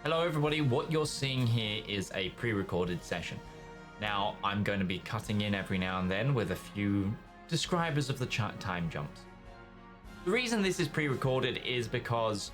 Hello everybody, what you're seeing here is a pre-recorded session. Now, I'm going to be cutting in every now and then with a few describers of the time jumps. The reason this is pre-recorded is because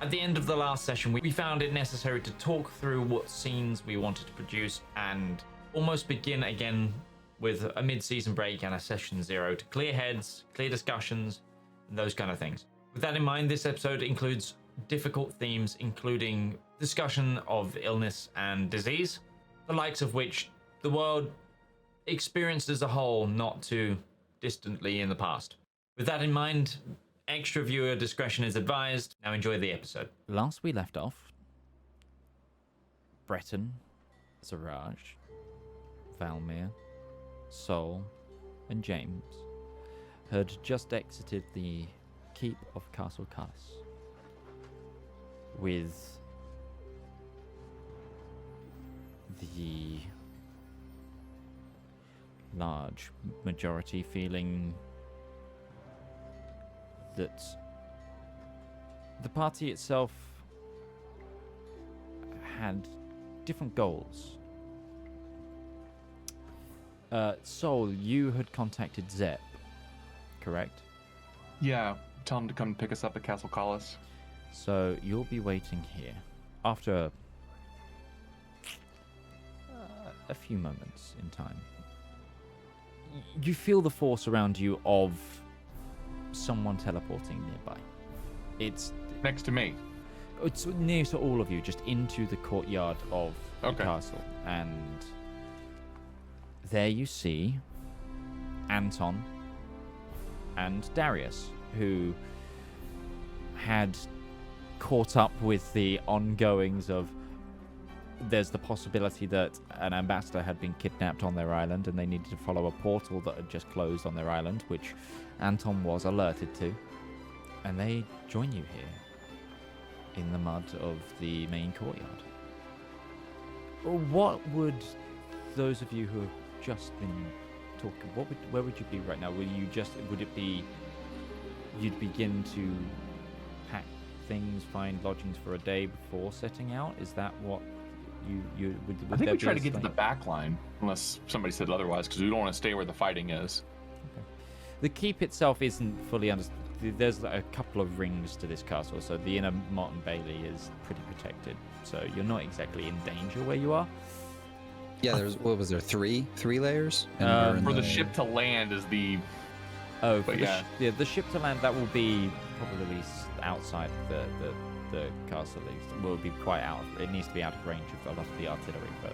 at the end of the last session, we found it necessary to talk through what scenes we wanted to produce and almost begin again with a mid-season break and a session 0 to clear heads, clear discussions, and those kind of things. With that in mind, this episode includes difficult themes, including discussion of illness and disease, the likes of which the world experienced as a whole not too distantly in the past. With that in mind, extra viewer discretion is advised. Now enjoy the episode. Last we left off, Breton, Zedaar, Valymr, Sol, and James had just exited the keep of Castle Cullis, with the large majority feeling that the party itself had different goals. Sol, you had contacted Zep, correct? Yeah, tell him to come pick us up at Castle Cullis. So you'll be waiting here after a few moments in time. You feel the force around you of someone teleporting nearby. It's next to me. It's near to all of you, just into the courtyard of the castle. And there you see Anton and Darius, who had caught up with the ongoings of there's the possibility that an ambassador had been kidnapped on their island and they needed to follow a portal that had just closed on their island, which Anton was alerted to. And they join you here in the mud of the main courtyard. What would those of you who have just been talking, where would you be right now? Would it be you'd begin to pack things, find lodgings for a day before setting out? Is that what you would I think we try to get to the back line, unless somebody said otherwise, because we don't want to stay where the fighting is. Okay. The keep itself isn't fully understood. There's a couple of rings to this castle, so the inner moat and bailey is pretty protected. So you're not exactly in danger where you are. Yeah, there's what was there? Three layers. For the ship to land is the. Oh, for the ship to land, that will be probably outside the castle. It will be quite out. It needs to be out of range of a lot of the artillery, but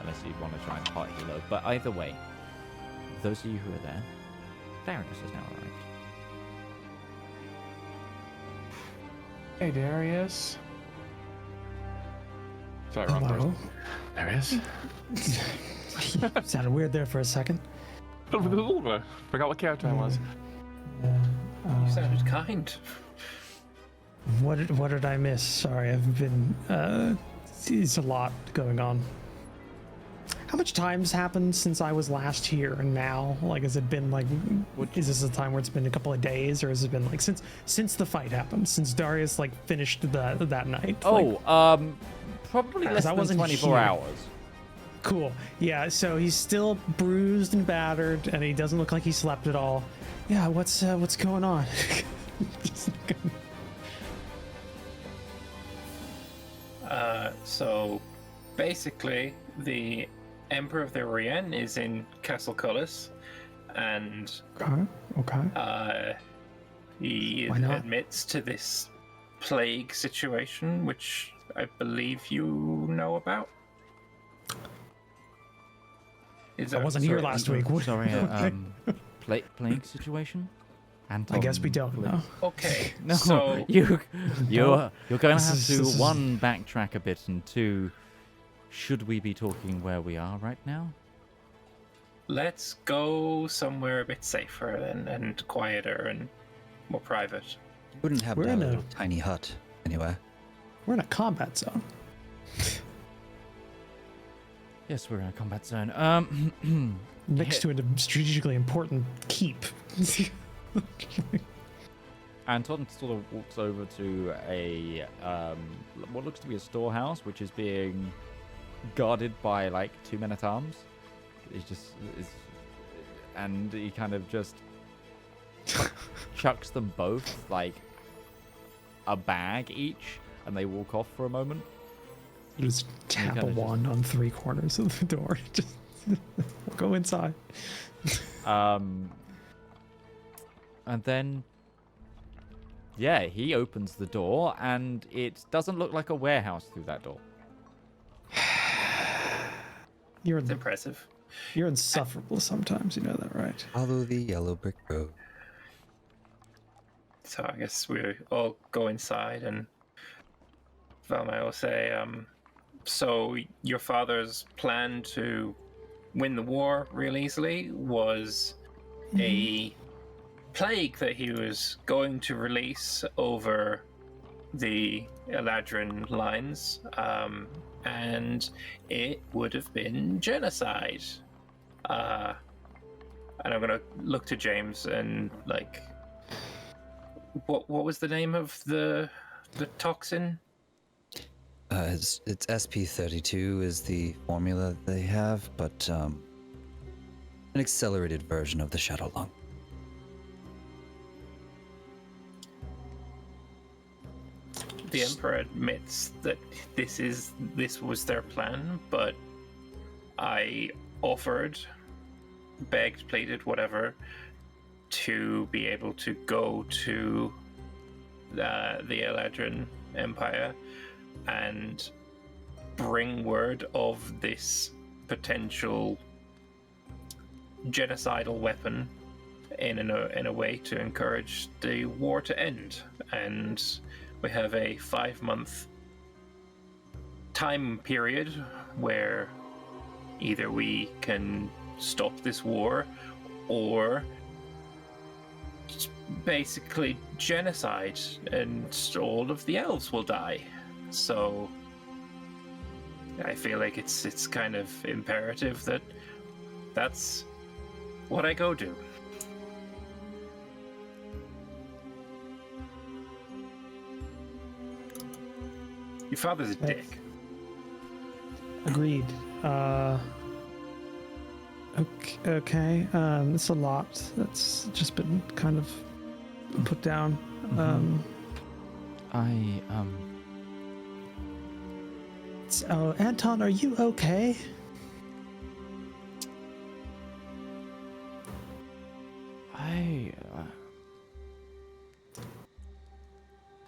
unless you want to try and party low. But either way, those of you who are there, Darius has now arrived. Hey, Darius. Sorry, wrong person. Darius. Sounded weird there for a second. Forgot what character I was. You sounded kind. What did I miss? Sorry, I've been it's a lot going on. How much time's happened since I was last here and now? Like, has it been like, is this a time where it's been a couple of days, or has it been like since the fight happened, since Darius like finished that night? Probably less than 24 hours. Cool. Yeah, so he's still bruised and battered, and he doesn't look like he slept at all. Yeah, what's going on? So basically, the Emperor of the Orient is in Castle Cullis, and he admits to this plague situation, which I believe you know about. I wasn't here last week. Sorry, plague situation? Anton, I guess we don't know. Okay. No, so you're going to have to, one, backtrack a bit, and two, should we be talking where we are right now? let's go somewhere a bit safer and quieter and more private. You wouldn't have that little tiny hut anyway. We're in a combat zone. Yes, we're in a combat zone. Next to a strategically important keep. Anton sort of walks over to a what looks to be a storehouse, which is being guarded by like 2 men-at-arms. And he kind of just chucks them both like a bag each, and they walk off for a moment. You just tap a wand on 3 corners of the door. Just go inside. And then, yeah, he opens the door, and it doesn't look like a warehouse through that door. It's impressive. You're insufferable sometimes, you know that, right? Follow the yellow brick road. So I guess we all go inside, and Valymr will say, so your father's plan to win the war real easily was a plague that he was going to release over the Eladrin lines, and it would have been genocide. And I'm gonna look to James and like, what was the name of the toxin? It's SP32 is the formula that they have, but an accelerated version of the Shadow Lung. The Emperor admits that this was their plan, but I offered, begged, pleaded, whatever, to be able to go to the Eladrin Empire and bring word of this potential genocidal weapon in a way to encourage the war to end. And we have a 5-month time period where either we can stop this war or basically genocide and all of the elves will die. So I feel like it's kind of imperative that that's what I go do. Your father's a dick. Agreed. Okay. It's a lot that's just been kind of put down. So, Anton, are you okay?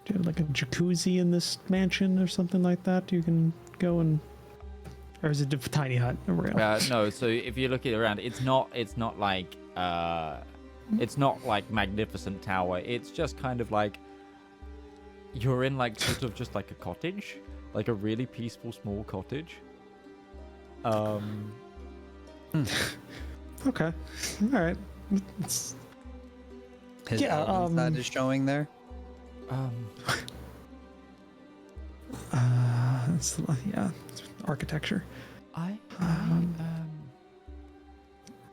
Do you have like a jacuzzi in this mansion or something like that? You can go and, or is it a tiny hut around? No. So if you look at it around, it's not like magnificent tower. It's just kind of like you're in like sort of just like a cottage, like a really peaceful small cottage. Okay. All right. His album that is showing there. It's, it's architecture. Right.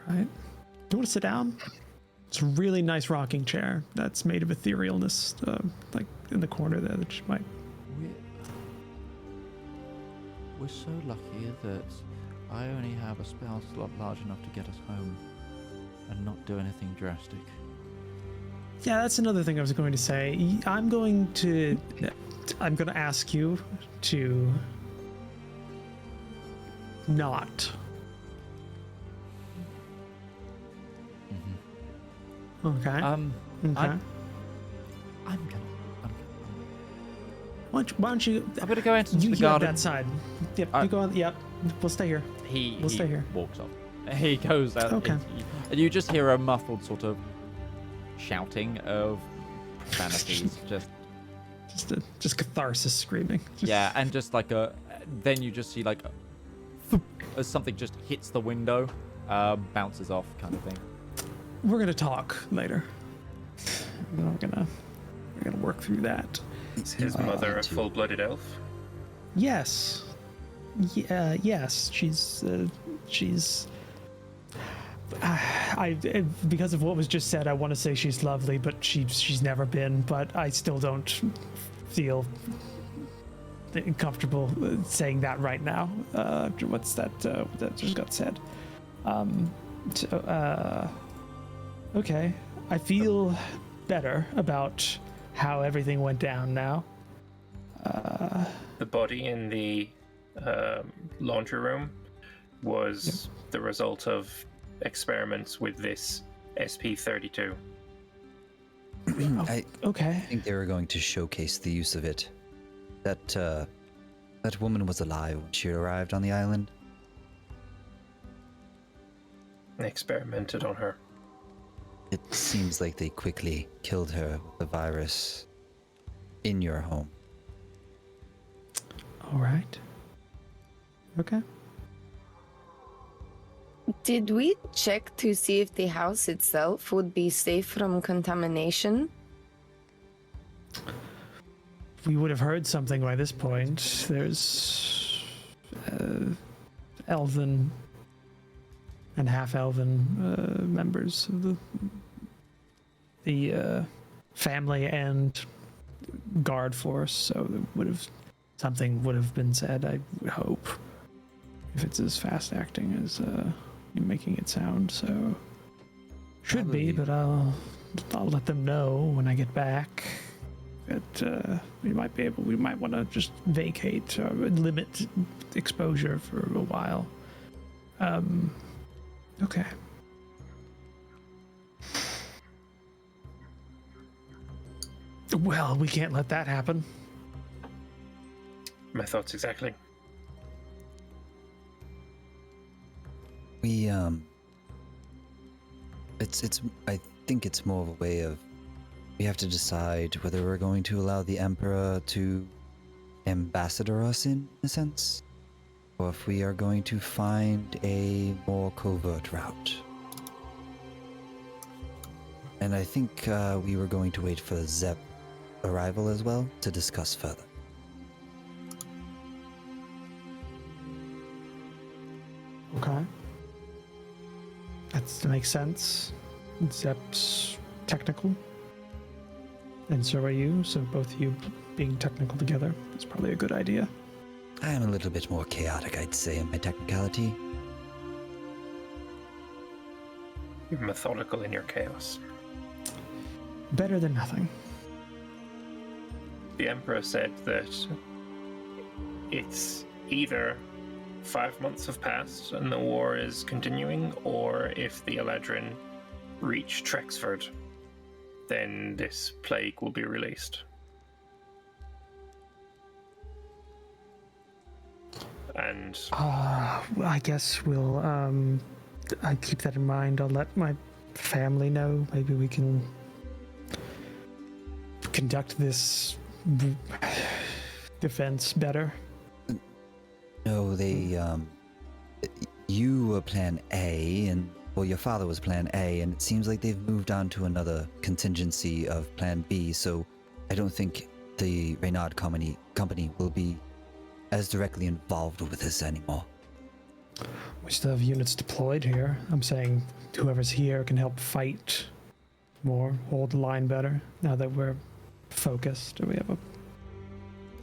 Do you want to sit down? It's a really nice rocking chair that's made of etherealness, like in the corner there that you might. We're so lucky that I only have a spell slot large enough to get us home and not do anything drastic. Yeah, that's another thing I was going to say. I'm going to ask you to not. Okay. Okay. I'm gonna. Why don't you? I'm gonna go into the you garden. That side. Yep. You go on. Yep. We'll stay here. We'll stay here. Walks off. He goes out. Okay. And you just hear a muffled sort of shouting of profanities. just catharsis screaming. Yeah, and just like then you just see like as something just hits the window, bounces off, kind of thing. We're gonna talk later. We're gonna work through that. Is his mother a full-blooded elf? Yes. Yes. She's. because of what was just said, I want to say she's lovely, but she's never been. But I still don't feel comfortable saying that right now. What's that? What that just got said. Okay, I feel better about how everything went down now. The body in the laundry room was the result of experiments with this SP-32. I think they were going to showcase the use of it. That woman was alive when she arrived on the island. They experimented on her. It seems like they quickly killed her with the virus in your home. All right. Okay. Did we check to see if the house itself would be safe from contamination? We would have heard something by this point. There's elven and half-elven members of the family and guard force, so something would have been said, I would hope, if it's as fast-acting as you're making it sound. So should be, but I'll let them know when I get back that we might want to just vacate or limit exposure for a while. Okay. Well, we can't let that happen. My thoughts exactly. We I think it's more of a way of, we have to decide whether we're going to allow the Emperor to ambassador us in a sense, or if we are going to find a more covert route. And I think we were going to wait for Zep arrival as well to discuss further. Okay. That makes sense. Zep's technical. And so are you, so both of you being technical together is probably a good idea. I am a little bit more chaotic, I'd say, in my technicality. You're methodical in your chaos. Better than nothing. The Emperor said that it's either 5 months have passed and the war is continuing, or if the Eladrin reach Trexford, then this plague will be released. And I guess we'll I keep that in mind. I'll let my family know. Maybe we can conduct this defense better. No, you were plan A, and well, your father was plan A, and it seems like they've moved on to another contingency of plan B, so I don't think the Reynard company will be as directly involved with this anymore. We still have units deployed here. I'm saying whoever's here can help fight more, hold the line better, now that we're focused. We have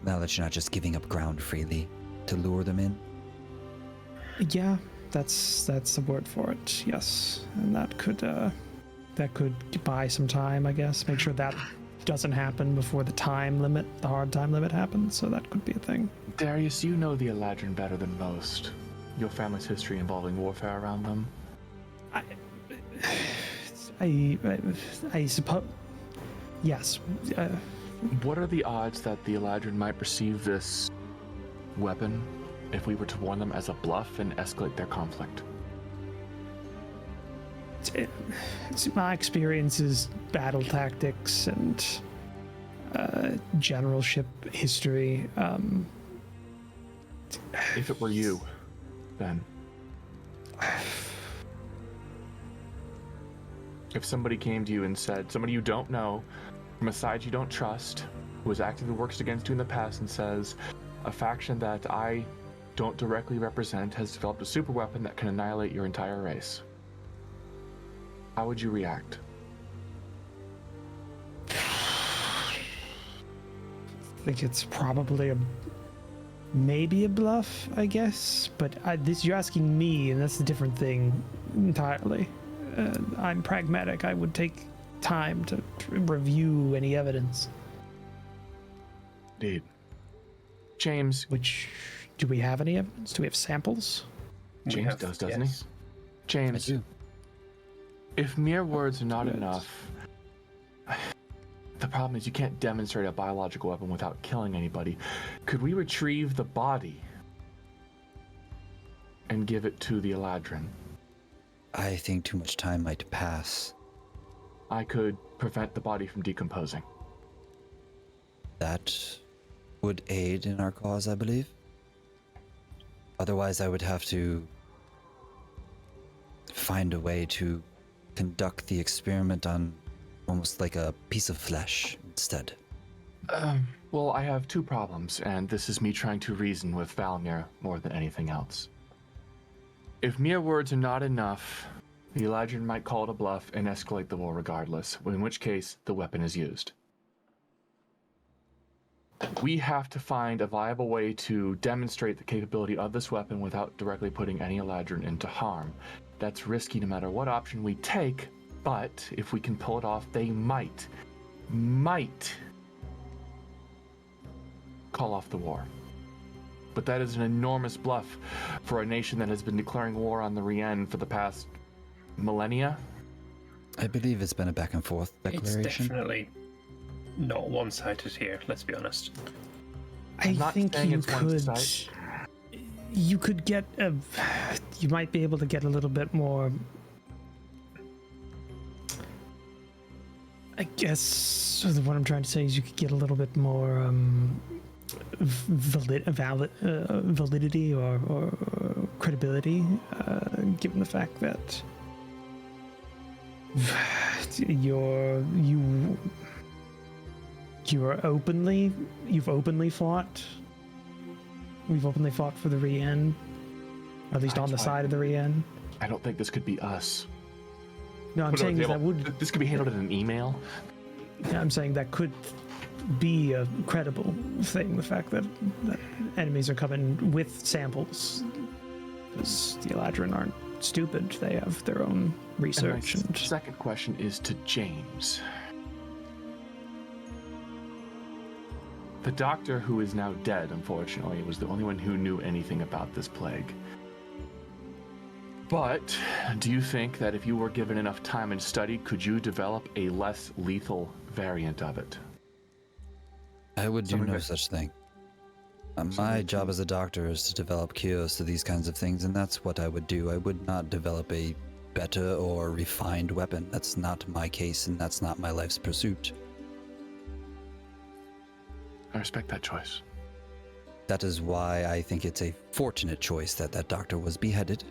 Now that you're not just giving up ground freely to lure them in? Yeah, that's the word for it, yes. And that could buy some time, I guess. Make sure that doesn't happen before the hard time limit happens, so that could be a thing. Darius, you know the Eladrin better than most. Your family's history involving warfare around them. I suppose, yes. What are the odds that the Eladrin might perceive this weapon if we were to warn them as a bluff and escalate their conflict? My experience is battle tactics and generalship history. If it were you, then. If somebody came to you and said, somebody you don't know, from a side you don't trust, who has actively worked against you in the past, and says, a faction that I don't directly represent has developed a super weapon that can annihilate your entire race. how would you react? I think it's probably maybe a bluff, I guess. But you're asking me, and that's a different thing entirely. I'm pragmatic. I would take time to review any evidence. Indeed. James. Do we have any evidence? Do we have samples? James does, doesn't he? James. I do. If mere words are not enough, the problem is you can't demonstrate a biological weapon without killing anybody. Could we retrieve the body and give it to the Eladrin? I think too much time might pass. I could prevent the body from decomposing. That would aid in our cause, I believe. Otherwise, I would have to find a way to conduct the experiment on almost like a piece of flesh instead. Well, I have two problems, and this is me trying to reason with Valymr more than anything else. If mere words are not enough, the Eladrin might call it a bluff and escalate the war regardless, in which case the weapon is used. We have to find a viable way to demonstrate the capability of this weapon without directly putting any Eladrin into harm. That's risky no matter what option we take, but if we can pull it off, they might call off the war. But that is an enormous bluff for a nation that has been declaring war on the Rien for the past millennia. I believe it's been a back and forth declaration. It's definitely not one-sided here, let's be honest. I think you could get you might be able to get a little bit more, I guess what I'm trying to say is you could get a little bit more validity or credibility, given the fact that you've openly fought. We've openly fought for the Rien, or at least on the side of the Rien. I don't think this could be us. No, I'm saying this could be handled in an email. Yeah, I'm saying that could be a credible thing. The fact that enemies are coming with samples, because the Eladrin aren't stupid. They have their own research. And my second question is to James. The doctor, who is now dead, unfortunately, was the only one who knew anything about this plague. But do you think that if you were given enough time and study, could you develop a less lethal variant of it? I would do no such thing. My job as a doctor is to develop cures to these kinds of things, and that's what I would do. I would not develop a better or refined weapon. That's not my case, and that's not my life's pursuit. I respect that choice. That is why I think it's a fortunate choice that that doctor was beheaded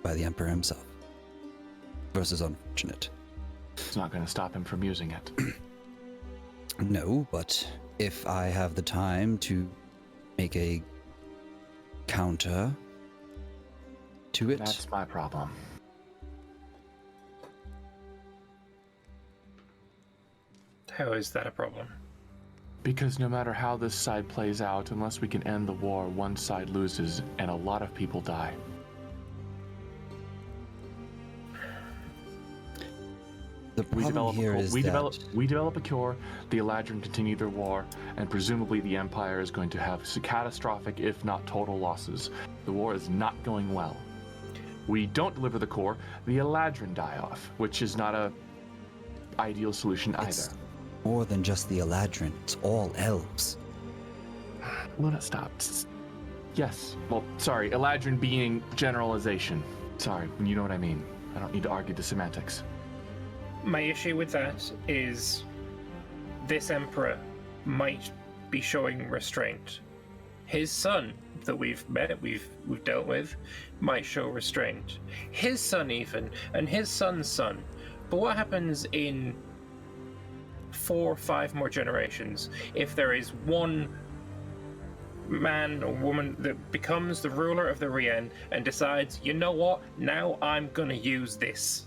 by the Emperor himself, versus unfortunate. It's not going to stop him from using it. No, but if I have the time to make a counter to it... That's my problem. How is that a problem? Because no matter how this side plays out, unless we can end the war, one side loses and a lot of people die. The problem here is we develop a cure, the Eladrin continue their war, and presumably the Empire is going to have catastrophic, if not total, losses. The war is not going well. We don't deliver the core, the Eladrin die off, which is not a ideal solution either. More than just the Eladrin, it's all elves. Luna, stop. Yes, well, sorry, Eladrin being generalization. Sorry, you know what I mean. I don't need to argue the semantics. My issue with that is this Emperor might be showing restraint. His son that we've met, we've dealt with, might show restraint. His son even, and his son's son. But what happens in 4 or 5 more generations if there is one man or woman that becomes the ruler of the Rien and decides, you know what, now I'm gonna use this?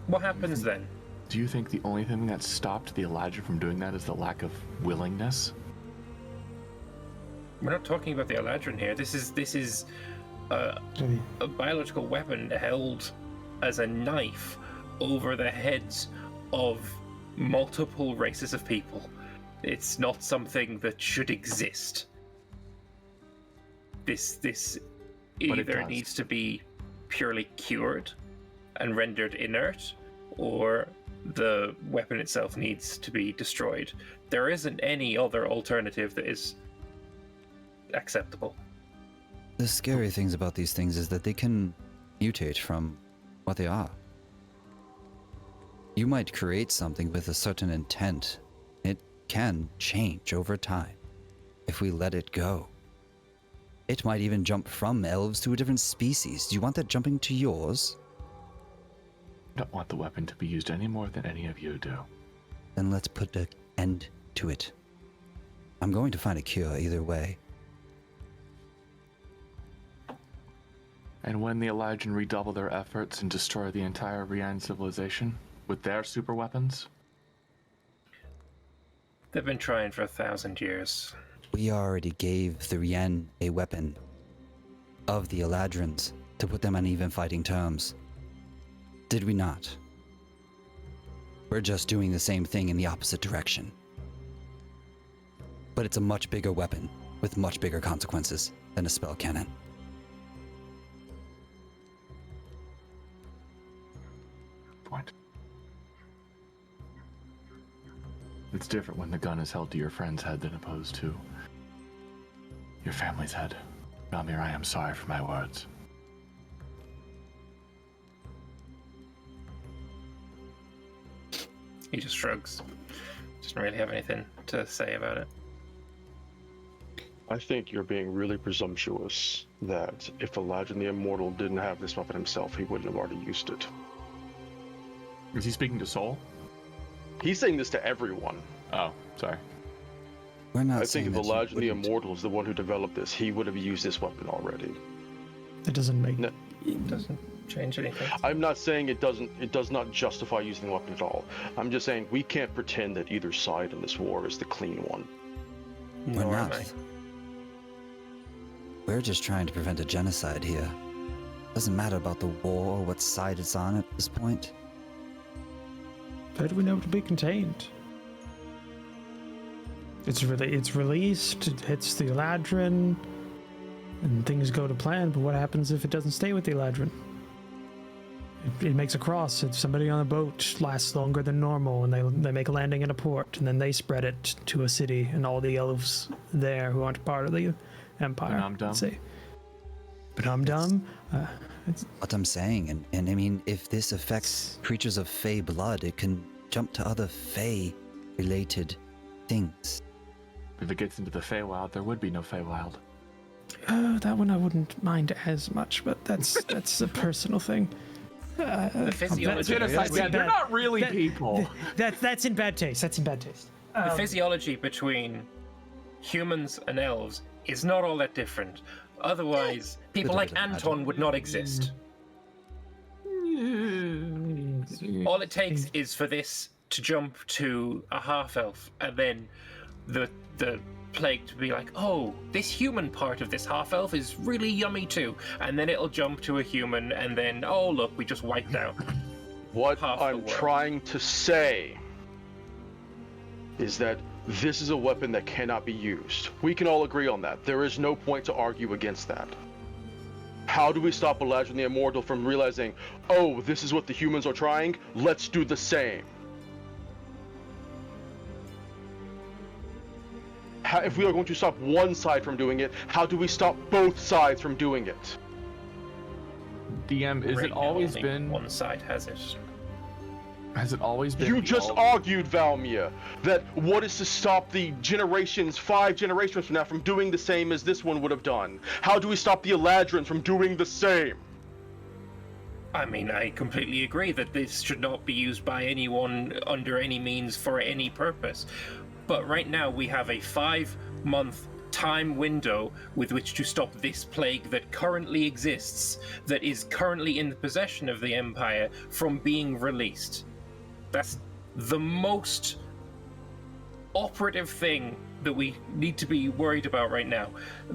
What happens then? Do you think the only thing that stopped the Eladrin from doing that is the lack of willingness? We're not talking about the Eladrin here. This is a biological weapon held as a knife over the heads of multiple races of people. It's not something that should exist. This either needs to be purely cured and rendered inert, or the weapon itself needs to be destroyed. There isn't any other alternative that is acceptable. The scary things about these things is that they can mutate from what they are. You might create something with a certain intent. It can change over time if we let it go. It might even jump from elves to a different species. Do you want that jumping to yours? I don't want the weapon to be used any more than any of you do. Then let's put an end to it. I'm going to find a cure either way. And when the Eladrin redouble their efforts and destroy the entire Rian civilization with their super weapons? They've been trying for 1,000 years. We already gave the Rian a weapon of the Eladrins to put them on even fighting terms. Did we not? We're just doing the same thing in the opposite direction. But it's a much bigger weapon with much bigger consequences than a spell cannon. Point. It's different when the gun is held to your friend's head than opposed to your family's head. Valymr, I am sorry for my words. He just shrugs. Doesn't really have anything to say about it. I think you're being really presumptuous that if Eladrin the Immortal didn't have this weapon himself, he wouldn't have already used it. Is he speaking to Soul? He's saying this to everyone. Oh, sorry. We're not I saying think if that you Eladrin the wouldn't. Immortal is the one who developed this, he would have used this weapon already. It doesn't make. No, It doesn't change anything. I'm not saying it does not justify using the weapon at all. I'm just saying we can't pretend that either side in this war is the clean one. We're Nor am not. I. We're just trying to prevent a genocide here. Doesn't matter about the war or what side it's on at this point. How do we know to be contained? It's released, it hits the Eladrin, and things go to plan, but what happens if it doesn't stay with the Eladrin? It makes a cross. If somebody on a boat lasts longer than normal, and they make a landing in a port, and then they spread it to a city, and all the elves there who aren't part of the Empire say, but I'm dumb. What I'm saying, and I mean, if this affects creatures of Fey blood, it can jump to other Fey-related things. If it gets into the Feywild, there would be no Feywild. That one I wouldn't mind as much, but that's a personal thing. The physiology. Yeah, they're not really people. That's in bad taste. That's in bad taste. The physiology between humans and elves is not all that different. Otherwise, people like Anton would not exist. All it takes is for this to jump to a half-elf, and then the plague to be like, oh, this human part of this half-elf is really yummy too. And then it'll jump to a human, and then, oh, look, we just wiped out. What half the I'm world. trying to say is that this is a weapon that cannot be used. We can all agree on that. There is no point to argue against that. How do we stop Eladrin the Immortal from realizing, oh, this is what the humans are trying? Let's do the same. If we are going to stop one side from doing it, how do we stop both sides from doing it? DM, is Right it now, always only been? one side has it. Has it always been? You just argued, Valymr, that what is to stop the generations, 5 generations from now, from doing the same as this one would have done? How do we stop the Eladrins from doing the same? I mean, I completely agree that this should not be used by anyone under any means for any purpose. But right now we have a 5-month time window with which to stop this plague that currently exists, that is currently in the possession of the Empire, from being released. That's the most operative thing that we need to be worried about right now.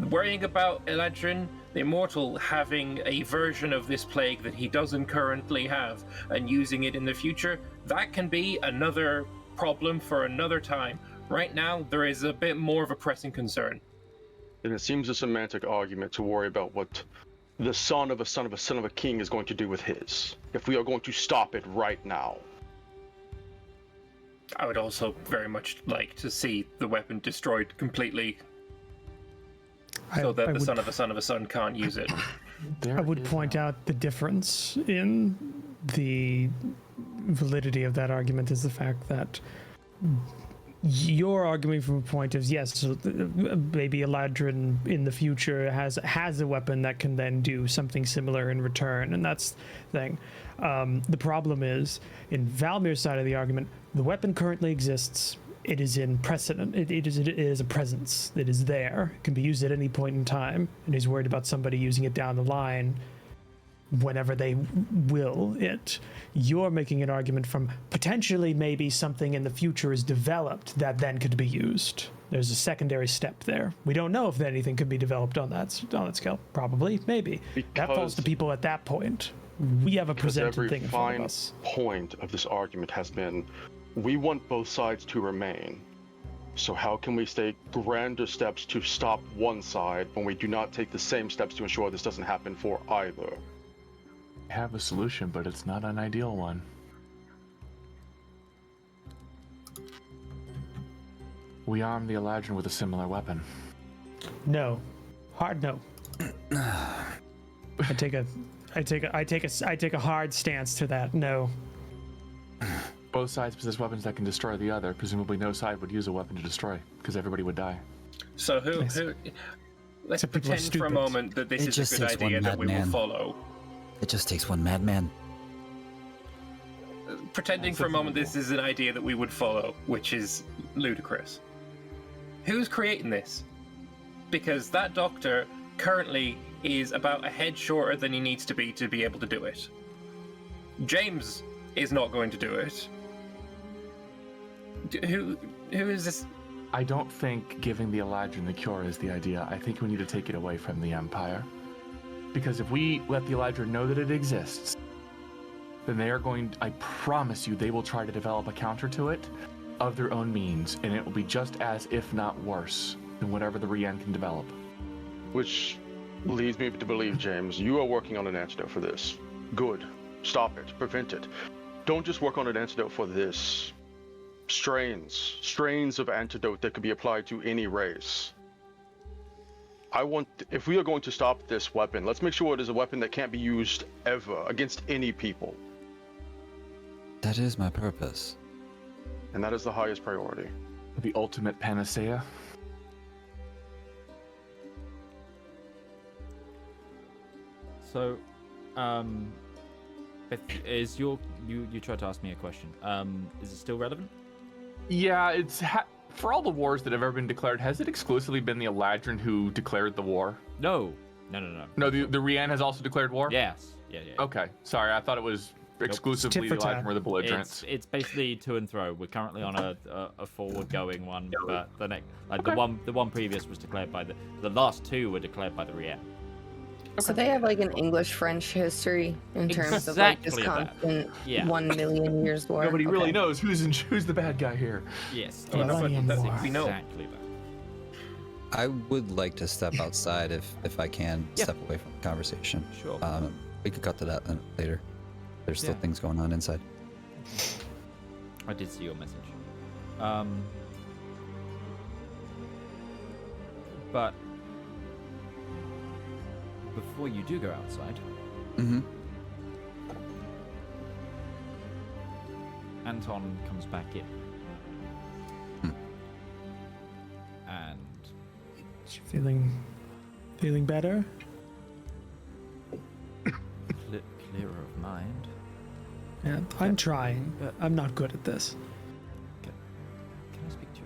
Worrying about Eladrin, the Immortal, having a version of this plague that he doesn't currently have and using it in the future, that can be another problem for another time. Right now, there is a bit more of a pressing concern. And it seems a semantic argument to worry about what the son of a son of a son of a king is going to do with his, if we are going to stop it right now. I would also very much like to see the weapon destroyed completely, so that the son of a son of a son can't use it. I would point out the difference in the validity of that argument is the fact that you're arguing from a point of, yes, so maybe Eladrin in the future has a weapon that can then do something similar in return, and that's the thing. The problem is, in Valymr's side of the argument, the weapon currently exists. It is in precedent. It is a presence. It is there. It can be used at any point in time, and he's worried about somebody using it down the line whenever they will it. You're making an argument from potentially maybe something in the future is developed that then could be used. There's a secondary step there. We don't know if anything could be developed on that scale. Probably, maybe. That falls to people at that point. We have a presented thing in front of us. Every fine point of this argument has been, we want both sides to remain. So how can we take grander steps to stop one side when we do not take the same steps to ensure this doesn't happen for either? Have a solution, but it's not an ideal one. We arm the Eladrin with a similar weapon. No. Hard no. I take a hard stance to that. No. Both sides possess weapons that can destroy the other. Presumably no side would use a weapon to destroy, because everybody would die. So let's pretend for a moment that this is a good idea that we will follow. It just takes one madman. Pretending for a moment this is an idea that we would follow, which is ludicrous. Who's creating this? Because that doctor currently is about a head shorter than he needs to be able to do it. James is not going to do it. Who is this? I don't think giving the Eladrin the cure is the idea. I think we need to take it away from the Empire. Because if we let the Eladrin know that it exists, then they are going, I promise you, they will try to develop a counter to it of their own means, and it will be just as, if not worse, than whatever the Rian can develop. Which leads me to believe, James, you are working on an antidote for this. Good. Stop it. Prevent it. Don't just work on an antidote for this. Strains of antidote that could be applied to any race. If we are going to stop this weapon, let's make sure it is a weapon that can't be used ever against any people. That is my purpose. And that is the highest priority. The ultimate panacea. So, is you tried to ask me a question. Is it still relevant? Yeah, for all the wars that have ever been declared, has it exclusively been the Eladrin who declared the war? No. No, the Rian has also declared war? Yes. Yeah. Okay, sorry, I thought it was exclusively the Eladrin were the belligerents. It's basically to and fro. We're currently on a forward-going one, but the next, Okay. the one previous was declared by the last two were declared by the Rian. So they have like an English-French history in terms of like this Exactly constant Yeah. 1 million years war. Nobody really Okay. knows who's the bad guy here. Yes. Oh, Millennium that's War. exactly that. I would like to step outside if I can step away from the conversation. Sure. We could cut to that later. There's still things going on inside. I did see your message. But before you do go outside, Anton comes back in. And Feeling better? clearer of mind. Yeah, I'm trying, but I'm not good at this. Can I speak to you,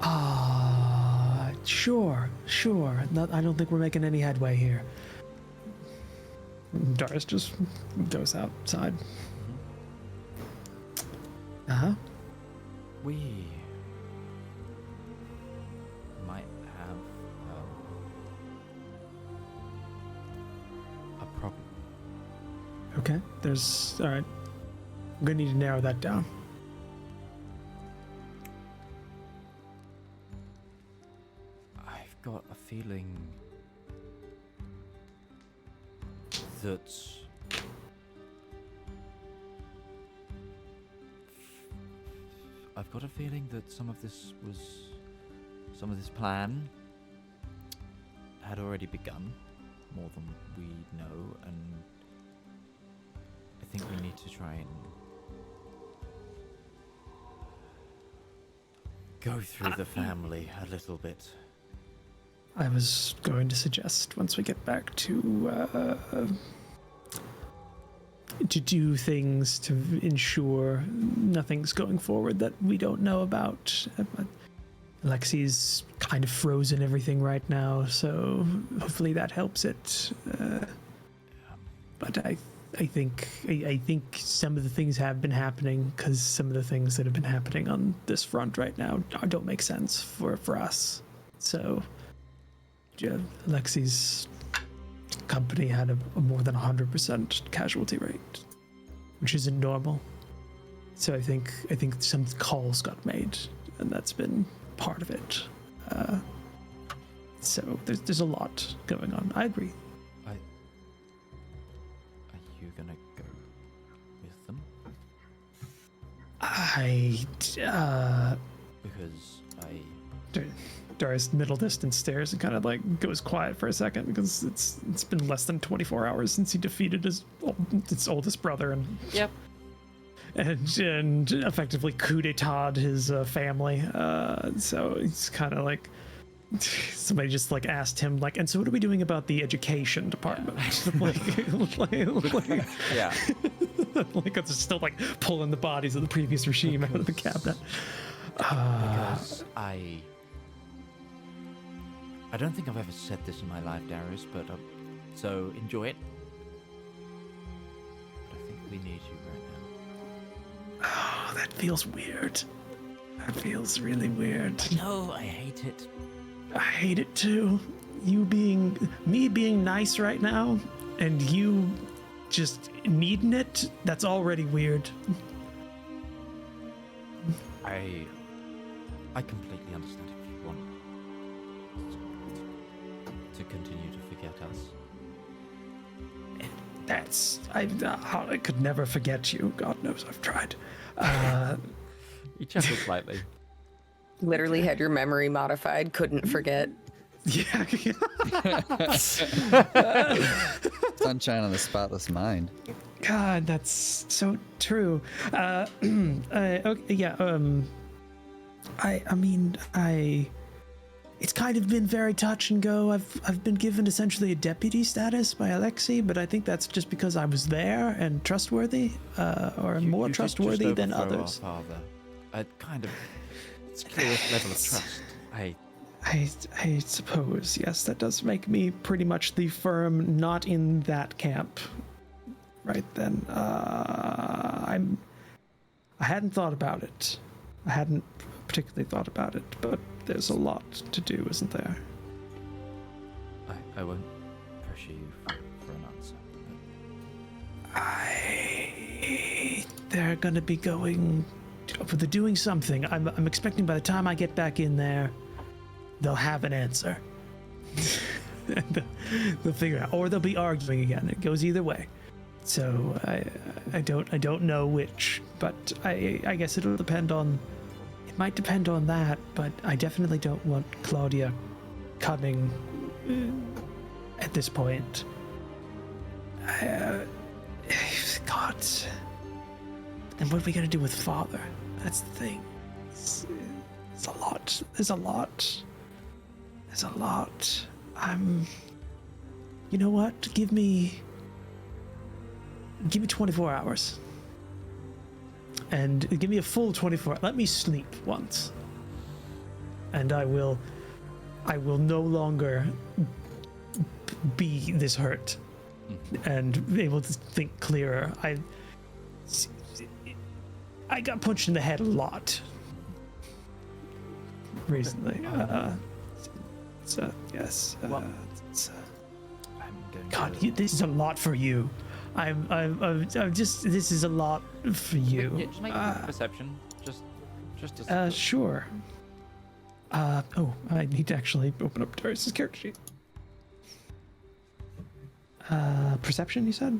Darius? Sure. I don't think we're making any headway here. Darius just goes outside. We might have a problem. Okay, all right. I'm gonna need to narrow that down. I've got a feeling that some of this plan had already begun, more than we know, and I think we need to try and go through the family a little bit. I was going to suggest once we get back to do things to ensure nothing's going forward that we don't know about. Lexi's kind of frozen everything right now, so hopefully that helps it. But I think some of the things have been happening because some of the things that have been happening on this front right now don't make sense for us. So Lexi's company had a more than 100% casualty rate, which isn't normal. So I think some calls got made, and that's been part of it. So there's a lot going on. I agree. Are you gonna go with them? Because Darius middle distance stares and kind of like goes quiet for a second because it's been less than 24 hours since he defeated his oldest brother and effectively coup d'etat his family. So he's kind of like, somebody just like asked him like, and so what are we doing about the education department? Yeah. Like it's still like pulling the bodies of the previous regime out of the cabinet. Because I don't think I've ever said this in my life, Darius, but so enjoy it. But I think we need you right now. Oh, that feels weird. That feels really weird. No, I hate it. I hate it too. Me being nice right now, and you just needing it, that's already weird. I completely understand if you want to continue to forget us. I could never forget you. God knows I've tried. You chuckled slightly. Literally had your memory modified, couldn't forget. Yeah. Sunshine on the spotless mind. God, that's so true. Okay, yeah. It's kind of been very touch and go. I've been given essentially a deputy status by Alexei, but I think that's just because I was there and trustworthy, or more trustworthy than others. Our father. A kind of curious level of trust. I suppose, yes, that does make me pretty much the firm not in that camp. Right then, I hadn't thought about it. I hadn't particularly thought about it, but there's a lot to do, isn't there? I won't pressure you for an answer. They're gonna be going. They're doing something. I'm expecting by the time I get back in there, they'll have an answer. They'll figure it out, or they'll be arguing again. It goes either way. So I don't know which, but I guess it'll depend on. It might depend on that, but I definitely don't want Claudia coming at this point. God. And what are we gonna do with Father? That's the thing. It's a lot. There's a lot. You know what? Give me 24 hours. And give me a full 24. Let me sleep once. And I will I will no longer be this hurt and be able to think clearer. I got punched in the head a lot recently. So yes. God, this is a lot for you. I'm just. This is a lot for you. Yeah, just make a perception. Just a Sure. Oh, I need to actually open up Darius's character sheet. Perception, you said?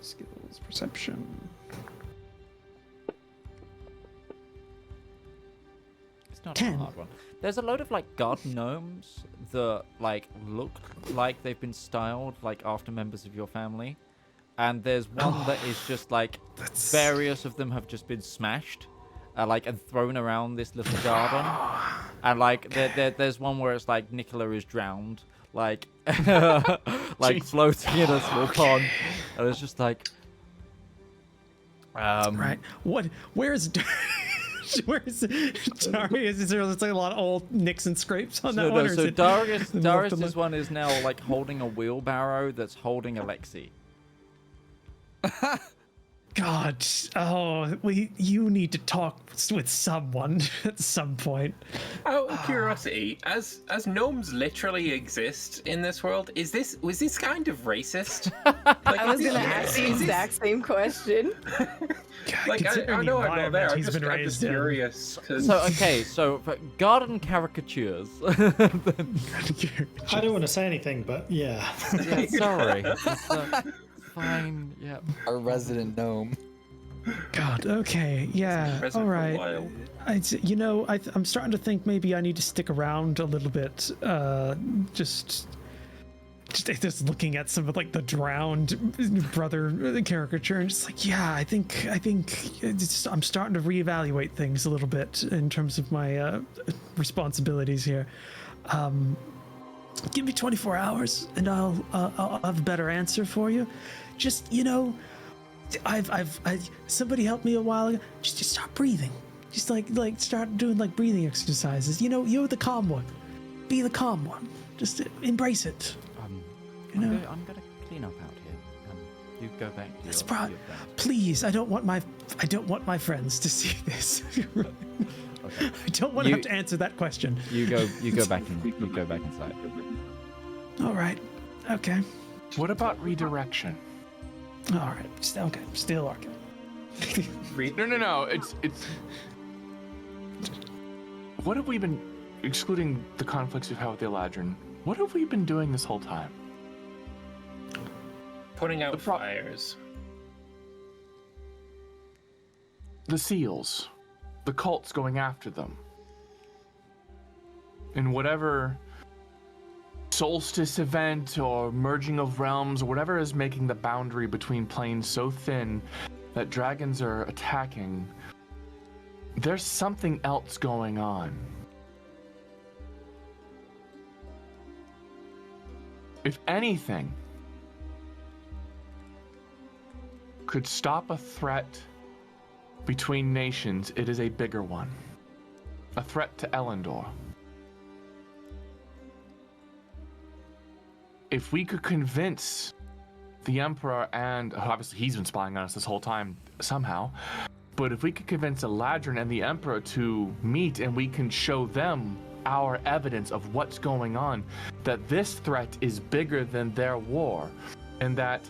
Skills, perception. It's not 10. a hard one. There's a load of like garden gnomes that like look like they've been styled like after members of your family, and there's one that is just like various of them have just been smashed, like and thrown around this little garden, and like there's one where it's like Nicola is drowned, like like floating in a small pond, and it's just like right. What? Where's Where's Darius? Is there like a lot of old nicks and scrapes on that one? So Darius's one is now like holding a wheelbarrow that's holding Alexi. God, you need to talk with someone at some point. Out of curiosity, as gnomes literally exist in this world, was this kind of racist? I was gonna ask the exact same question. Like I know I'm not there. I'm just curious. So for garden caricatures. I don't want to say anything, but yeah. Yeah, sorry. Fine. Yeah. Our resident gnome. God. Okay. Yeah. All right. I'm starting to think maybe I need to stick around a little bit. Just looking at some of like the drowned brother caricature and just like, yeah, I think I'm starting to reevaluate things a little bit in terms of my responsibilities here. Give me 24 hours and I'll have a better answer for you. Just, somebody helped me a while ago. Just start breathing. Just like start doing like breathing exercises. You're the calm one. Be the calm one. Just embrace it. I'm gonna clean up out here. You go back to your friends. Please, I don't want my friends to see this. Okay. I don't want to have to answer that question. You go back inside. All right. Okay. What about redirection? All right. Still okay. No. It's. What have we been, excluding the conflicts we've had with the Eladrin? What have we been doing this whole time? Putting out fires. The seals. The cults going after them. In whatever solstice event or merging of realms or whatever is making the boundary between planes so thin that dragons are attacking, there's something else going on. If anything could stop a threat between nations, it is a bigger one. A threat to Elendor. If we could convince the Emperor, and obviously he's been spying on us this whole time somehow, but if we could convince Eladrin and the Emperor to meet and we can show them our evidence of what's going on, that this threat is bigger than their war, and that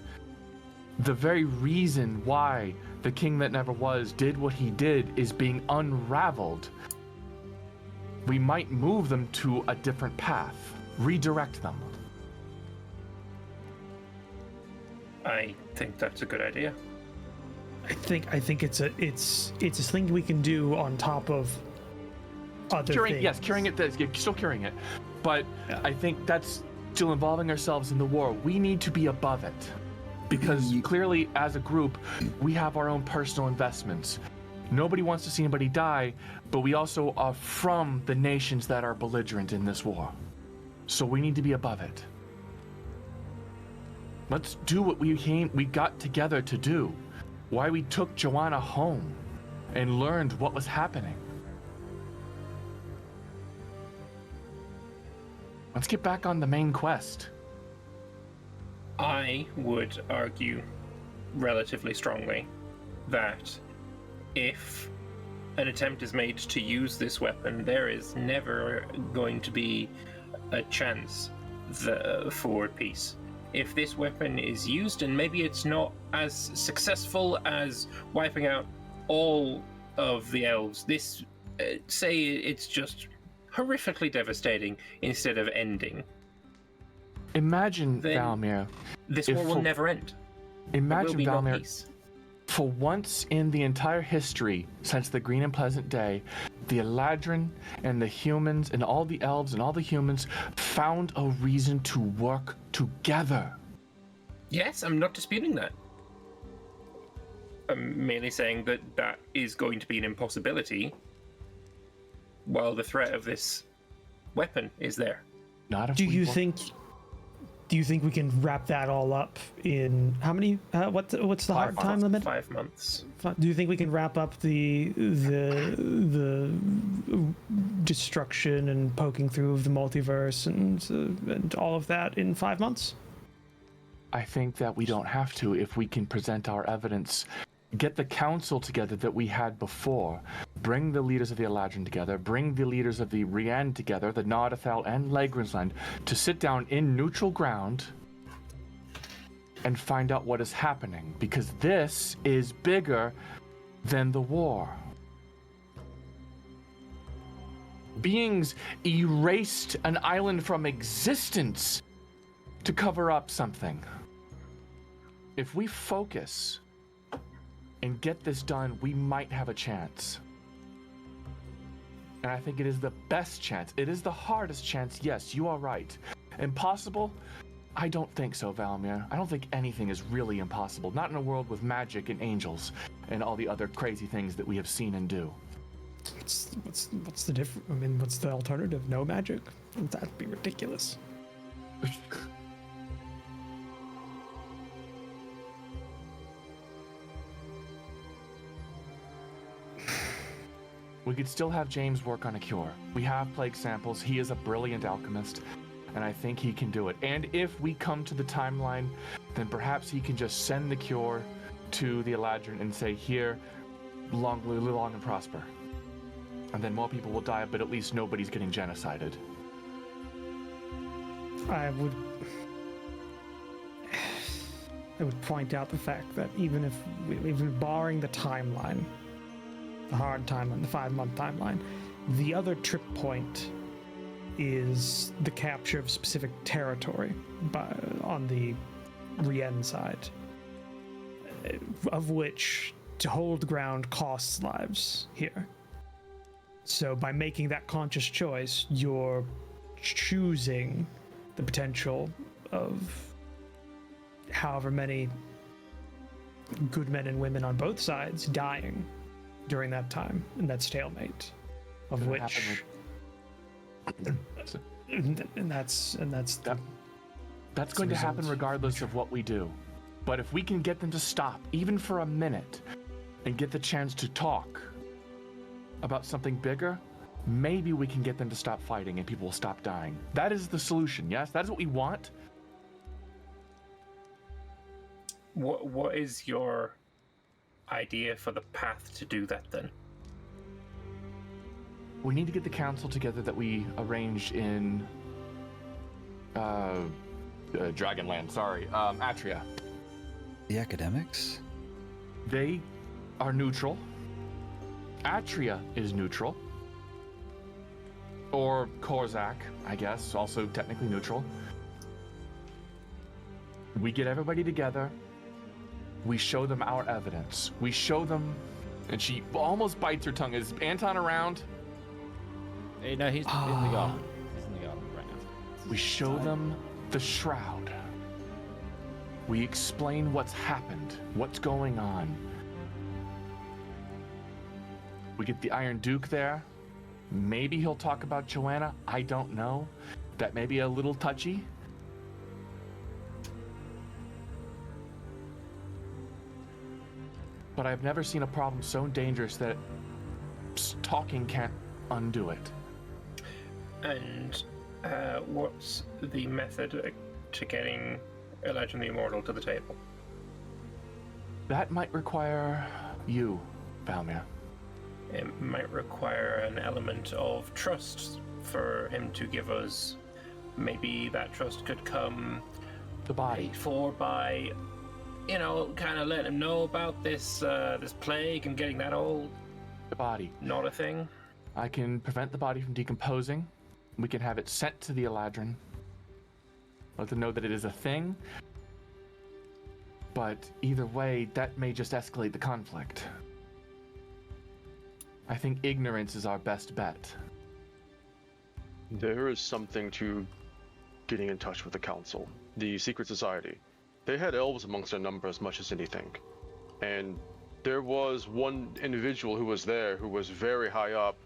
the very reason why the king that never was did what he did is being unraveled, we might move them to a different path, redirect them. I think that's a good idea. I think it's a thing we can do on top of other things. Yes, curing it. Still curing it, but yeah. I think that's still involving ourselves in the war. We need to be above it, because clearly, as a group, we have our own personal investments. Nobody wants to see anybody die, but we also are from the nations that are belligerent in this war, so we need to be above it. Let's do what we got together to do. Why we took Joanna home and learned what was happening. Let's get back on the main quest. I would argue relatively strongly that if an attempt is made to use this weapon, there is never going to be a chance for peace. If this weapon is used, and maybe it's not as successful as wiping out all of the elves, this, say it's just horrifically devastating instead of ending. Imagine, Valymr. This war will never end. Imagine, there will be no Valymr, peace. For once in the entire history since the Green and Pleasant Day, the Eladrin and the humans and all the elves and all the humans found a reason to work together. Yes, I'm not disputing that. I'm merely saying that that is going to be an impossibility while the threat of this weapon is there. Not if Do we you work- think? Do you think we can wrap that all up in how many? What's the hard time limit? 5 months. Do you think we can wrap up the destruction and poking through of the multiverse and all of that in 5 months? I think that we don't have to if we can present our evidence, get the council together that we had before, bring the leaders of the Eladrin together, bring the leaders of the Rian together, the Nardethal and Legrinsland, to sit down in neutral ground and find out what is happening, because this is bigger than the war. Beings erased an island from existence to cover up something. If we focus and get this done, we might have a chance. And I think it is the best chance. It is the hardest chance, yes, you are right. Impossible? I don't think so, Valymr. I don't think anything is really impossible. Not in a world with magic and angels and all the other crazy things that we have seen and do. What's the difference? I mean, what's the alternative? No magic? That'd be ridiculous. We could still have James work on a cure. We have plague samples. He is a brilliant alchemist, and I think he can do it. And if we come to the timeline, then perhaps he can just send the cure to the Eladrin and say, here, live long and prosper. And then more people will die, but at least nobody's getting genocided. I would point out the fact that even barring the timeline, the hard timeline, the 5-month timeline, the other trip point is the capture of specific territory on the Rien side, of which to hold ground costs lives here. So by making that conscious choice, you're choosing the potential of however many good men and women on both sides dying during that time, in that stalemate, of which, and that's going to happen regardless of what we do. But if we can get them to stop, even for a minute, and get the chance to talk about something bigger, maybe we can get them to stop fighting and people will stop dying. That is the solution, yes? That is what we want. What is your idea for the path to do that, then? We need to get the council together that we arranged in Dragonland, Atria. The academics? They are neutral. Atria is neutral. Or Korzak, I guess, also technically neutral. We get everybody together. We show them our evidence. We show them, and she almost bites her tongue. Is Anton around? Hey, no, he's in the garden. He's in the garden right now. We show them the shroud. We explain what's happened, what's going on. We get the Iron Duke there. Maybe he'll talk about Joanna. I don't know. That may be a little touchy. But I've never seen a problem so dangerous that talking can't undo it. And What's the method to getting Elijah the Immortal to the table? That might require you, Valymr. It might require an element of trust for him to give us. Maybe that trust could come The body. paid for by, kind of letting him know about this this plague and getting that all The body. not a thing. I can prevent the body from decomposing. We can have it sent to the Eladrin. Let them know that it is a thing. But either way, that may just escalate the conflict. I think ignorance is our best bet. There is something to getting in touch with the Council, the Secret Society. They had elves amongst their number as much as anything. And there was one individual who was there who was very high up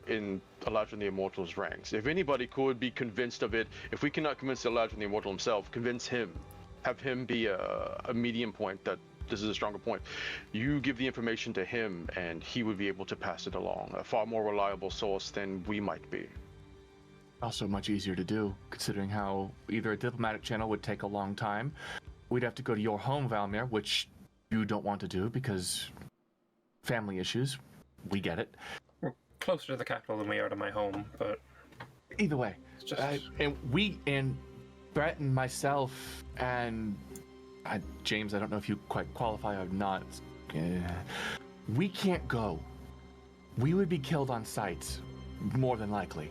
in Elijah the Immortal's ranks. If anybody could be convinced of it, if we cannot convince Elijah the Immortal himself, convince him. Have him be a medium point that this is a stronger point. You give the information to him and he would be able to pass it along. A far more reliable source than we might be. Also much easier to do, considering how either a diplomatic channel would take a long time. We'd have to go to your home, Valymr, which you don't want to do because family issues. We get it. We're closer to the capital than we are to my home, but Either way, it's just and Brett and myself and James, I don't know if you quite qualify or not. We can't go. We would be killed on sight, more than likely.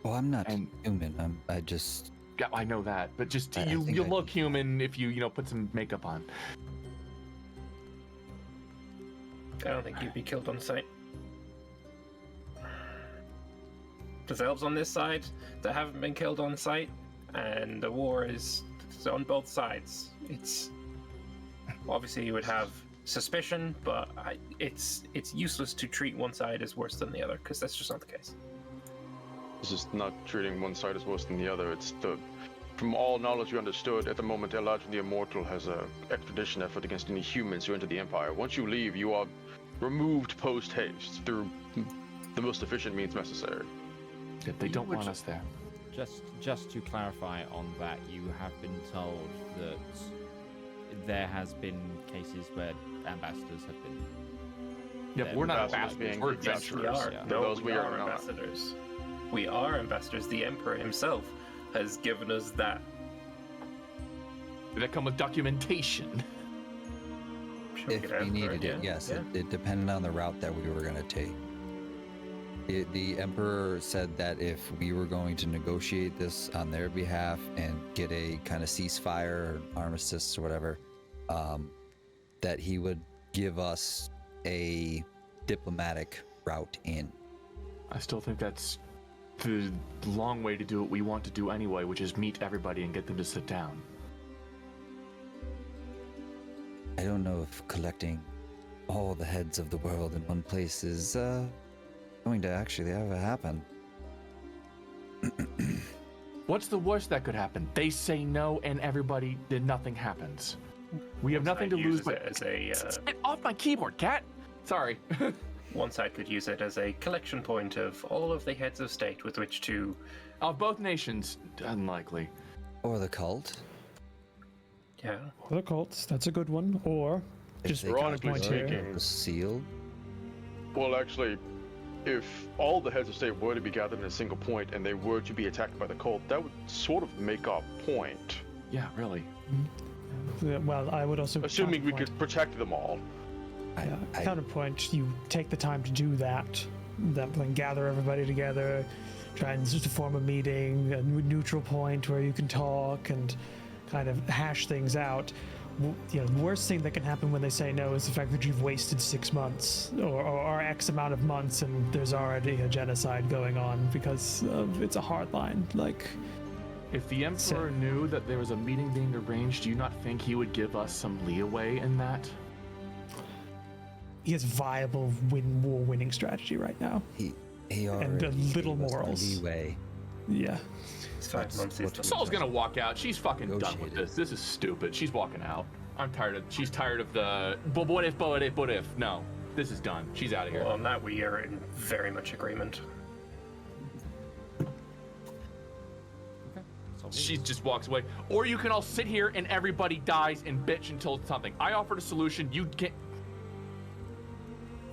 Well, I'm not And- human. I just. Yeah, I know that, but just I you think I look can- human if you put some makeup on. I don't think you'd be killed on sight. There's elves on this side that haven't been killed on sight, and the war is on both sides. It's obviously you would have suspicion, but it's useless to treat one side as worse than the other because that's just not the case. It's just not treating one side as worse than the other. From all knowledge we understood, at the moment Elijah the Immortal has a extradition effort against any humans who enter the Empire. Once you leave, you are removed post-haste through the most efficient means necessary. If they don't want us there. Just to clarify on that, you have been told that there has been cases where ambassadors have been. Yeah, but we're not Ambassadors ambassadors. being We're adventurers. adventurers. We are. yeah. No, Those we we are are not. ambassadors. We are ambassadors. The Emperor himself has given us that. Did that come with documentation? Should we If get out we for needed it, yeah? yes. Yeah. It depended on the route that we were going to take. The Emperor said that if we were going to negotiate this on their behalf and get a kind of ceasefire or armistice or whatever, that he would give us a diplomatic route in. I still think that's the long way to do what we want to do anyway, which is meet everybody and get them to sit down. I don't know if collecting all the heads of the world in one place is going to actually ever happen. What's the worst that could happen? They say no and then nothing happens. We have nothing to lose but... as a Get off my keyboard, cat! Sorry. one side could use it as a collection point of all of the heads of state with which to. Of both nations, unlikely. Or the cult. Yeah. Or the cults, that's a good one. Or If just they Ironically point convert speaking- the seal. Well, actually, if all the heads of state were to be gathered in a single point and they were to be attacked by the cult, that would sort of make our point. Yeah, really. well, I would also Assuming we counterpoint- could protect them all. Counterpoint, you take the time to do that, then gather everybody together, try and just form a meeting, a neutral point where you can talk and kind of hash things out. The worst thing that can happen when they say no is the fact that you've wasted 6 months or X amount of months and there's already a genocide going on because it's a hard line. Like, If the Emperor knew that there was a meeting being arranged, do you not think he would give us some leeway in that? he has viable war winning strategy right now. He already And a little gave us the morals. leeway. Yeah. It's 5 That's months. what He's Saul's gonna walk out. She's fucking done with Negotiated. this. This is stupid. She's walking out. She's tired of the, but what if, no. This is done. She's out of here. Well, on that we are in very much agreement. she just walks away. Or you can all sit here and everybody dies and bitch until something. I offered a solution. You can't.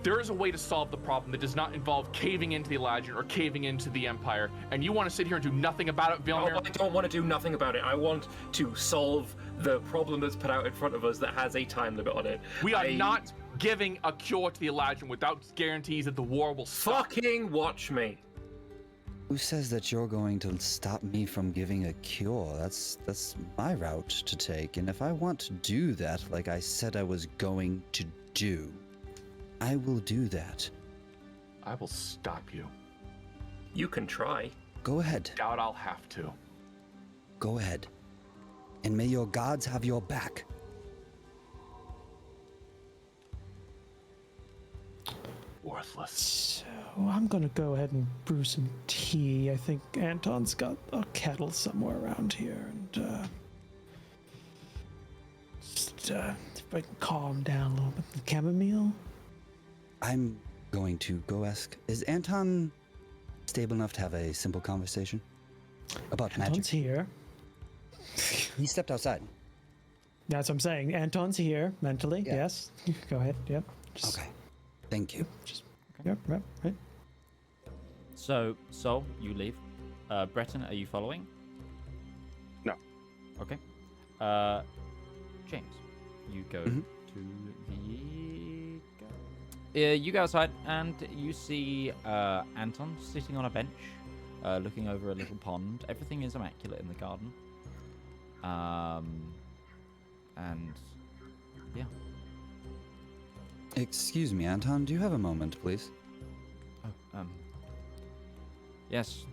There is a way to solve the problem that does not involve caving into the Eladrin or caving into the Empire. And you want to sit here and do nothing about it, Valymr? No, I don't want to do nothing about it. I want to solve the problem that's put out in front of us that has a time limit on it. We are not giving a cure to the Eladrin without guarantees that the war will stop. Fucking watch me. Who says that you're going to stop me from giving a cure? That's my route to take. And if I want to do that, like I said I was going to do, I will do that. I will stop you. You can try. Go ahead. Doubt I'll have to. Go ahead. And may your gods have your back. Worthless. So I'm gonna go ahead and brew some tea. I think Anton's got a kettle somewhere around here, and just if I can calm down a little bit. The chamomile. I'm going to go ask, is Anton stable enough to have a simple conversation about Anton's magic? here. He stepped outside. That's what I'm saying. Anton's here mentally. Yeah. Yes. Go ahead. Yep. Just, Okay. Thank you. Just. Yep. Right. So, you leave. Breton, are you following? No. Okay. James, you go Mhm. to the... you go outside and you see Anton sitting on a bench, looking over a little pond. Everything is immaculate in the garden. And yeah. Excuse me, Anton, do you have a moment, please? Oh, yes.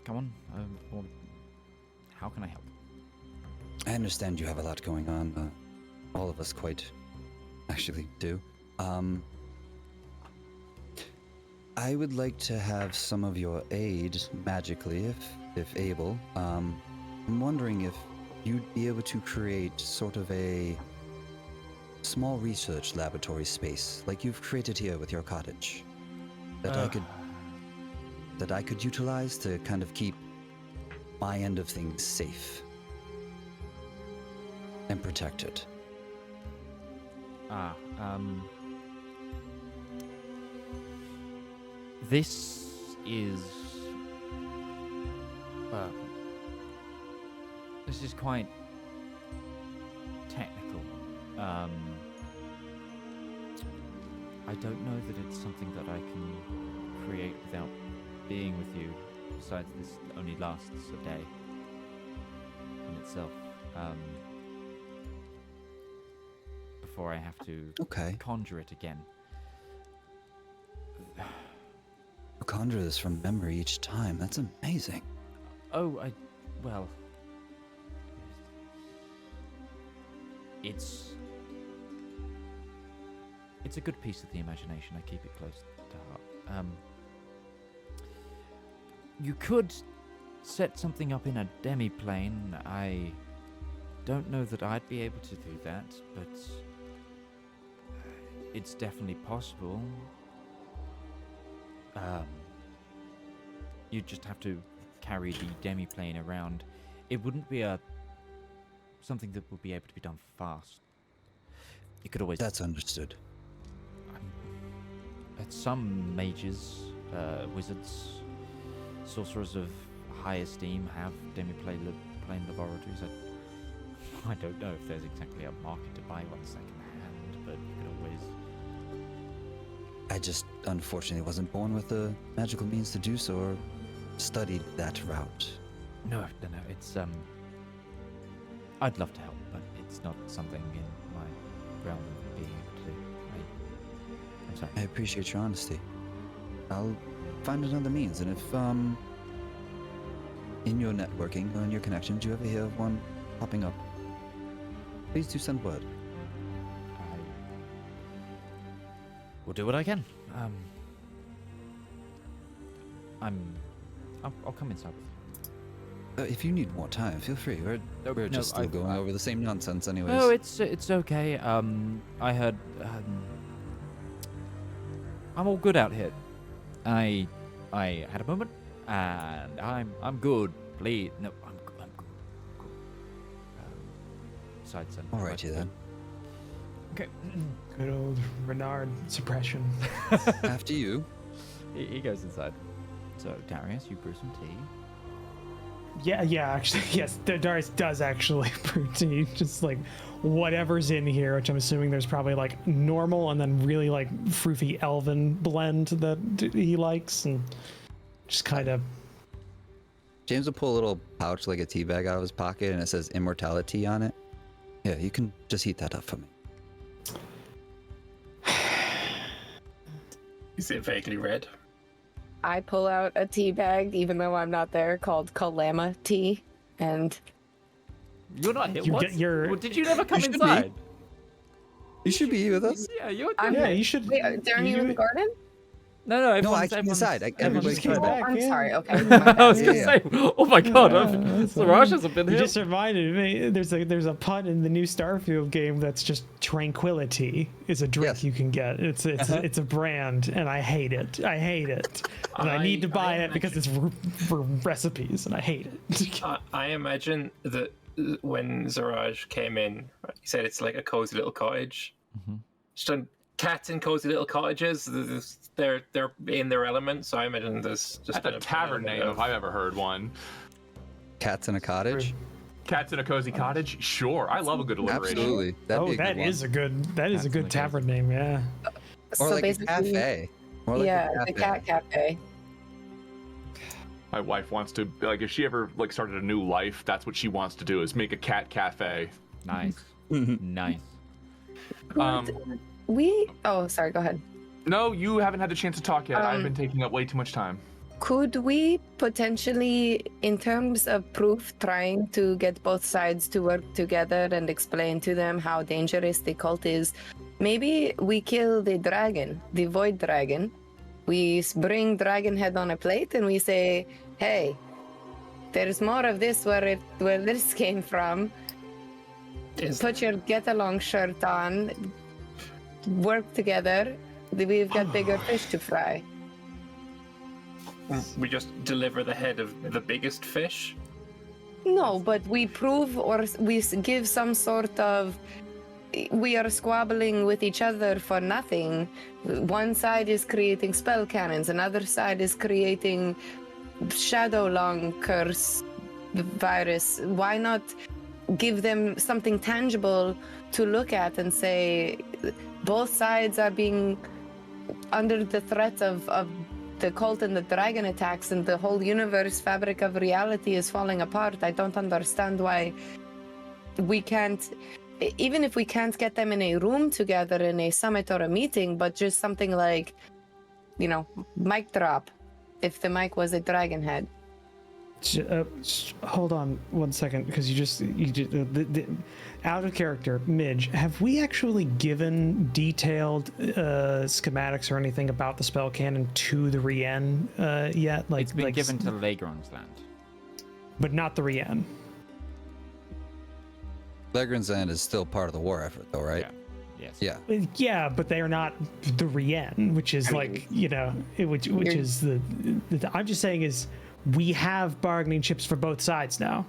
Come on. Well, how can I help? I understand you have a lot going on. All of us quite actually do. I would like to have some of your aid magically, if able. I'm wondering if you'd be able to create sort of a small research laboratory space, like you've created here with your cottage, that I could utilize to kind of keep my end of things safe and protected. This is... this is quite technical. I don't know that it's something that I can create without being with you. Besides, this only lasts a day in itself. Before I have to conjure it again. You conjure this from memory each time. That's amazing. Oh, well... It's a good piece of the imagination. I keep it close to heart. You could set something up in a demi-plane. I don't know that I'd be able to do that, but it's definitely possible. You'd just have to carry the demi-plane around. It wouldn't be something that would be able to be done fast. You could always... That's understood. Some mages, wizards, sorcerers of high esteem have demi-plane laboratories. I don't know if there's exactly a market to buy one second hand, but you could always... I just unfortunately wasn't born with the magical means to do so or studied that route. No, it's I'd love to help, but it's not something in my realm of being able to do. I'm sorry. I appreciate your honesty. I'll find another means, and if in your networking or in your connections you ever hear of one popping up, please do send word. I will do what I can. I'll come inside with you. If you need more time, feel free. We're just still going over the same nonsense anyways. No, it's okay. I heard I'm all good out here. I had a moment, and I'm good. Please, no, I'm good. side center. Alrighty then. Okay. Good old Reynard suppression. After you. He goes inside. So, Darius, you brew some tea. Yeah, actually, yes, Darius does actually brew tea. Just like whatever's in here, which I'm assuming there's probably like normal and then really like fruity elven blend that he likes, and just kind of. James will pull a little pouch like a tea bag out of his pocket, and it says immortality on it. Yeah, you can just heat that up for me. Is it vaguely red? I pull out a tea bag, even though I'm not there, called Kalama tea, and You're not here. You What? get your- Well, did you never come should be. inside? You should be with us. Yeah, you're. Yeah, you should. wait, aren't you in the garden? No, No, everyone's, I came inside. Everybody just came came back. back. I'm yeah. sorry. Okay. I was gonna Yeah. say, oh my god, that's Siraj hasn't been You here. just reminded me. There's a pun in the new Starfield game that's just tranquility is a drink Yes. you can get. It's a brand, and I hate it. And I need to buy it because it's for recipes, and I hate it. I imagine that when Ziraj came in, he said it's like a cozy little cottage. Just done cats in cozy little cottages. They're in their element, so I imagine there's just That's a tavern name if I've ever heard one. Cats in a cottage. Cats in a cozy cottage? Sure, I love a good alliteration. Absolutely. That'd be a That good is one. a good. That is Cats a in good the tavern name. Yeah. Or So like a basically- cafe. More like yeah, a the cafe. cat cafe. My wife wants to, like, if she ever like started a new life, that's what she wants to do, is make a cat cafe. Nice, nice. Oh, sorry. Go ahead. No, you haven't had the chance to talk yet. I've been taking up way too much time. Could we potentially, in terms of proof, trying to get both sides to work together and explain to them how dangerous the cult is, maybe we kill the dragon, the void dragon. We bring dragon head on a plate and we say, hey, there's more of this where this came from. Put your get-along shirt on, work together. We've got bigger fish to fry. We just deliver the head of the biggest fish. No, but we prove or we give some sort of. We are squabbling with each other for nothing. One side is creating spell cannons, another side is creating Shadowlong curse virus. Why not give them something tangible to look at and say both sides are being under the threat of the cult and the dragon attacks, and the whole universe fabric of reality is falling apart. I don't understand why we can't, even if we can't get them in a room together in a summit or a meeting, but just something like, mic drop, if the mic was a dragon head. Hold on 1 second, because you just out of character, Midge. Have we actually given detailed schematics or anything about the spell cannon to the Rien yet? It's been given to Legron's land, but not the Rien. Legron's End is still part of the war effort, though, right? Yes. Yeah, but they are not the Rien, which is which is the. I'm just saying is we have bargaining chips for both sides now.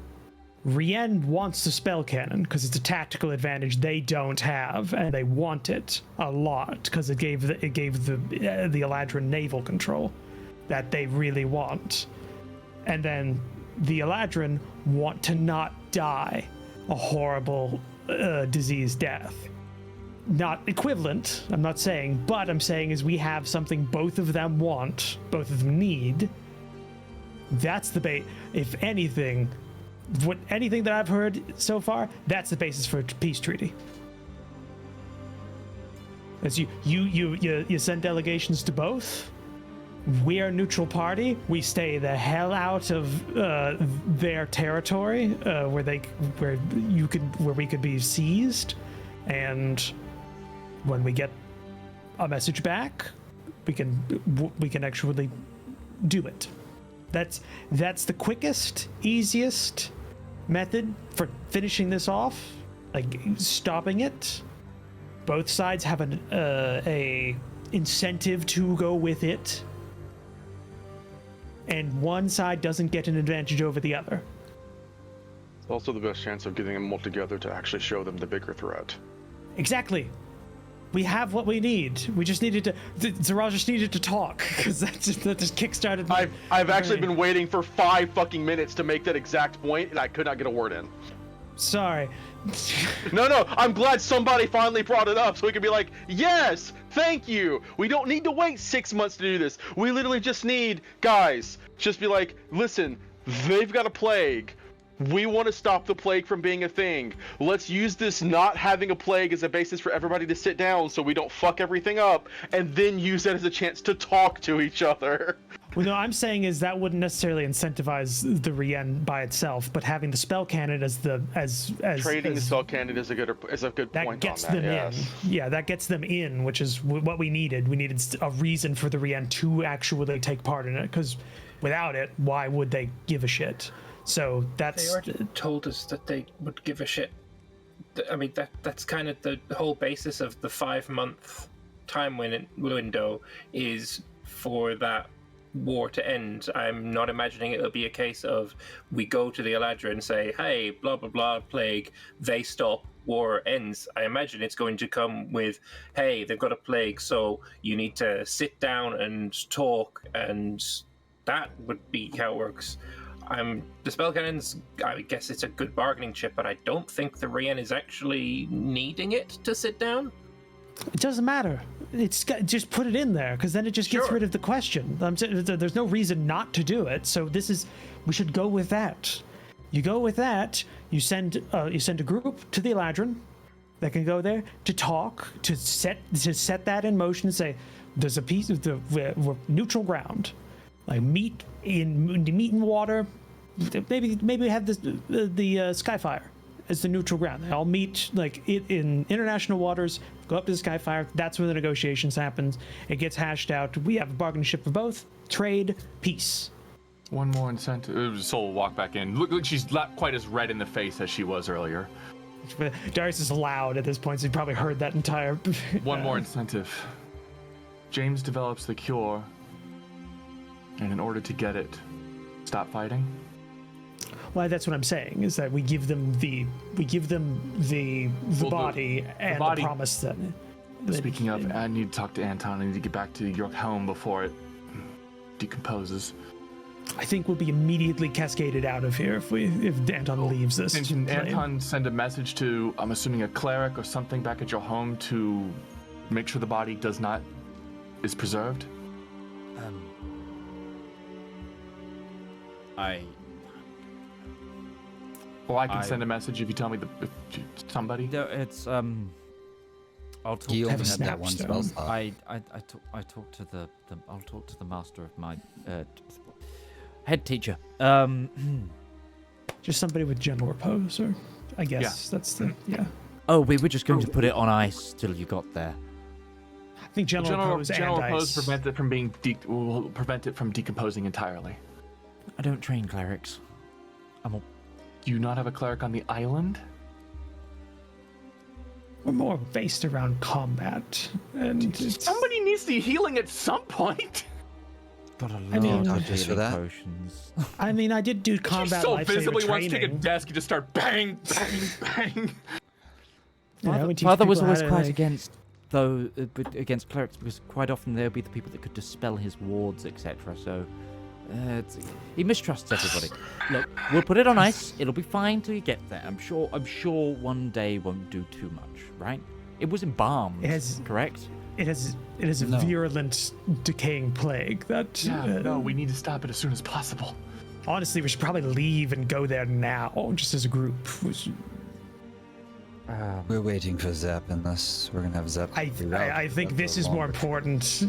Rien wants the spell cannon because it's a tactical advantage they don't have, and they want it a lot because it gave the Eladrin naval control that they really want. And then the Eladrin want to not die a horrible disease death. Not equivalent, I'm not saying, but I'm saying is we have something both of them want, both of them need. That's the bait. If anything, anything that I've heard so far, that's the basis for a peace treaty. As you send delegations to both. We are a neutral party. We stay the hell out of their territory, where we could be seized, and when we get a message back, we can actually do it. That's the quickest, easiest method for finishing this off, like stopping it. Both sides have a incentive to go with it, and one side doesn't get an advantage over the other. Also the best chance of getting them all together to actually show them the bigger threat. Exactly. We have what we need. We just needed to. Zedaar just needed to talk because that just kickstarted. I've actually been waiting for 5 fucking minutes to make that exact point, and I could not get a word in. Sorry. No, I'm glad somebody finally brought it up so we could be like, yes, thank you. We don't need to wait 6 months to do this. We literally just need, guys, just be like, listen, they've got a plague. We want to stop the plague from being a thing. Let's use this not having a plague as a basis for everybody to sit down so we don't fuck everything up, and then use that as a chance to talk to each other. Well, no, I'm saying is that wouldn't necessarily incentivize the Rien by itself, but having the spell cannon as trading the spell cannon is a good that point gets on that. them Yes. in. Yeah, that gets them in, which is what we needed. We needed a reason for the Rien to actually take part in it, because without it, why would they give a shit? So that's. They already told us that they would give a shit. I mean, that's kind of the whole basis of the 5-month time window is for that war to end. I'm not imagining it'll be a case of we go to the Eladrin and say, hey, blah, blah, blah, plague, they stop, war ends. I imagine it's going to come with, hey, they've got a plague, so you need to sit down and talk, and that would be how it works. The spell cannons, I guess it's a good bargaining chip, but I don't think the Rien is actually needing it to sit down. It doesn't matter. Just put it in there, because then it just gets rid of the question. There's no reason not to do it. So we should go with that. You go with that. You send a group to the Eladrin that can go there to talk, to set that in motion, and say there's a piece of we're neutral ground, like meet in water. Maybe have the Skyfire as the neutral ground. They all meet like in international waters, go up to the Skyfire. That's where the negotiations happens. It gets hashed out. We have a bargaining chip for both. Trade, peace. One more incentive. Soul will walk back in. Look, she's not quite as red in the face as she was earlier. Darius is loud at this point, so you probably heard that entire. One more incentive. James develops the cure, and in order to get it, stop fighting. Well, that's what I'm saying. Is that we give them the body and the promise that. Speaking of, I need to talk to Anton. I need to get back to your home before it decomposes. I think we'll be immediately cascaded out of here if Anton leaves this. Can Anton send a message to, I'm assuming, a cleric or something back at your home to make sure the body is preserved? Well, I can send a message if you tell me somebody. No, it's I'll talk. You to only have that one spell slot. I talk to the I'll talk to the master of my head teacher. Just somebody with gentle repose, or I guess that's the Oh, we were just going to put it on ice till you got there. I think gentle repose will prevent it from decomposing entirely. I don't train clerics. Do you not have a cleric on the island? We're more based around combat, and somebody needs to be healing at some point. Got a lot of just for that. potions. I mean, I did do combat. She so lifesaver visibly wants to take a training. desk and just start bang, bang, bang. Father was always quite against clerics because quite often they'll be the people that could dispel his wards, etc. So he mistrusts everybody. Look, we'll put it on ice. It'll be fine till you get there. I'm sure one day won't do too much, right? It was embalmed, correct? It is a virulent, decaying plague that. No, we need to stop it as soon as possible. Honestly, we should probably leave and go there now, just as a group. We're waiting for Zep, unless we're gonna have Zep. I think this is more important.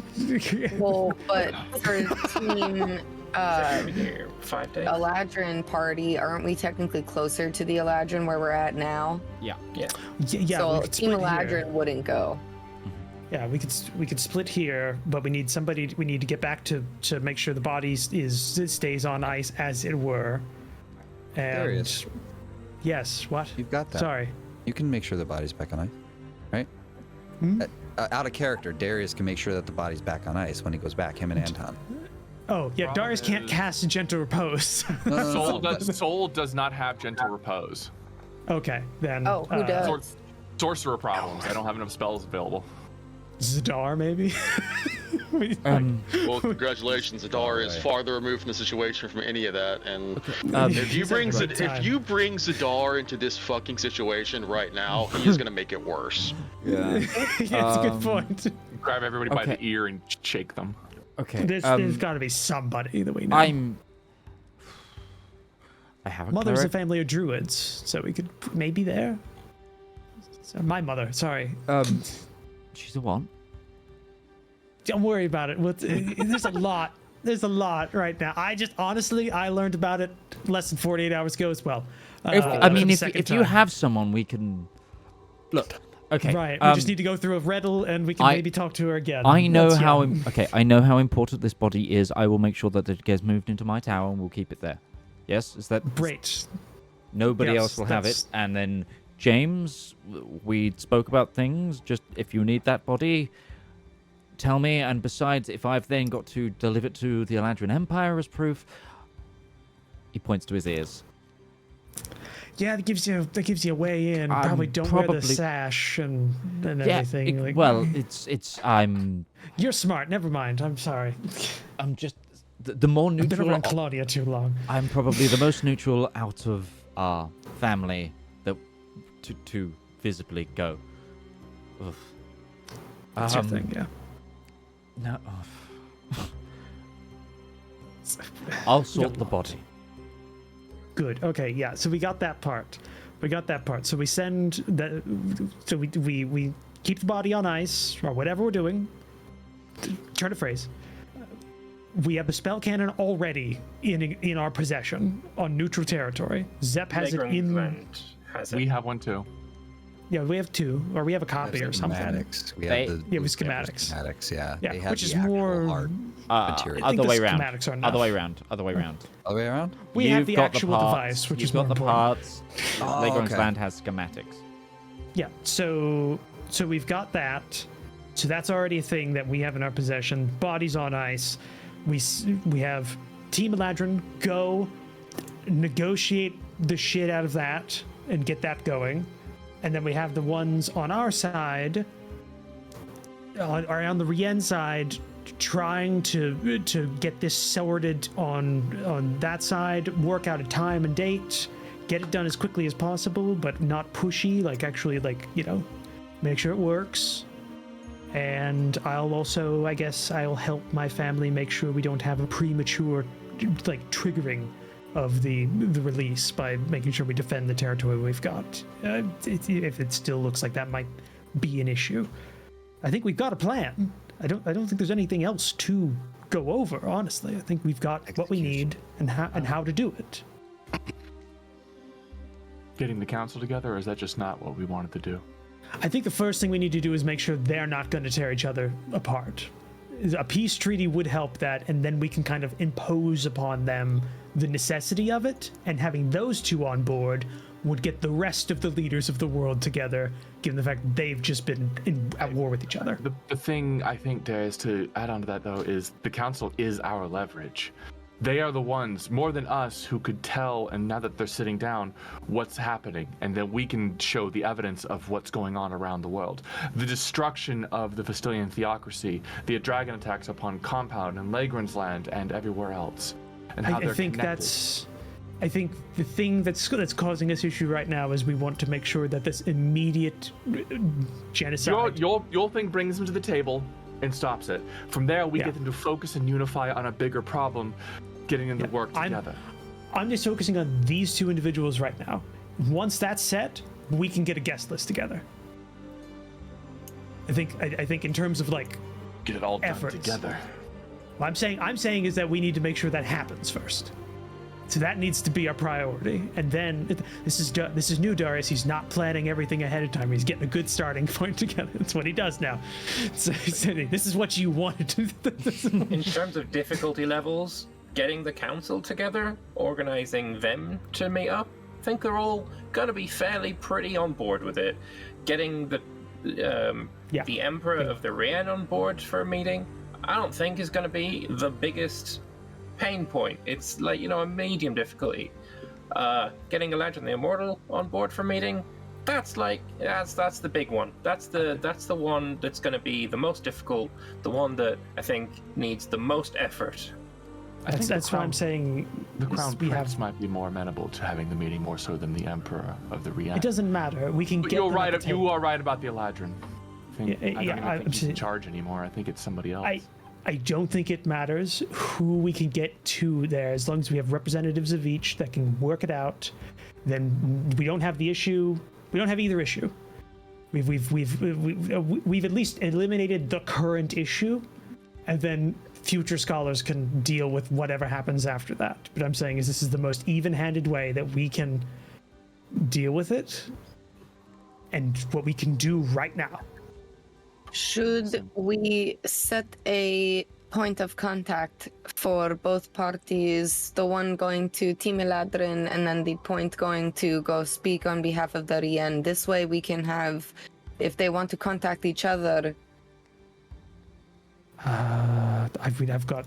Well, but for Team 5 days. Eladrin party, aren't we technically closer to the Eladrin where we're at now? Yeah. So we could Team split Eladrin here. wouldn't go. Yeah, we could split here, but we need to get back to make sure the body stays on ice as it were. And Darius. Yes, what? You've got that. Sorry. You can make sure the body's back on ice, right? Out of character, Darius can make sure that the body's back on ice when he goes back, him and Anton. Oh, yeah, Darius can't cast Gentle Repose. Soul does not have Gentle Repose. Okay, then. Oh, who does? Sorcerer problems. I don't have enough spells available. Zedaar, maybe? Well, congratulations. Zedaar is farther removed from the situation from any of that. And if you bring Zedaar into this fucking situation right now, he is going to make it worse. Yeah. It's a good point. Grab everybody by the ear and shake them. Okay. There's got to be somebody that we know. I have a Mother's cleric. a family of druids, so we could maybe there. So my mother, sorry. She's a what? Don't worry about it. There's a lot. There's a lot right now. I learned about it less than 48 hours ago as well. If you have someone, we can look. Okay. Right. We just need to go through a riddle, and we can maybe talk to her again. I know how important this body is. I will make sure that it gets moved into my tower, and we'll keep it there. Yes, is that great? Nobody else will have it, and then James, we spoke about things. Just if you need that body, tell me. And besides, if I've then got to deliver it to the Elandrin Empire as proof, he points to his ears. Yeah, that gives you a way in. Probably don't wear the sash and everything. You're smart. Never mind. I'm sorry. I'm just the more neutral. I've been around Claudia too long. I'm probably the most neutral out of our family that to visibly go. Oof. That's your thing, yeah. No. I'll sort the body. Good. Okay. Yeah. So we got that part. So we send that. So we keep the body on ice or whatever we're doing. Turn to phrase. We have the spell cannon already in our possession on neutral territory. Zep has it in. We have one too. Yeah, we have two, or we have a copy or something. Schematics. We have schematics. Schematics, yeah. Yeah, They have which the is actual more hard material. Other way around. Schematics are enough. Other way around. Other way around? We have the actual device, which is more You've got the important. parts. Leghorn's land has schematics. Yeah, so we've got that. So that's already a thing that we have in our possession. Bodies on ice. We have Team Elandrin go negotiate the shit out of that and get that going. And then we have the ones on our side, on the Rien side, trying to get this sorted on that side, work out a time and date, get it done as quickly as possible, but not pushy, actually, make sure it works. And I'll help my family make sure we don't have a premature, triggering of the release by making sure we defend the territory we've got. If it still looks like that might be an issue, I think we've got a plan. I don't think there's anything else to go over. Honestly, I think we've got what we need and how to do it. Getting the council together, or is that just not what we wanted to do? I think the first thing we need to do is make sure they're not going to tear each other apart. A peace treaty would help that, and then we can kind of impose upon them the necessity of it, and having those two on board would get the rest of the leaders of the world together, given the fact they've just been at war with each other. The thing I think, Darius, to add on to that, though, is the council is our leverage. They are the ones, more than us, who could tell, and now that they're sitting down, what's happening, and then we can show the evidence of what's going on around the world. The destruction of the Vestalian theocracy, the dragon attacks upon Compound and Leghorn's land and everywhere else, and how they're connected. I think the thing that's causing us issue right now is we want to make sure that this immediate genocide. Your thing brings them to the table and stops it. From there, we get them to focus and unify on a bigger problem, getting them to work together. I'm just focusing on these two individuals right now. Once that's set, we can get a guest list together. I think in terms of get it all done efforts together. What I'm saying is that we need to make sure that happens first. So that needs to be our priority. And then this is new Darius. He's not planning everything ahead of time. He's getting a good starting point together. That's what he does now. So this is what you wanted to. In terms of difficulty levels, getting the council together, organizing them to meet up, I think they're all gonna be fairly pretty on board with it. Getting the Emperor of the Reynard on board for a meeting, I don't think is gonna be the biggest pain point. It's like, a medium difficulty. Getting Elandrin the Immortal on board for meeting, that's the big one. That's the one that's going to be the most difficult, the one that I think needs the most effort. That's what I'm saying. The Crown Prince might be more amenable to having the meeting more so than the Emperor of the Rian. It doesn't matter. We can But get. you're them right. at the You table. are right about the Eladrin. I don't even think he's in I'm- charge anymore. I think it's somebody else. I don't think it matters who we can get to there, as long as we have representatives of each that can work it out. Then we don't have the issue. We don't have either issue. We've at least eliminated the current issue, and then future scholars can deal with whatever happens after that. But I'm saying is this is the most even-handed way that we can deal with it, and what we can do right now. Should we set a point of contact for both parties, the one going to Team Eladrin and then the point going to go speak on behalf of the Rian? This way we can have, if they want to contact each other. I've got.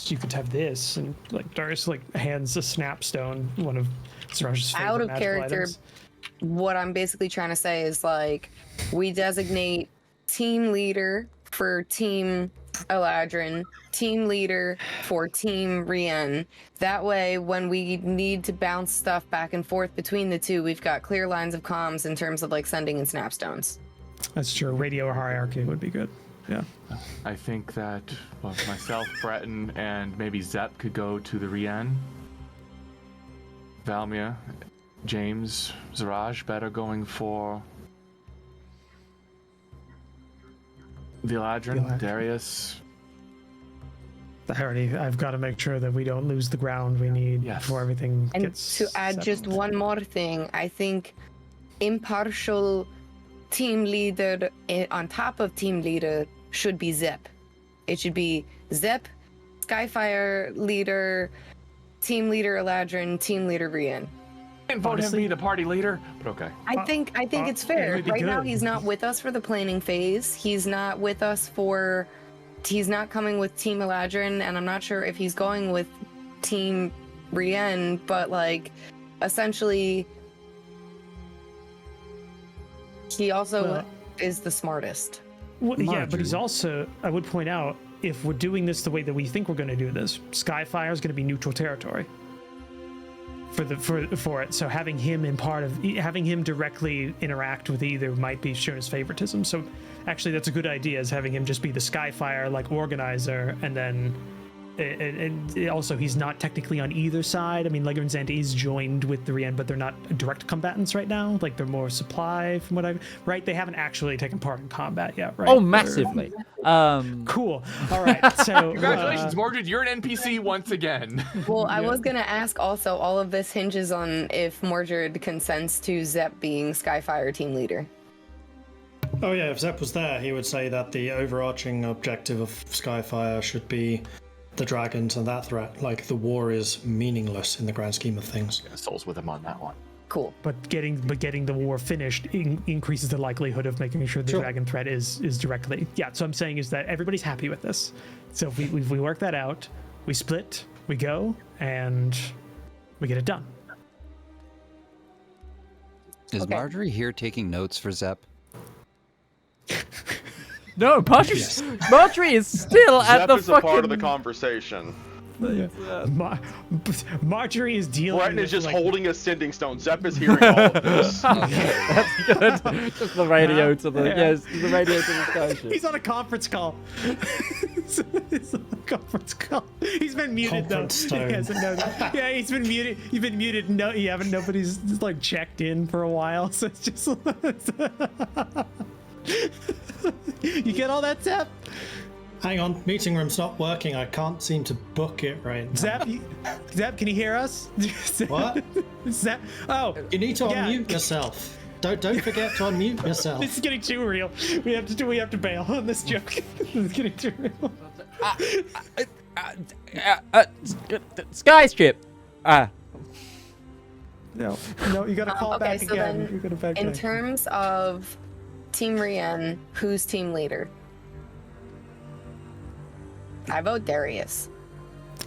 You could have this, and like Darius hands a snapstone, one of Siraj's favorite Out of magical character, items. what I'm basically trying to say is we designate team leader for Team Eladrin, team leader for Team Rian. That way, when we need to bounce stuff back and forth between the two, we've got clear lines of comms in terms of sending in snapstones. That's true. Radio hierarchy would be good. Yeah. I think that myself, Breton, and maybe Zep could go to the Rian. Valymr, James, Zaraj better going for the Eladrin. Darius. I've got to make sure that we don't lose the ground we need before everything And gets to add settled. just one more thing, I think impartial team leader on top of team leader should be Zep. It should be Zep, Skyfire leader, team leader Eladrin, team leader Rian. And vote him be the party leader, but okay. I think it's fair. would be Right now good. he's not with us for the planning phase. He's not with us for. He's not coming with Team Eladrin, and I'm not sure if he's going with Team Rian, but essentially he also is the smartest. Well, yeah, but he's Marjorie. also, I would point out, if we're doing this the way that we think we're going to do this, Skyfire is going to be neutral territory for it. So having him directly interact with either might be shown as favoritism. So actually, that's a good idea, is having him just be the Skyfire organizer, and then. And also, he's not technically on either side. I mean, Lego and Zant is joined with the Rian, but they're not direct combatants right now. They're more supply, from what right? They haven't actually taken part in combat yet, right? Oh, massively. Cool. All right. So Congratulations, Mordred. You're an NPC once again. Well, I was gonna ask also, all of this hinges on if Mordred consents to Zep being Skyfire team leader. Oh yeah, if Zep was there, he would say that the overarching objective of Skyfire should be the dragons and that threat. The war is meaningless in the grand scheme of things. Souls with him on that one. Cool. But getting the war finished increases the likelihood of making sure the dragon threat is directly. Yeah. So I'm saying is that everybody's happy with this. So if we work that out, we split, we go, and we get it done. Is Okay. Marjorie here taking notes for Zep? No, Marjorie is still at Zep the is fucking. a part of the conversation. Marjorie is dealing. Breton is with, just holding a sending stone. Zep is hearing all of this. That's good. Just the radio to the the radio to the station. He's on a conference call. He's on a conference call. He's been muted Conference though. stone. He hasn't known. Yeah, he's been muted. You've been muted. No, you haven't. Nobody's checked in for a while. So it's just. You get all that, Zep? Hang on, meeting room's not working. I can't seem to book it right now. Zep, can you hear us? What? Zep? Oh, You need to Yeah. unmute yourself. Don't forget to unmute yourself. this is getting too real. We have to bail on this joke. It's getting too real. Skystrip. No, you gotta call Okay, back so again. then, You gotta back in back. terms of Team Rian, who's team leader? I vote Darius.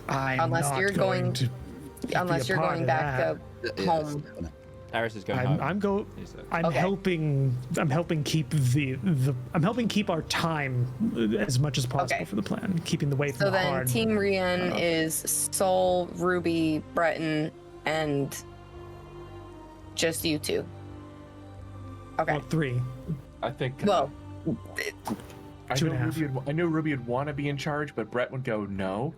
I'm Unless not you're going to Unless be a you're part going of back that. home. Darius is going home. I'm Okay. helping keep I'm helping keep our time as much as possible Okay. for the plan, keeping the way from So the then hard. Team Rian is Sol, Ruby, Breton, and just you two. Okay. Well, 3. I think. Well, I two know and a half. I knew Ruby would want to be in charge, but Brett would go no.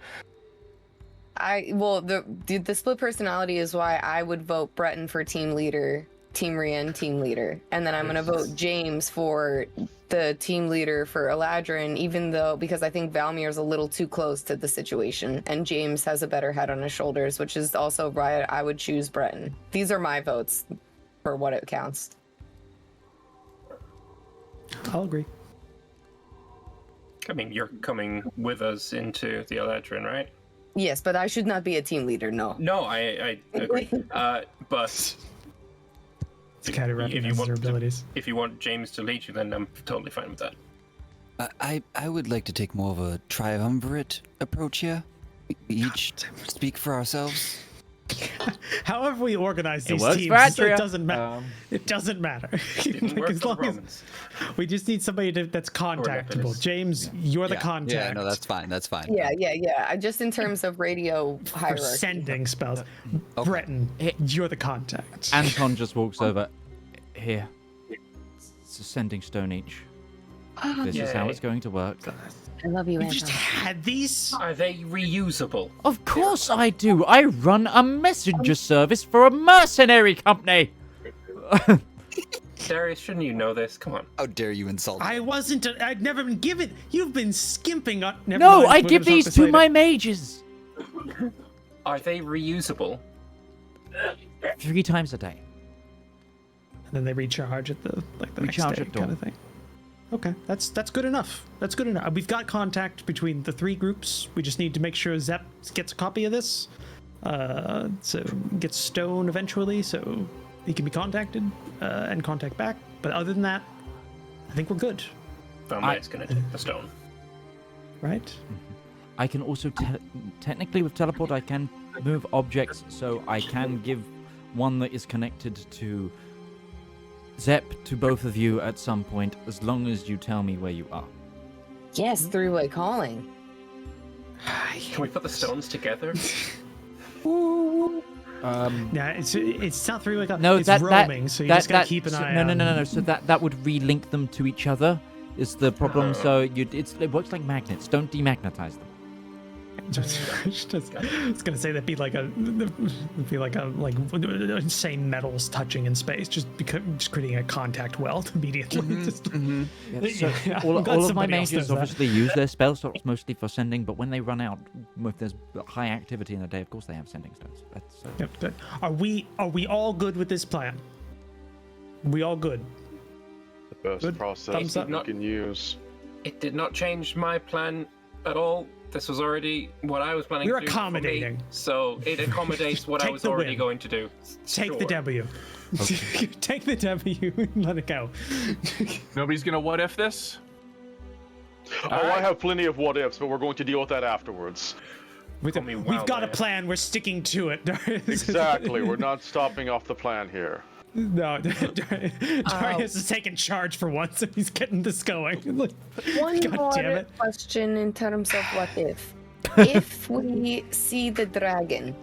the split personality is why I would vote Breton for team leader, Team Rian team leader, and then I'm gonna vote James for the team leader for Eladrin, even though because I think Valymr is a little too close to the situation, and James has a better head on his shoulders, which is also why I would choose Breton. These are my votes for what it counts. I'll agree. I mean, you're coming with us into the Eladrin, right? Yes, but I should not be a team leader. No. No, I agree. But Caddy recognizes her abilities. if you want James to lead you, then I'm totally fine with that. I would like to take more of a triumvirate approach here. We each speak for ourselves. However we organize these works teams, for Atria. it doesn't matter. It doesn't matter. Didn't work as for long the as Romans. we just need somebody that's contactable. Weapons. James, you're the contact. Yeah, no, that's fine. That's fine. Yeah. Just in terms of radio for hierarchy. sending spells. Okay. Breton, you're the contact. Anton just walks over. Here. It's a sending stone each. This is how Yay. it's going to work. I love you, We Anton. just had these. Are they reusable? Of course I do. I run a messenger service for a mercenary company. Darius, shouldn't you know this? Come on. How dare you insult me? I'd never been given. You've been skimping on. Never No, mind, I we're give gonna talk these this to later. my mages. Are they reusable? 3 times a day. And then they recharge at the next Recharge day at kind dawn. of thing. Okay, that's good enough. That's good enough. We've got contact between the 3 groups. We just need to make sure Zep gets a copy of this. So gets stone eventually, so he can be contacted and contact back. But other than that, I think we're good, Valymr's gonna take the stone. right? I can also technically with teleport I can move objects, so I can give one that is connected to Zep to both of you at some point, as long as you tell me where you are. Yes, three-way calling. Can we put the stones together? Yeah, it's not 3-way. No, it's that roaming, so you just gotta keep an eye no, on. No. So that would relink them to each other. Is the problem? So it works like magnets. Don't demagnetize them. I was gonna say that'd be like insane metals touching in space, just creating a contact weld immediately. So Yeah, all I'm glad of my somebody else mages does that. obviously use their spell slots mostly for sending, but when they run out, if there's high activity in the day, of course they have sending stones. That's, Yep, good. Are we all good with this plan? We all good? The best Good. process Thumbs that up. you can use. It did not change my plan at all. This was already what I was planning We're to do for me, accommodating. so it accommodates what I Take was the already win. going to do. Take the Sure. W. Take the W and let it go. Nobody's gonna what if this? Oh, I have plenty of what ifs, but we're going to deal with that afterwards. We've Call me got a Wildman. plan. We're sticking to it. Darius. Exactly. We're not stopping off the plan here. No, Darius is taking charge for once, and he's getting this going. One God more damn it. question in terms of what if. If we see the dragon,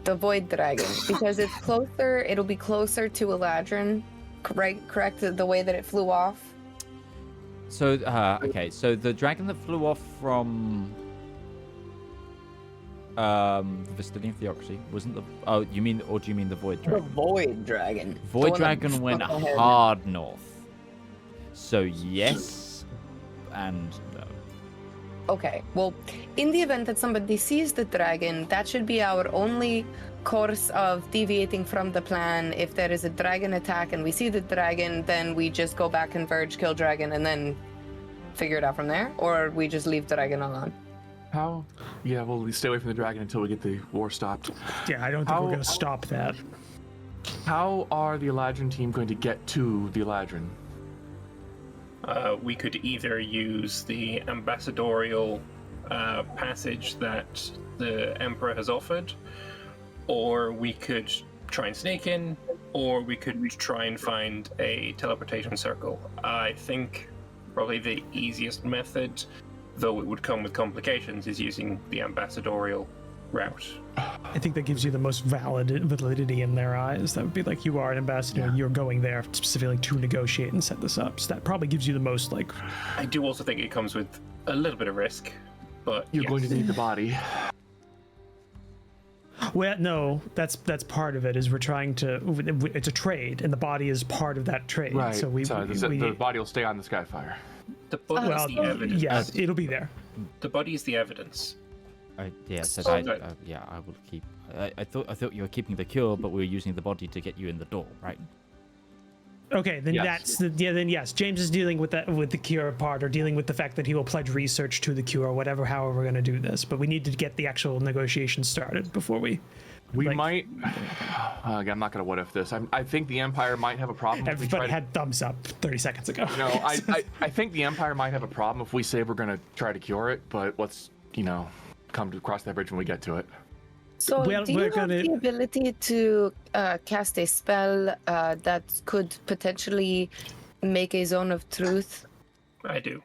the void dragon, because it's closer, it'll be closer to Eladrin, correct? The way that it flew off? so okay. So the dragon that flew off from the Vistinian Theocracy wasn't the. Oh, you mean, or do you mean the Void The Dragon? void dragon. The Void one that Dragon went fucked ahead. hard north. So yes, and no. Okay, well, in the event that somebody sees the dragon, that should be our only course of deviating from the plan. If there is a dragon attack and we see the dragon, then we just go back, converge, kill dragon, and then figure it out from there? Or we just leave dragon alone? How? Yeah, we'll stay away from the dragon until we get the war stopped. Yeah, I don't think we're gonna stop that. How are the Eladrin team going to get to the Eladrin? We could either use the ambassadorial passage that the Emperor has offered, or we could try and sneak in, or we could try and find a teleportation circle. I think probably the easiest method, though it would come with complications, is using the ambassadorial route. I think that gives you the most validity in their eyes. That would be like, you are an ambassador, you're going there specifically to negotiate and set this up. So that probably gives you the most, like... I do also think it comes with a little bit of risk, but You're going to need the body. Well, no, that's part of it, is we're trying to... It's a trade, and the body is part of that trade. Right. So the body will stay on the Skyfire. The body is the evidence. Yeah, it'll be there. The body is the evidence. I will keep. I thought you were keeping the cure, but we were using the body to get you in the door, right? Okay, then Yes. then yes. James is dealing with the cure part, or dealing with the fact that he will pledge research to the cure, or whatever. However, we're going to do this, but we need to get the actual negotiation started before we. We might. I'm not going to what if this. I think the Empire might have a problem. Everybody had thumbs up 30 seconds ago. No, I think the Empire might have a problem if we say we're going to try to cure it, but let's come to cross that bridge when we get to it. So, Well, do you we're have gonna- the ability to cast a spell that could potentially make a zone of truth? I do.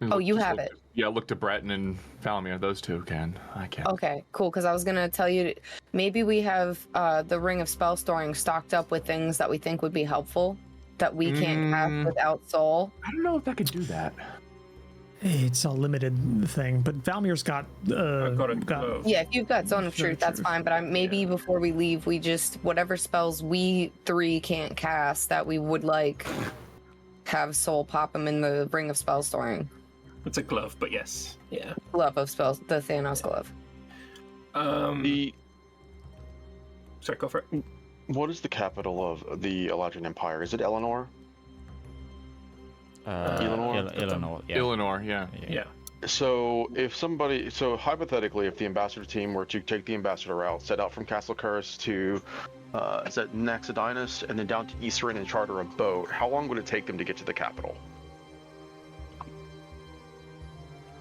Oh, you have it. Yeah, look to Breton and Valymr. Those two can. I can. Okay, cool. Because I was gonna tell you, maybe we have the Ring of Spell Storing stocked up with things that we think would be helpful that we can't have without Soul. I don't know if that could do that. It's a limited thing, but Valmyr's got. I've got a glove. Yeah, if you've got Zone of Zone of Truth, that's Truth. fine. But maybe before we leave, we just whatever spells we three can't cast that we would like have Soul pop them in the Ring of Spell Storing. It's a glove, but yes. Yeah. Glove of Spells, the Thanos glove. Sorry, go for it. What is the capital of the Eladrin Empire? Is it Elendor? Eleanor. Yeah. Eleanor, yeah. Yeah. So hypothetically, if the ambassador team were to take the ambassador route, set out from Castle Curse to, is that Naxodinus, and then down to Eastern and charter a boat, how long would it take them to get to the capital?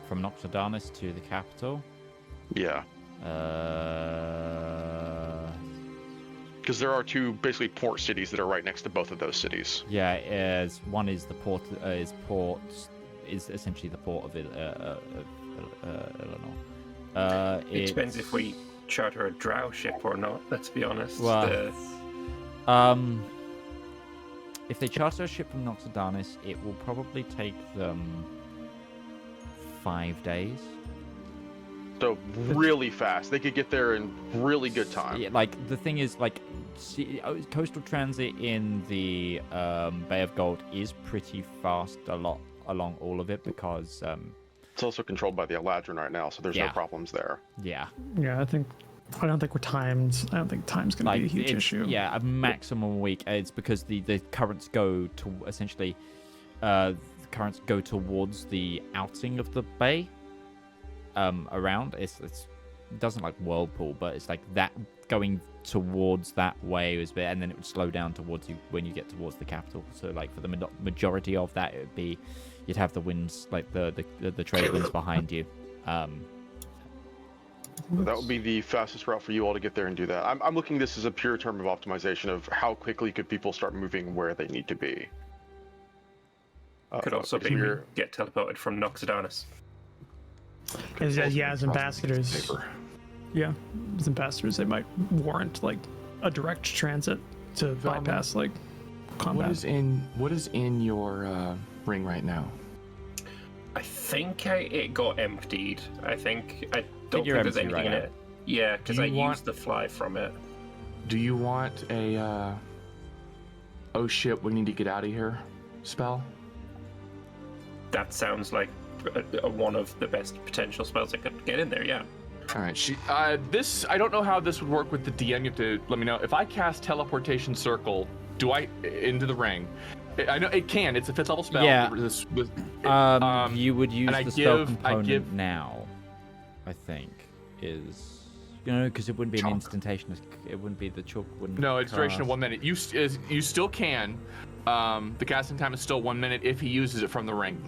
From Noxodanis to the capital. Yeah. Because there are two basically port cities that are right next to both of those cities. Yeah, one is the port. Is essentially the port of Eleanor. It depends if we charter a drow ship or not, let's be honest. Well, if they charter a ship from Noxodanis, it will probably take them 5 days. So really fast. They could get there in really good time. Yeah, like the thing is, like, coastal transit in the Bay of Gold is pretty fast along all of it because It's also controlled by the Eladrin right now, so there's no problems there. yeah, Yeah, I don't think we're timed. I don't think time's going to be a huge issue. Yeah, a maximum week. It's because the currents go to essentially the currents go towards the outing of the bay. Around it doesn't like whirlpool, but it's like that going towards that way is bit, and then it would slow down towards you when you get towards the capital. So like for the majority of that, it would be you'd have the winds, like the trade winds behind you. That would be the fastest route for you all to get there and do that. I'm looking at this as a pure term of optimization of how quickly could people start moving where they need to be. Could also be get teleported from Noxodanis. As ambassadors. Yeah, as ambassadors, they might warrant like a direct transit to bypass like combat. What is in your ring right now? I think it got emptied. I don't think there's empty anything right in now. it. Yeah, because I used the fly from it. Do you want a oh shit, we need to get out of here spell? That sounds like one of the best potential spells I could get in there, yeah. All right, this I don't know how this would work with the DM. You have to let me know. If I cast teleportation circle, do I into the ring? I know it can. It's a 5th level spell. Yeah. You would use and the spell component now. I think is because it wouldn't be an instantation. It wouldn't be the chalk. No, it's duration of 1 minute. You still can. The casting time is still 1 minute if he uses it from the ring.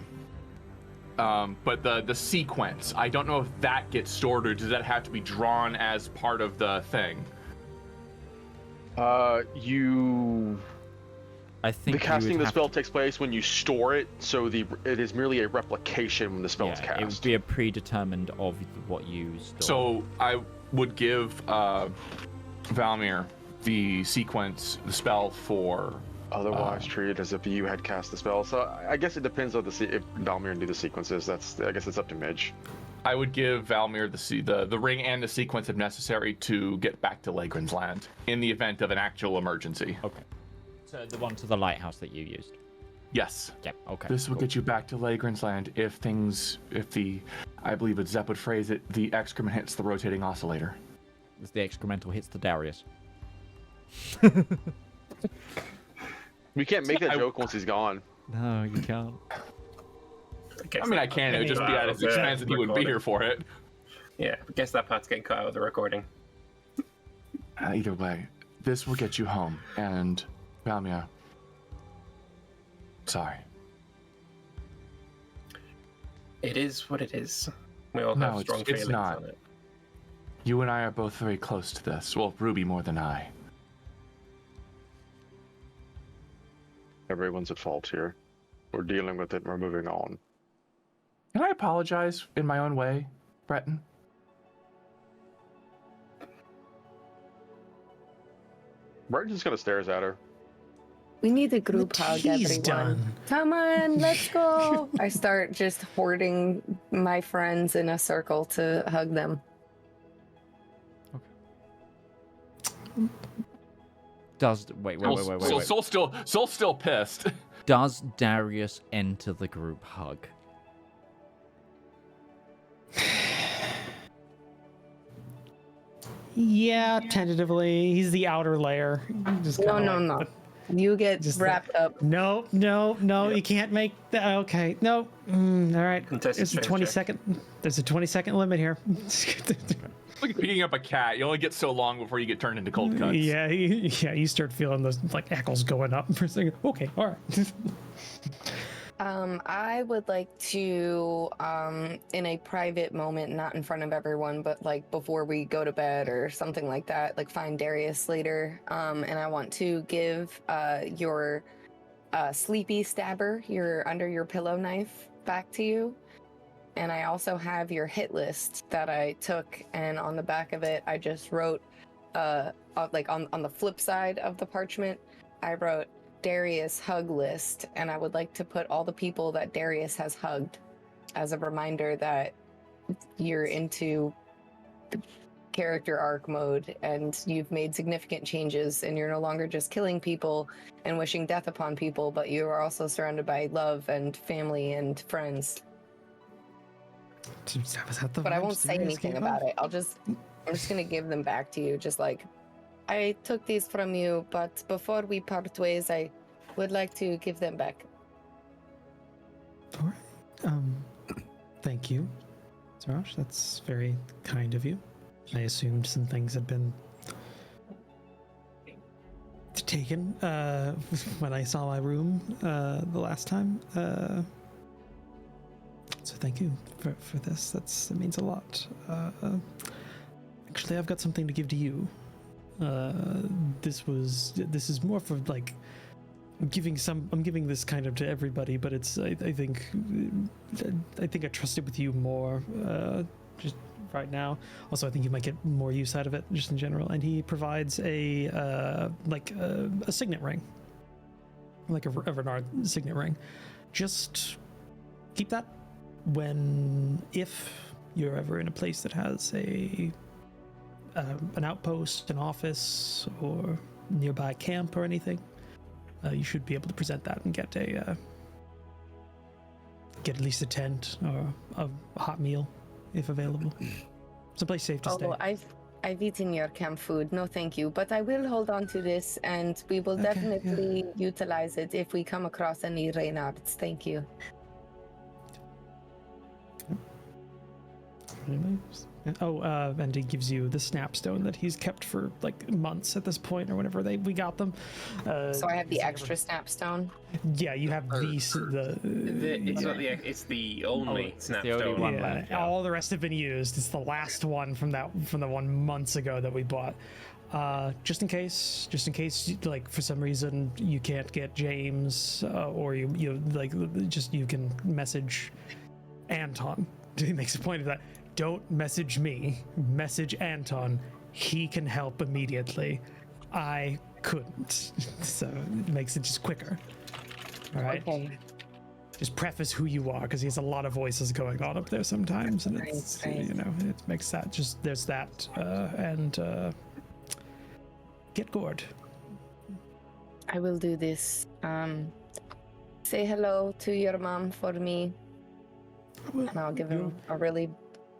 but the sequence, I don't know if that gets stored or does that have to be drawn as part of the thing? I think The casting the spell takes place when you store it, so it is merely a replication when the spell is cast. It would be a predetermined of what you store. So I would give Valymr the sequence, the spell for. Otherwise treated as if you had cast the spell. So I guess it depends on if Valymr do the sequences. I guess it's up to Midge. I would give Valymr the ring and the sequence if necessary to get back to Lagran's land in the event of an actual emergency. Okay. So the one to the lighthouse that you used? Yes. Yep, okay. This will get you back to Lagran's land if I believe as Zep would phrase it, the excrement hits the rotating oscillator. As the excremental hits the Darius. We can't make that joke once he's gone. No, you can't. I mean, I can. It would just be at his expense and he wouldn't be here for it. Yeah, I guess that part's getting cut out of the recording. Either way, this will get you home, and Valymr, sorry. It is what it is. We all have strong feelings on it. You and I are both very close to this. Well, Ruby more than I. Everyone's at fault here. We're dealing with it and we're moving on. Can I apologize in my own way, Breton? Breton just kind of stares at her. We need a group hug, everyone. Done. Come on, let's go. I start just hoarding my friends in a circle to hug them. Wait. Soul's still pissed. Does Darius enter the group hug? Yeah, tentatively. He's the outer layer. No. You get just wrapped up. No. You can't make that. Okay, no. All right. There's a 20-second. There's a 20-second limit here. Like picking up a cat. You only get so long before you get turned into cold cuts. Yeah. You start feeling those like echoes going up for a second. Okay, all right. I would like to, in a private moment, not in front of everyone, but like before we go to bed or something like that, like find Darius later. And I want to give your sleepy stabber, your under your pillow knife, back to you. And I also have your hit list that I took, and on the back of it, I just wrote, like on the flip side of the parchment, I wrote Darius hug list, and I would like to put all the people that Darius has hugged as a reminder that you're into the character arc mode and you've made significant changes and you're no longer just killing people and wishing death upon people, but you are also surrounded by love and family and friends. But I won't say anything about it. I'm just gonna give them back to you, just like, I took these from you, but before we part ways, I would like to give them back. All right. Thank you, Zarash. That's very kind of you. I assumed some things had been taken when I saw my room the last time. So thank you for this. That means a lot. Actually, I've got something to give to you. This is more for like I'm giving this kind of to everybody, but it's I think I trust it with you more just right now. Also, I think you might get more use out of it just in general. And he provides a signet ring, like a Reynard signet ring. Just keep that if you're ever in a place that has an outpost, an office, or nearby camp or anything, you should be able to present that and get at least a tent or a hot meal if available. It's a place safe to stay. Oh, I've eaten your camp food. No, thank you. But I will hold on to this, and we will definitely utilize it if we come across any Reynards. Thank you. And he gives you the snapstone that he's kept for like months at this point, or whenever we got them. So I have the extra snapstone. Yeah, you have It's the only snapstone. one yeah, left, yeah. all the rest have been used. It's the last one from the one months ago that we bought. Just in case, like for some reason you can't get James, or you can message Anton. He makes a point of that. Don't message me, message Anton. He can help immediately. I couldn't. So it makes it just quicker. All right. Okay. Just preface who you are, because he has a lot of voices going on up there sometimes, and it's Right. it makes that just there's that and get Gourd. I will do this. Say hello to your mom for me, and I'll give him a really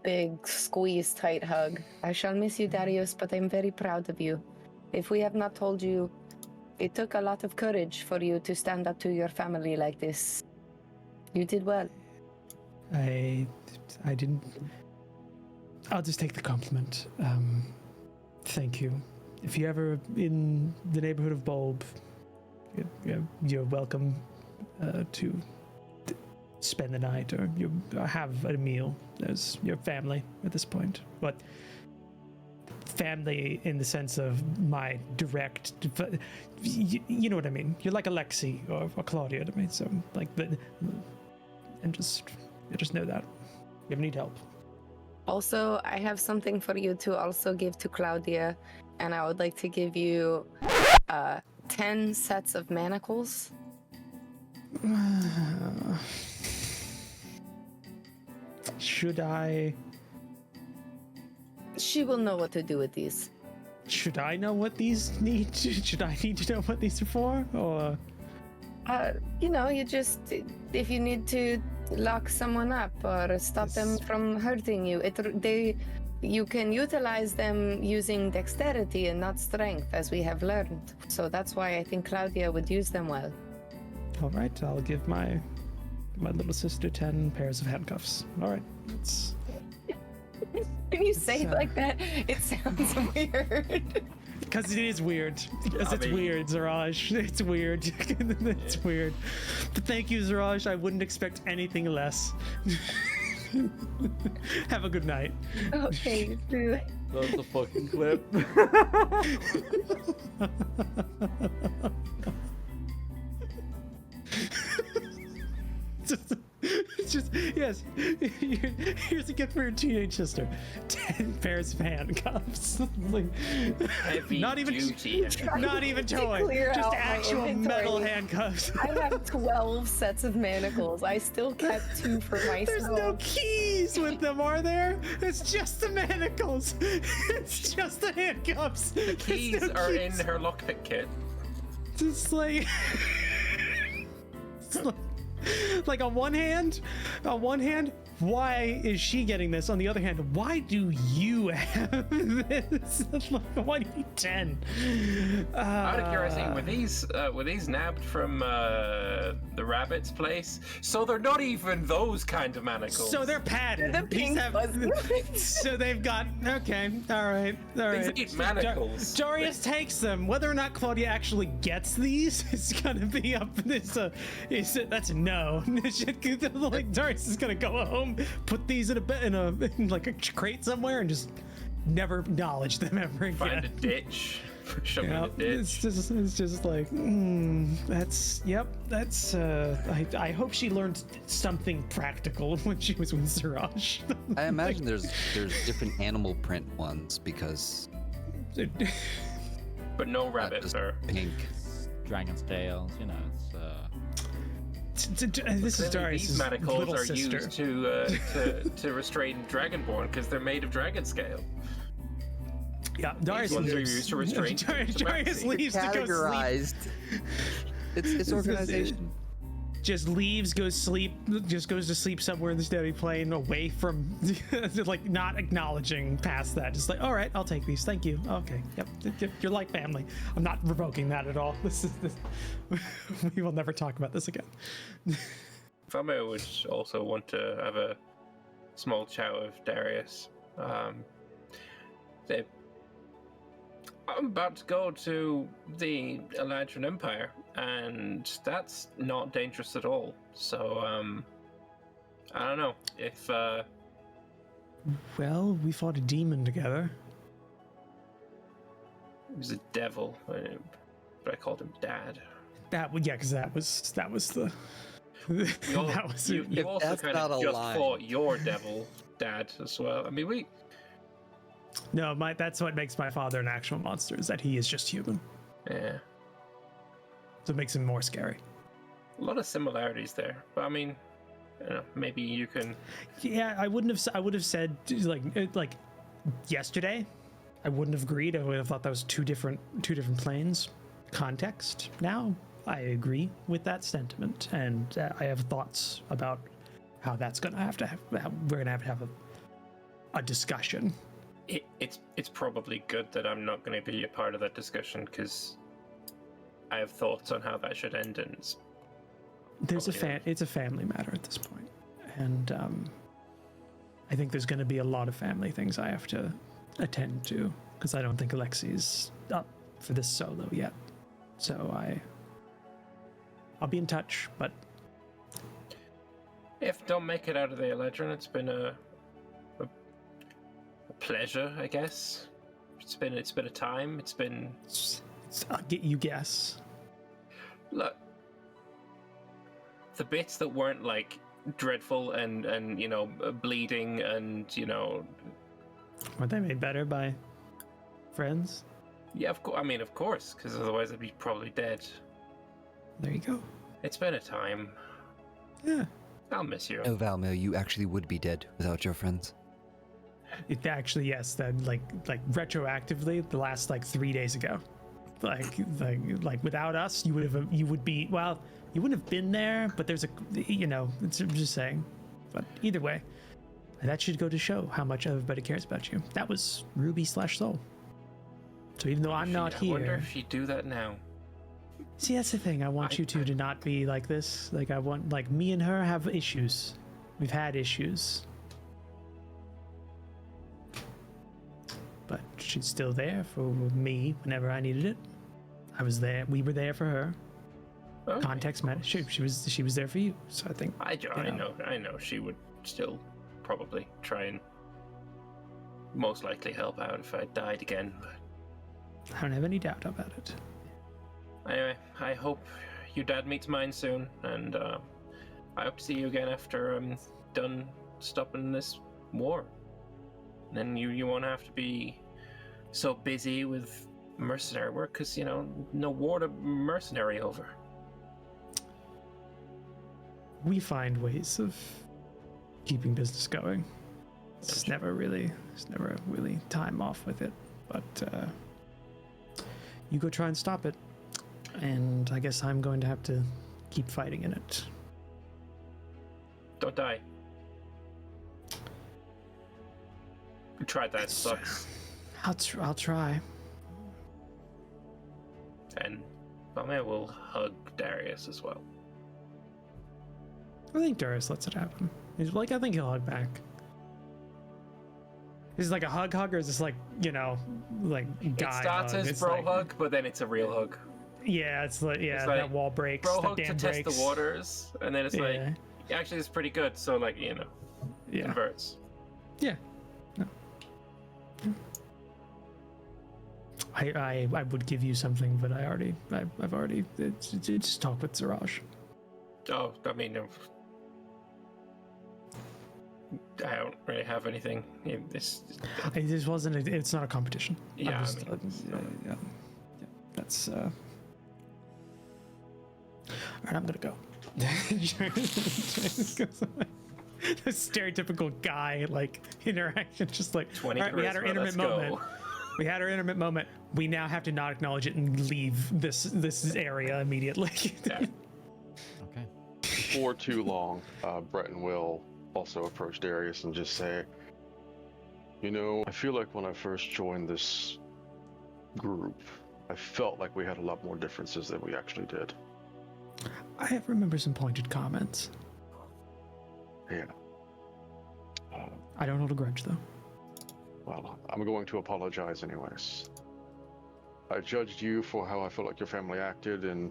big, squeeze, tight hug. I shall miss you, Darius, but I'm very proud of you. If we have not told you, it took a lot of courage for you to stand up to your family like this. You did well. I didn't. I'll just take the compliment. Thank you. If you're ever in the neighborhood of Bulb, you're welcome to spend the night or you have a meal as your family at this point. But family in the sense of my direct, you know what I mean. You're like Alexi or Claudia to me. So like, and just know that you ever need help. Also, I have something for you to also give to Claudia, and I would like to give you 10 sets of manacles. Should I? She will know what to do with these. Should I know what these need? Should I need to know what these are for, or? You just, if you need to lock someone up or stop them from hurting you, you can utilize them using dexterity and not strength, as we have learned. So that's why I think Claudia would use them well. All right, I'll give my little sister 10 pairs of handcuffs. All right, it's. When you say it like that, it sounds weird. Because it is weird. Because it's weird, Zaraj. It's weird. It's weird. But thank you, Zaraj. I wouldn't expect anything less. Have a good night. Okay. That's a fucking clip. Just yes. Here's a gift for your teenage sister: 10 pairs of handcuffs. Not even toy, just actual metal handcuffs. I have 12 sets of manacles. I still kept 2 for myself. There's no keys with them, are there? It's just the manacles. It's just the handcuffs. The keys are in her lockpick kit. Just like. Like on one hand, why is she getting this? On the other hand, why do you have this? Why do you need 10? Out of curiosity, were these nabbed from the rabbit's place? So they're not even those kind of manacles. So they're padded. The pink So they've got all right. These ain't manacles. Darius takes them. Whether or not Claudia actually gets these is gonna be up. That's a no. Like Darius is gonna go home, put these in a crate somewhere, and just never acknowledge them ever again. Find a ditch. Shove them in a ditch. It's just like that's. I hope she learned something practical when she was with Siraj. I imagine there's different animal print ones because. But no rabbits are pink. Dragon's tails, This is Darius' These manacles little are sister. used to restrain Dragonborn because they're made of dragon scale. Yeah, Darius ones are leaves. used to restrain Darius leaves to go sleep. Categorized. It's organization. Just leaves, goes to sleep somewhere in the steady plane, away from, like not acknowledging past that. Just like, all right, I'll take these. Thank you. Okay, yep, you're like family. I'm not revoking that at all. This. We will never talk about this again. Valymr would also want to have a small chow of Darius. I'm about to go to the Eladrin Empire, and that's not dangerous at all. So, I don't know if. Well, we fought a demon together. It was a devil, but I called him Dad. Because that was the. You also that's kind not of a just lie. fought your devil, Dad, as well. I mean, No, that's what makes my father an actual monster, is that he is just human. Yeah. So it makes him more scary. A lot of similarities there, but I mean, maybe you can. Yeah, I would have said like yesterday. I wouldn't have agreed. I would have thought that was two different planes. Context. Now I agree with that sentiment, and I have thoughts about how that's gonna have to have. We're gonna have a discussion. It's probably good that I'm not going to be a part of that discussion, because I have thoughts on how that should end, and it's a family matter at this point, and I think there's going to be a lot of family things I have to attend to, because I don't think Alexi's up for this solo yet. So I'll be in touch, but if don't make it out of the Eladrin, it's been a pleasure, I guess. It's been a time. It's been. I'll get you guess. Look, the bits that weren't like dreadful and bleeding and Weren't they made better by friends? Yeah, of course. I mean, of course, because otherwise I'd be probably dead. There you go. It's been a time. Yeah. I'll miss you. Oh, Valymr, you actually would be dead without your friends. It actually, yes. Then like retroactively, the last 3 days ago, like without us, you would be. Well, you wouldn't have been there, but there's I'm just saying. But either way, that should go to show how much everybody cares about you. That was Ruby/Soul. So even though I'm not here, I wonder if she'd do that now. See, that's the thing. I want you two to not be like this. Like I want, me and her have issues. We've had issues. But she's still there for me whenever I needed it. I was there. We were there for her. Okay. Context matters. She was there for you. So I think I know she would still probably try and most likely help out if I died again. But I don't have any doubt about it. Anyway, I hope your dad meets mine soon, and I hope to see you again after I'm done stopping this war. And then you won't have to be so busy with mercenary work, because, no war to mercenary over. We find ways of keeping business going. It's never really time off with it, but you go try and stop it. And I guess I'm going to have to keep fighting in it. Don't die. We tried that. It sucks. I'll try. And Valymr will hug Darius as well. I think Darius lets it happen. He's I think he'll hug back. Is it like a hug, or is this guy It starts hug? as bro hug, but then it's a real hug. Yeah, it's that wall breaks. Bro that hug to dam test breaks. the waters, and then it's actually it's pretty good. So converts. Yeah. No. I would give you something, but I've already it's talk with Ziraj. Oh, I mean, I don't really have anything. It's not a competition. Yeah, yeah. That's all right, I'm gonna go. The stereotypical guy interaction, just 20 all right, we had our intermittent moment. We had our intermittent moment. We now have to not acknowledge it and leave this area immediately. Yeah. Okay. Before too long, Breton will also approach Darius and just say, I feel like when I first joined this group, I felt like we had a lot more differences than we actually did. I remember some pointed comments. Yeah. I don't hold a grudge, though. Well, I'm going to apologize anyways. I judged you for how I felt like your family acted, and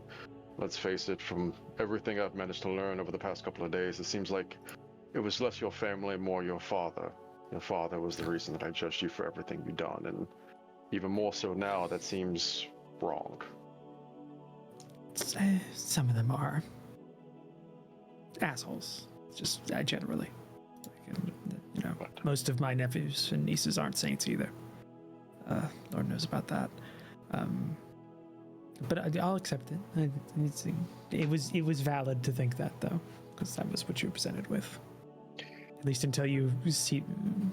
let's face it, from everything I've managed to learn over the past couple of days, it seems like it was less your family, more your father. Your father was the reason that I judged you for everything you've done, and even more so now, that seems wrong. Some of them are assholes. Just generally. You know, most of my nephews and nieces aren't saints either. Lord knows about that. But I'll accept it. It was valid to think that, though, because that was what you were presented with. At least until you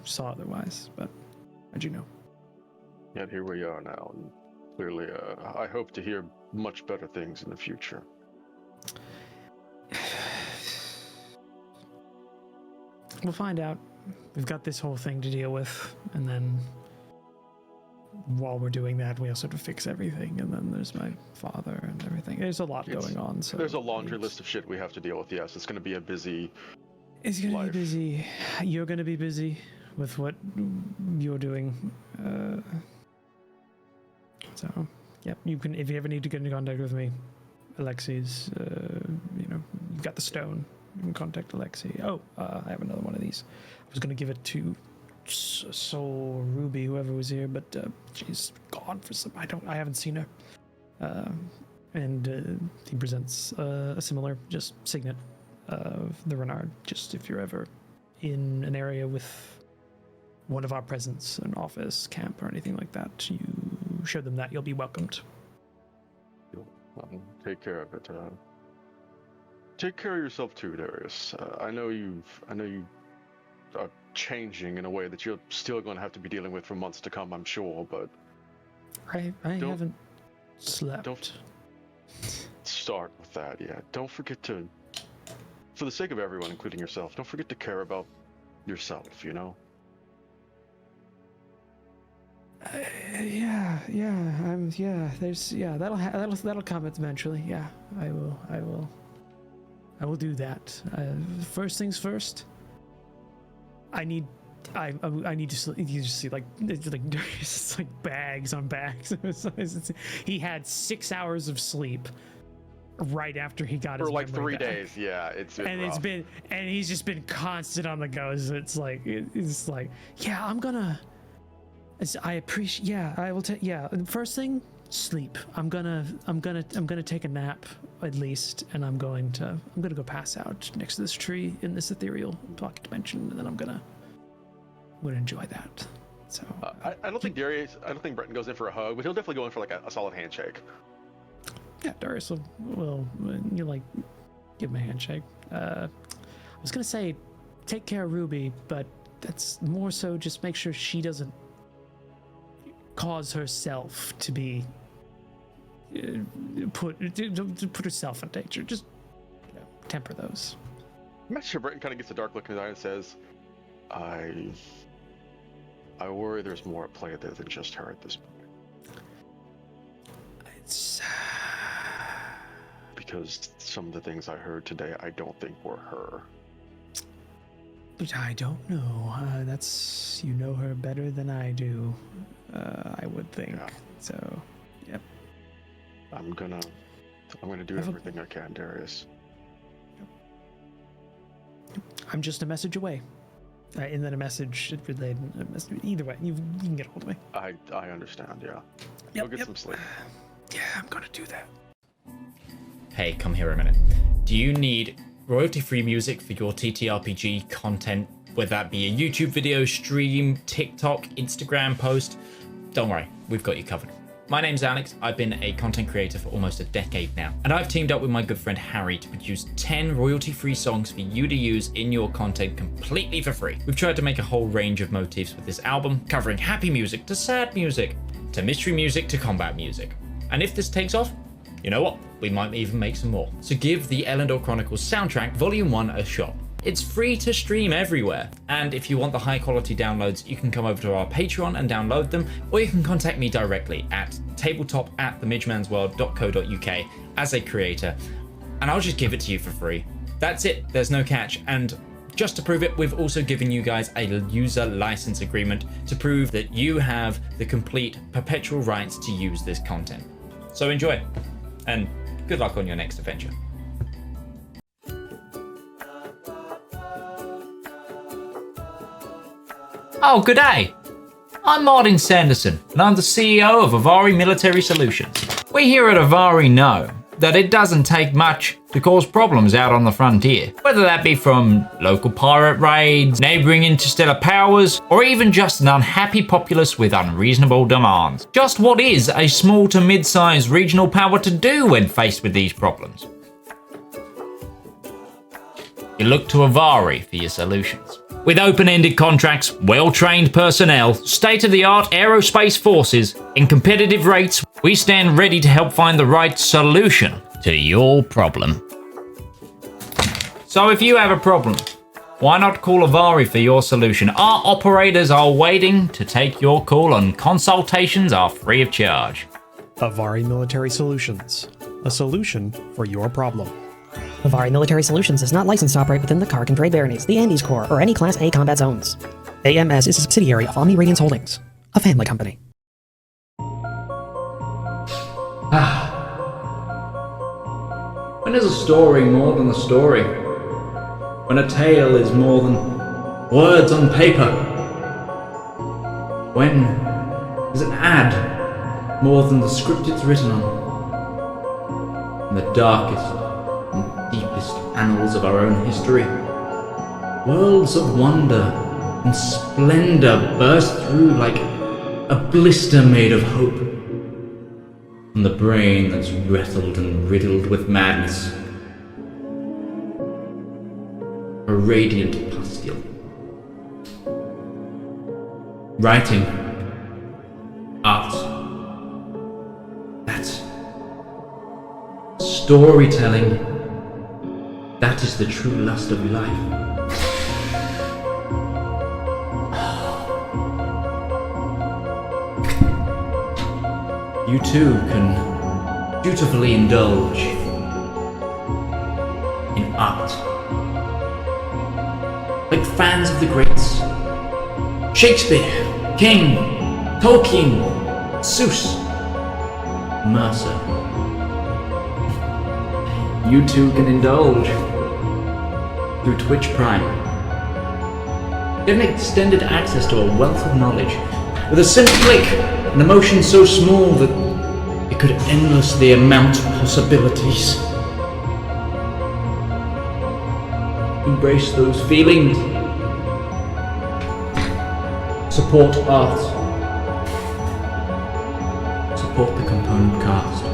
saw otherwise. But how'd you know? Yet here we are now, and clearly, I hope to hear much better things in the future. We'll find out. We've got this whole thing to deal with, and then while we're doing that, we also have to fix everything, and then there's my father and everything. There's a lot going on. So there's a laundry list of shit we have to deal with. Yes, it's going to be a busy. It's going to be busy. You're going to be busy with what you're doing. So, yep. You can, if you ever need to get in contact with me, Alexi's. You've got the stone. You can contact Alexi. Oh, I have another one of these. I was going to give it to Soul Ruby, whoever was here, but she's gone for some. I haven't seen her. And he presents a similar just signet of the Reynard. Just if you're ever in an area with one of our presence, an office, camp, or anything like that, you show them that, you'll be welcomed. Take care of it. Take care of yourself too, Darius. I know you are changing in a way that you're still going to have to be dealing with for months to come, I'm sure, but I haven't slept. Don't start with that yet. Don't forget to, for the sake of everyone, including yourself, don't forget to care about yourself, you know? That'll come eventually. Yeah, I will do that. First things first. I need to sleep. You just see it's like bags on bags. He had 6 hours of sleep right after he got his for like memory 3 back. days. Yeah, it's been rough. He's just been constant on the go. It's like yeah, I'm gonna. I appreciate. Yeah, I will take. Yeah, first thing, sleep. I'm gonna take a nap at least, and I'm gonna go pass out next to this tree in this ethereal pocket dimension, and then I'm gonna enjoy that. So I don't think Breton goes in for a hug, but he'll definitely go in for like a solid handshake. Yeah, Darius will give him a handshake. I was gonna say take care of Ruby, but that's more so just make sure she doesn't cause herself to be put herself in danger. Just temper those. I'm not sure. Breton kind of gets a dark look in his eye and says, I worry there's more at play there than just her at this point. It's because some of the things I heard today I don't think were her. But I don't know. That's, you know her better than I do, I would think. Yeah. So, yep. I'm gonna do everything I can, Darius. I'm just a message away. And then a message relayed. Either way, you can get a hold of me. I understand, yeah. Go get some sleep. Yeah, I'm gonna do that. Hey, come here a minute. Do you need royalty-free music for your TTRPG content, whether that be a YouTube video, stream, TikTok, Instagram post? Don't worry, we've got you covered. My name's Alex. I've been a content creator for almost a decade now, and I've teamed up with my good friend Harry to produce 10 royalty-free songs for you to use in your content completely for free. We've tried to make a whole range of motifs with this album, covering happy music to sad music, to mystery music to combat music. And if this takes off, you know what? We might even make some more. So give the Elendor Chronicles soundtrack Volume 1 a shot. It's free to stream everywhere. And if you want the high quality downloads, you can come over to our Patreon and download them, or you can contact me directly at tabletop@themidgemansworld.co.uk as a creator, and I'll just give it to you for free. That's it, there's no catch, and Just to prove it, we've also given you guys a user license agreement to prove that you have the complete perpetual rights to use this content. So enjoy, and good luck on your next adventure. Oh, good day. I'm Martin Sanderson, and I'm the CEO of Avari Military Solutions. We here at Avari know that it doesn't take much to cause problems out on the frontier, whether that be from local pirate raids, neighboring interstellar powers, or even just an unhappy populace with unreasonable demands. Just what is a small to mid-sized regional power to do when faced with these problems? You look to Avari for your solutions. With open-ended contracts, well-trained personnel, state-of-the-art aerospace forces, and competitive rates, we stand ready to help find the right solution to your problem. So if you have a problem, why not call Avari for your solution? Our operators are waiting to take your call, and consultations are free of charge. Avari Military Solutions, a solution for your problem. Avari Military Solutions is not licensed to operate within the Kark and Trade Baronies, the Andes Corps, or any Class A combat zones. AMS is a subsidiary of Omni Radiance Holdings, a family company. When is a story more than a story? When a tale is more than words on paper? When is an ad more than the script it's written on? In the darkest and deepest annals of our own history, worlds of wonder and splendor burst through like a blister made of hope. From the brain that's rattled and riddled with madness, a radiant pustule. Writing, art, that's storytelling. That is the true lust of life. You too can dutifully indulge in art. Like fans of the greats. Shakespeare, King, Tolkien, Seuss, Mercer. You too can indulge through Twitch Prime. Get an extended access to a wealth of knowledge with a simple click, an emotion so small that it could endlessly amount possibilities. Embrace those feelings. Support art. Support the component cast.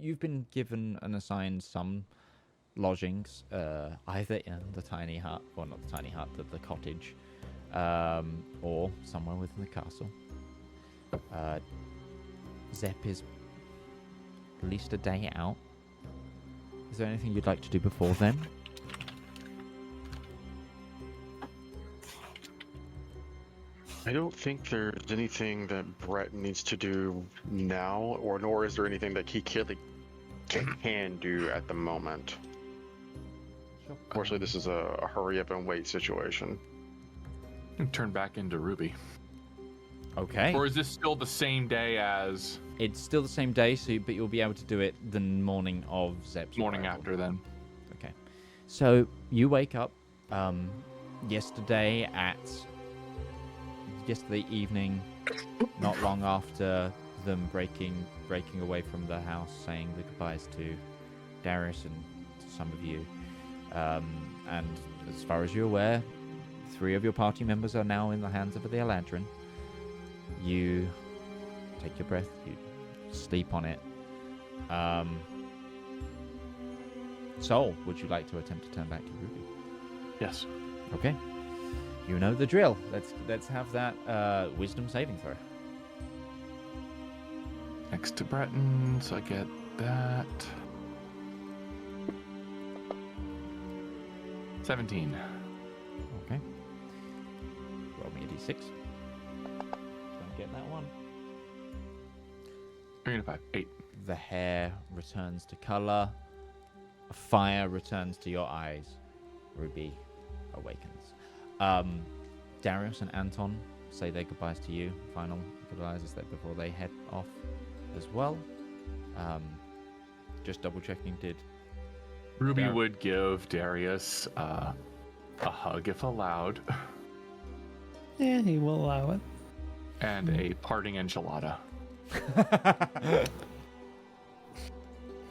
you've been given and assigned some lodgings, either in the tiny hut, or not the tiny hut, the cottage, or somewhere within the castle. Zep is at least a day out. Is there anything you'd like to do before then? I don't think there's anything that Brett needs to do now, nor is there anything that he can do at the moment. Unfortunately, this is a hurry up and wait situation. And turn back into Ruby. Okay. Or is this still the same day as... It's still the same day, but you'll be able to do it the morning of Zep's morning arrival. after then. Okay. So you wake up yesterday evening, not long after them breaking away from the house, saying the goodbyes to Darius and to some of you. And as far as you're aware, 3 of your party members are now in the hands of the Eladrin. You take your breath, you sleep on it. Sol, would you like to attempt to turn back to Ruby? Yes. Okay. You know the drill. Let's have that wisdom saving throw. Next to Breton, so I get that. 17. Okay. Roll me a d6. Don't get that one. 3 and a 5. 8. The hair returns to color. A fire returns to your eyes. Ruby awakens. Darius and Anton say their goodbyes to you. Final goodbyes is that before they head off as well. Just double checking, did Ruby would give Darius a hug if allowed. And he will allow it. And a parting enchilada.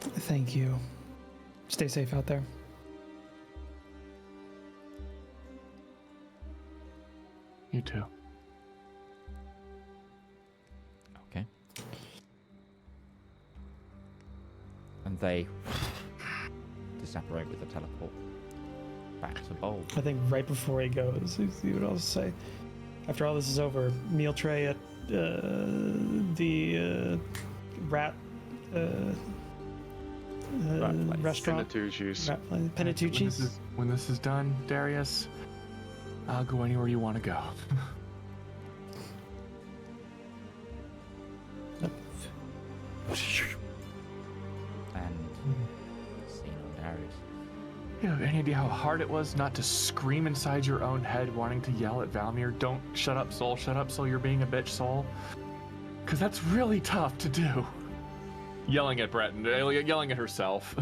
Thank you. Stay safe out there. You too. Okay. And they separate with the teleport back to Bold. I think right before he goes, see what I'll say. After all this is over, meal tray at the rat restaurant. Penitucci's. Penitucci's. When this is done, Darius, I'll go anywhere you want to go. And scene on Darius. You have any idea how hard it was not to scream inside your own head wanting to yell at Valymr, don't shut up, Soul, you're being a bitch, Soul? Because that's really tough to do. Yelling at Breton, yelling at herself.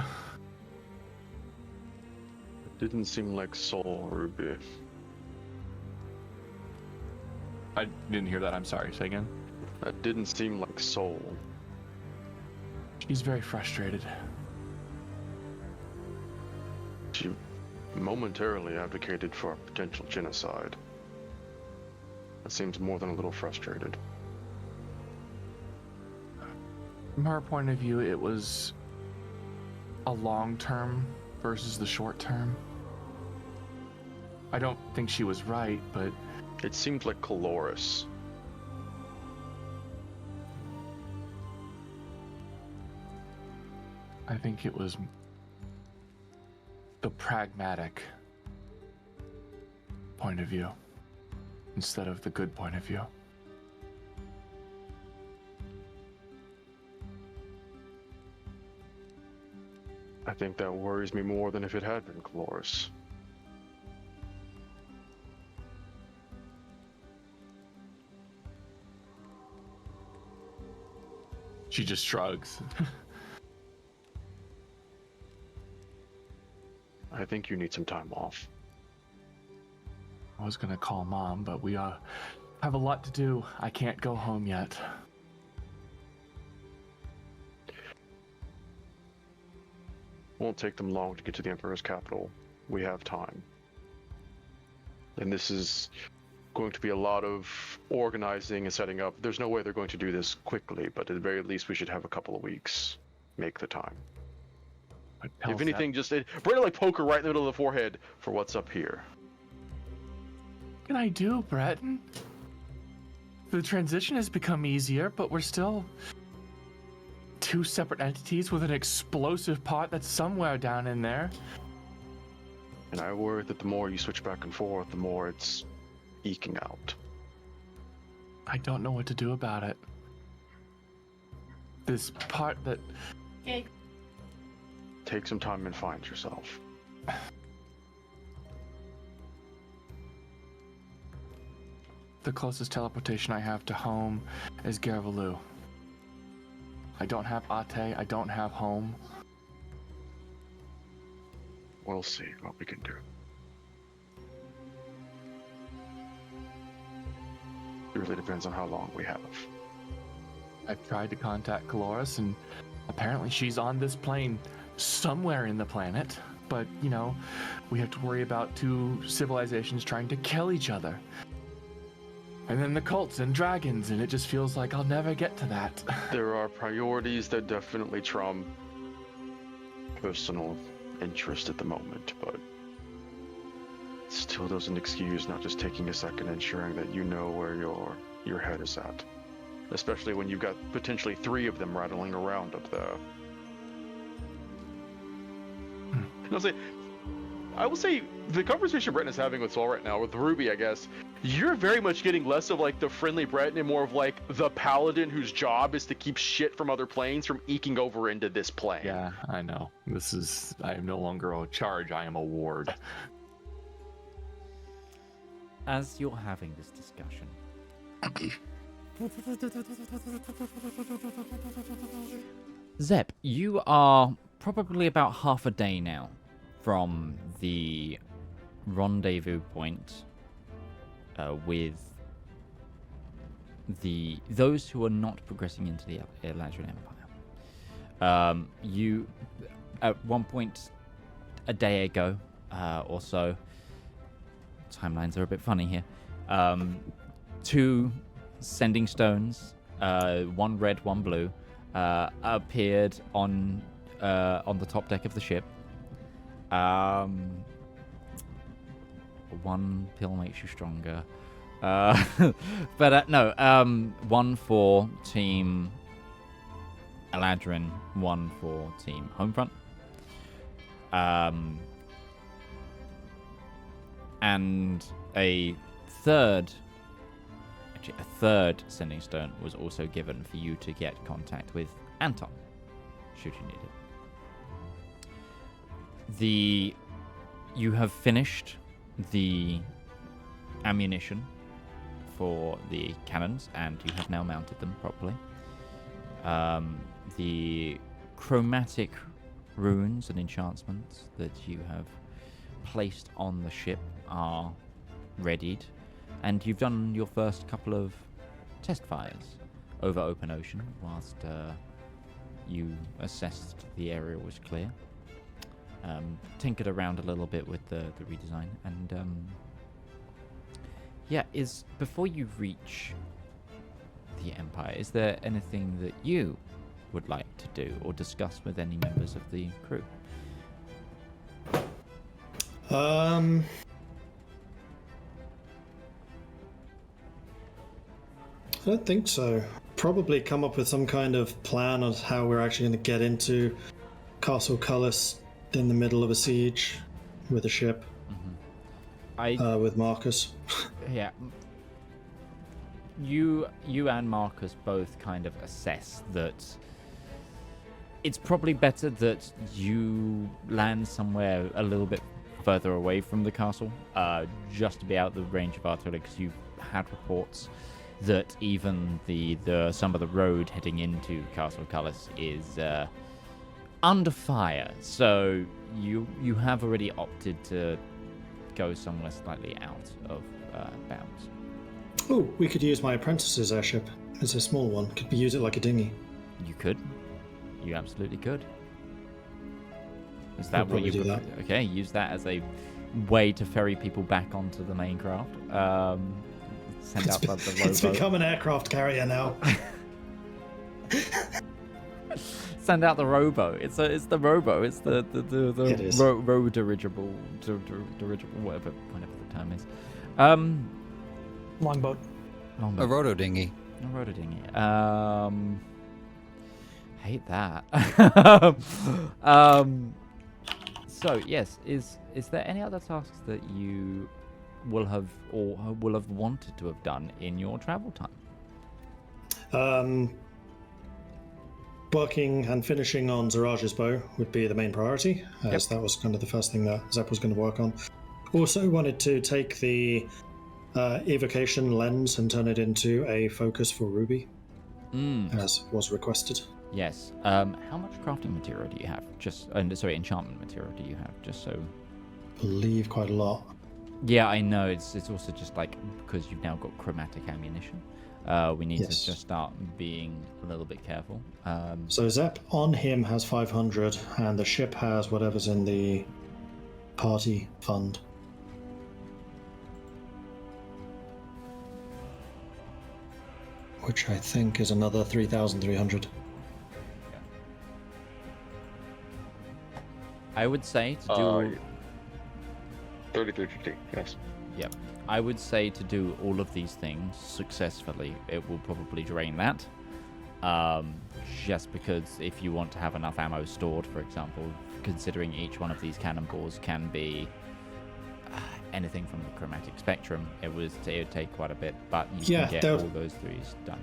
It didn't seem like Soul, Ruby. I didn't hear that, I'm sorry, say again? That didn't seem like Soul. She's very frustrated. She momentarily advocated for a potential genocide. That seems more than a little frustrated. From her point of view, it was a long term versus the short term. I don't think she was right, but it seemed like Caloris. I think it was the pragmatic point of view instead of the good point of view. I think that worries me more than if it had been Caloris. She just shrugs. I think you need some time off. I was gonna call Mom, but we have a lot to do. I can't go home yet. Won't take them long to get to the Emperor's capital. We have time. And this is going to be a lot of organizing and setting up. There's no way they're going to do this quickly, but at the very least we should have a couple of weeks. make the time. Tell If anything, just Brandon like poke her right in the middle of the forehead for what's up here. What can I do, Breton? The transition has become easier, but we're still two separate entities with an explosive part that's somewhere down in there. And I worry that the more you switch back and forth, the more it's eking out. I don't know what to do about it. This part that... Okay. Take some time and find yourself. The closest teleportation I have to home is Garvaloo. I don't have Ate, I don't have home. We'll see what we can do. It really depends on how long we have. I've tried to contact Caloris, and apparently she's on this plane somewhere in the planet. But, you know, we have to worry about two civilizations trying to kill each other. And then the cults and dragons, and it just feels like I'll never get to that. There are priorities that definitely trump personal interest at the moment, but it still doesn't excuse not just taking a second ensuring that you know where your head is at. Especially when you've got potentially 3 of them rattling around up there. I will say the conversation Breton is having with Saul right now, with Ruby, I guess, you're very much getting less of like the friendly Breton and more of like the paladin whose job is to keep shit from other planes from eking over into this plane. Yeah, I know. I am no longer a charge, I am a ward. As you're having this discussion, Zep, you are probably about half a day now from the rendezvous point with those who are not progressing into the Eladrin Empire. You, at one point a day ago or so, timelines are a bit funny here, 2 sending stones, one red, one blue, appeared on the top deck of the ship. One pill makes you stronger. But no, 1 for Team Eladrin, 1 for Team Homefront. And a third sending stone was also given for you to get contact with Anton, should you need it. You have finished the ammunition for the cannons, and you have now mounted them properly. The chromatic runes and enchantments that you have placed on the ship are readied, and you've done your first couple of test fires over open ocean whilst you assessed the area was clear. Tinkered around a little bit with the redesign, and before you reach the Empire, is there anything that you would like to do or discuss with any members of the crew? I don't think so. Probably come up with some kind of plan on how we're actually going to get into Castle Cullis in the middle of a siege with a ship. Mm-hmm. With Marcus. Yeah. You and Marcus both kind of assess that it's probably better that you land somewhere a little bit further away from the castle, just to be out of the range of artillery, because you've had reports that even some of the road heading into Castle Cullis is under fire. So you have already opted to go somewhere slightly out of bounds. Oh, we could use my apprentice's airship. It's a small one. Could we use it like a dinghy? You could. You absolutely could. Is that We'll what you do that. Okay, use that as a way to ferry people back onto the main craft. Send out the rowboat. It's become an aircraft carrier now. send out the robo. It's the robo. It's the It is. dirigible, whatever the term is. Longboat. A roto dinghy. A roto dinghy. Hate that. So yes, is there any other tasks that you will have wanted to have done in your travel time? Working and finishing on Ziraj's bow would be the main priority, as that was kind of the first thing that Zep was going to work on. Also wanted to take the evocation lens and turn it into a focus for Ruby, as was requested. Yes. How much crafting material do you have? Enchantment material do you have? Just so. Believe quite a lot. Yeah, I know. It's also just like because you've now got chromatic ammunition. We need to just start being a little bit careful. So Zep on him has 500, and the ship has whatever's in the party fund. Which I think is another 3,300. I would say to do 3350, yes. Yep. I would say to do all of these things successfully, it will probably drain that. Just because if you want to have enough ammo stored, for example, considering each one of these cannonballs can be anything from the chromatic spectrum, it would take quite a bit, but you can get all those threes done.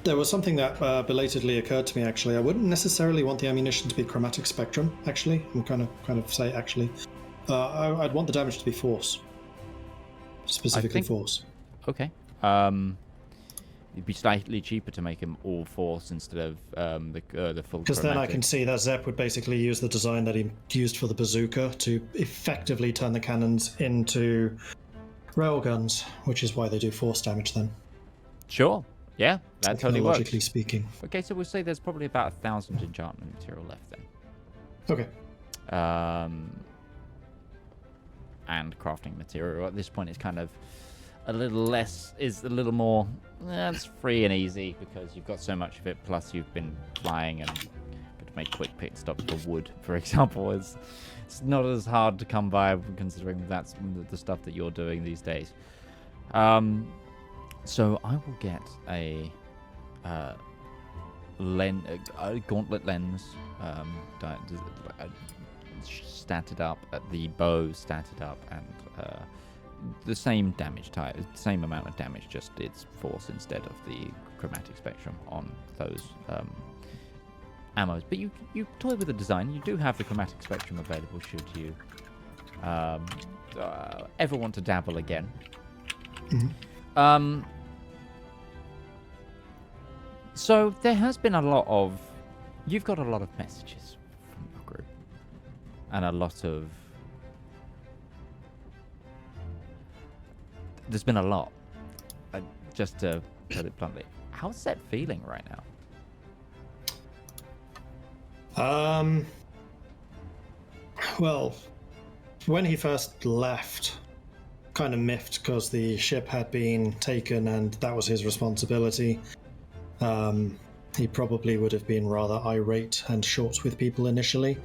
There was something that belatedly occurred to me, actually. I wouldn't necessarily want the ammunition to be chromatic spectrum, actually. I'm kind of say, actually. I'd want the damage to be force. Specifically force. Okay. It'd be slightly cheaper to make them all force instead of the full. Because then I can see that Zep would basically use the design that he used for the bazooka to effectively turn the cannons into railguns, which is why they do force damage then. Sure. Yeah, that totally works. Logically speaking. Okay, so we'll say there's probably about 1,000 enchantment material left then. Okay. And crafting material at this point is kind of a little more it's free and easy because you've got so much of it, plus you've been flying and got to make quick pit stops for wood, for example. It's not as hard to come by considering that's the stuff that you're doing these days. So I will get a gauntlet lens statted up, the bow statted up, and the same damage type, same amount of damage, just it's force instead of the chromatic spectrum on those ammos. But you toy with the design. You do have the chromatic spectrum available should you ever want to dabble again. Mm-hmm. So there has been you've got a lot of messages from your group, and there's been a lot. Just to put it bluntly, how's Zep feeling right now? Well, when he first left, kind of miffed because the ship had been taken and that was his responsibility. He probably would have been rather irate and short with people initially,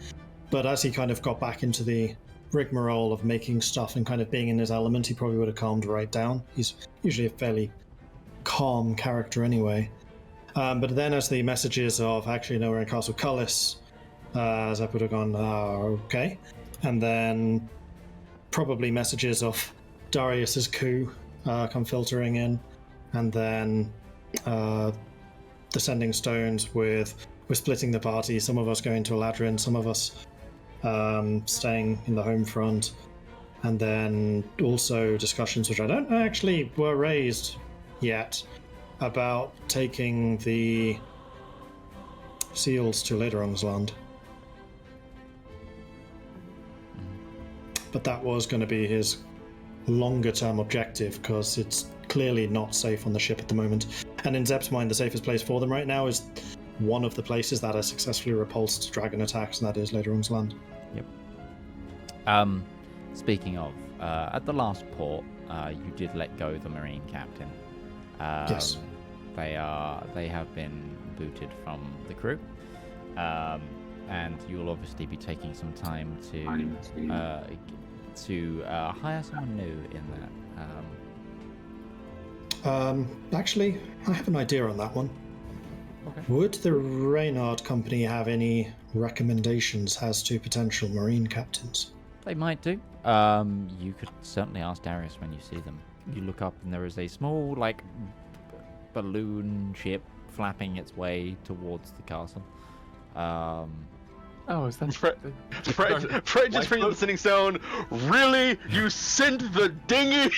but as he kind of got back into the rigmarole of making stuff and kind of being in his element, he probably would have calmed right down. He's usually a fairly calm character anyway. But then as the messages of actually no, we're in Castle Cullis, Zep would have gone, okay. And then probably messages of Darius's coup come filtering in, and then the Sending Stones we're splitting the party, some of us going to Eladrin, some of us staying in the home front, and then also discussions which I don't know actually were raised yet about taking the seals to Lederung's land. But that was going to be his longer term objective because it's clearly not safe on the ship at the moment. And in Zep's mind, the safest place for them right now is one of the places that has successfully repulsed dragon attacks, and that is Lederung's land. Yep. Speaking of, at the last port, you did let go the Marine captain. Yes. They have been booted from the crew. and you'll obviously be taking some time to hire someone new in that. Actually, I have an idea on that one. Okay. Would the Reynard company have any recommendations as to potential marine captains? They might do. You could certainly ask Darius when you see them. You look up and there is a small, like, balloon ship flapping its way towards the castle. Oh, is that Fred just brings up the sitting stone. Really? You sent the dinghy?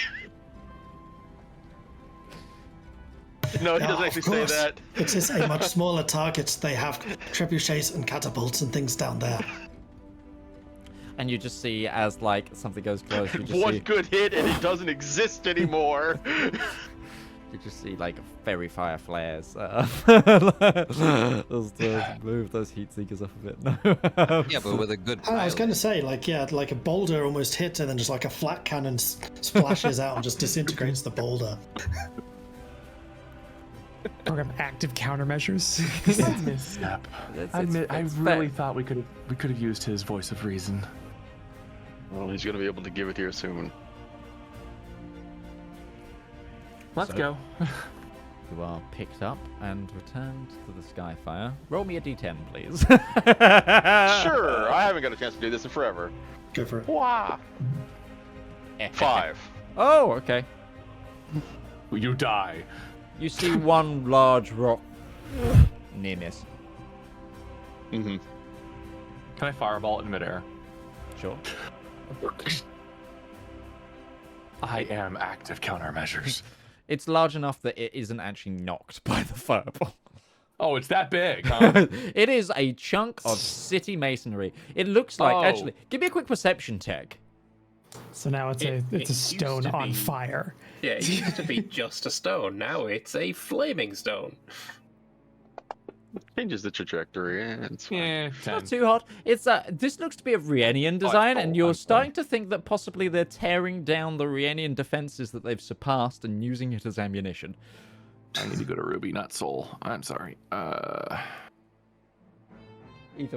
No, he doesn't actually say that. It is a much smaller target. They have trebuchets and catapults and things down there. And you just see as, like, something goes close, you just One see... good hit and it doesn't exist anymore. You just see, like, fairy fire flares. Just to move those heat seekers up a bit. No. Yeah, but with a good I was pilot. going to say, like, yeah, like a boulder almost hits and then just like a flat cannon splashes out and just disintegrates the boulder. Program active countermeasures. misstep? I It's really fair. thought we could have used his voice of reason. Well, he's gonna be able to give it here soon. Let's go. You are picked up and returned to the Skyfire. Roll me a d10, please. Sure, I haven't got a chance to do this in forever. Go for it. Wow. 5. Oh, okay. You die. You see one large rock near miss. Mm-hmm. Can I fireball it in midair? Sure. I am active countermeasures. It's large enough that it isn't actually knocked by the fireball. Oh, it's that big, huh? It is a chunk of city masonry. It looks like, actually, give me a quick perception check. So now it's a stone on fire. Yeah, it used to be just a stone. Now it's a flaming stone. Changes the trajectory. Yeah, it's fine. Yeah, Not too hot. It's this looks to be of Rhiannian design, and you're starting to think that possibly they're tearing down the Rhiannian defenses that they've surpassed and using it as ammunition. I need to go to Ruby, not Soul. I'm sorry. Either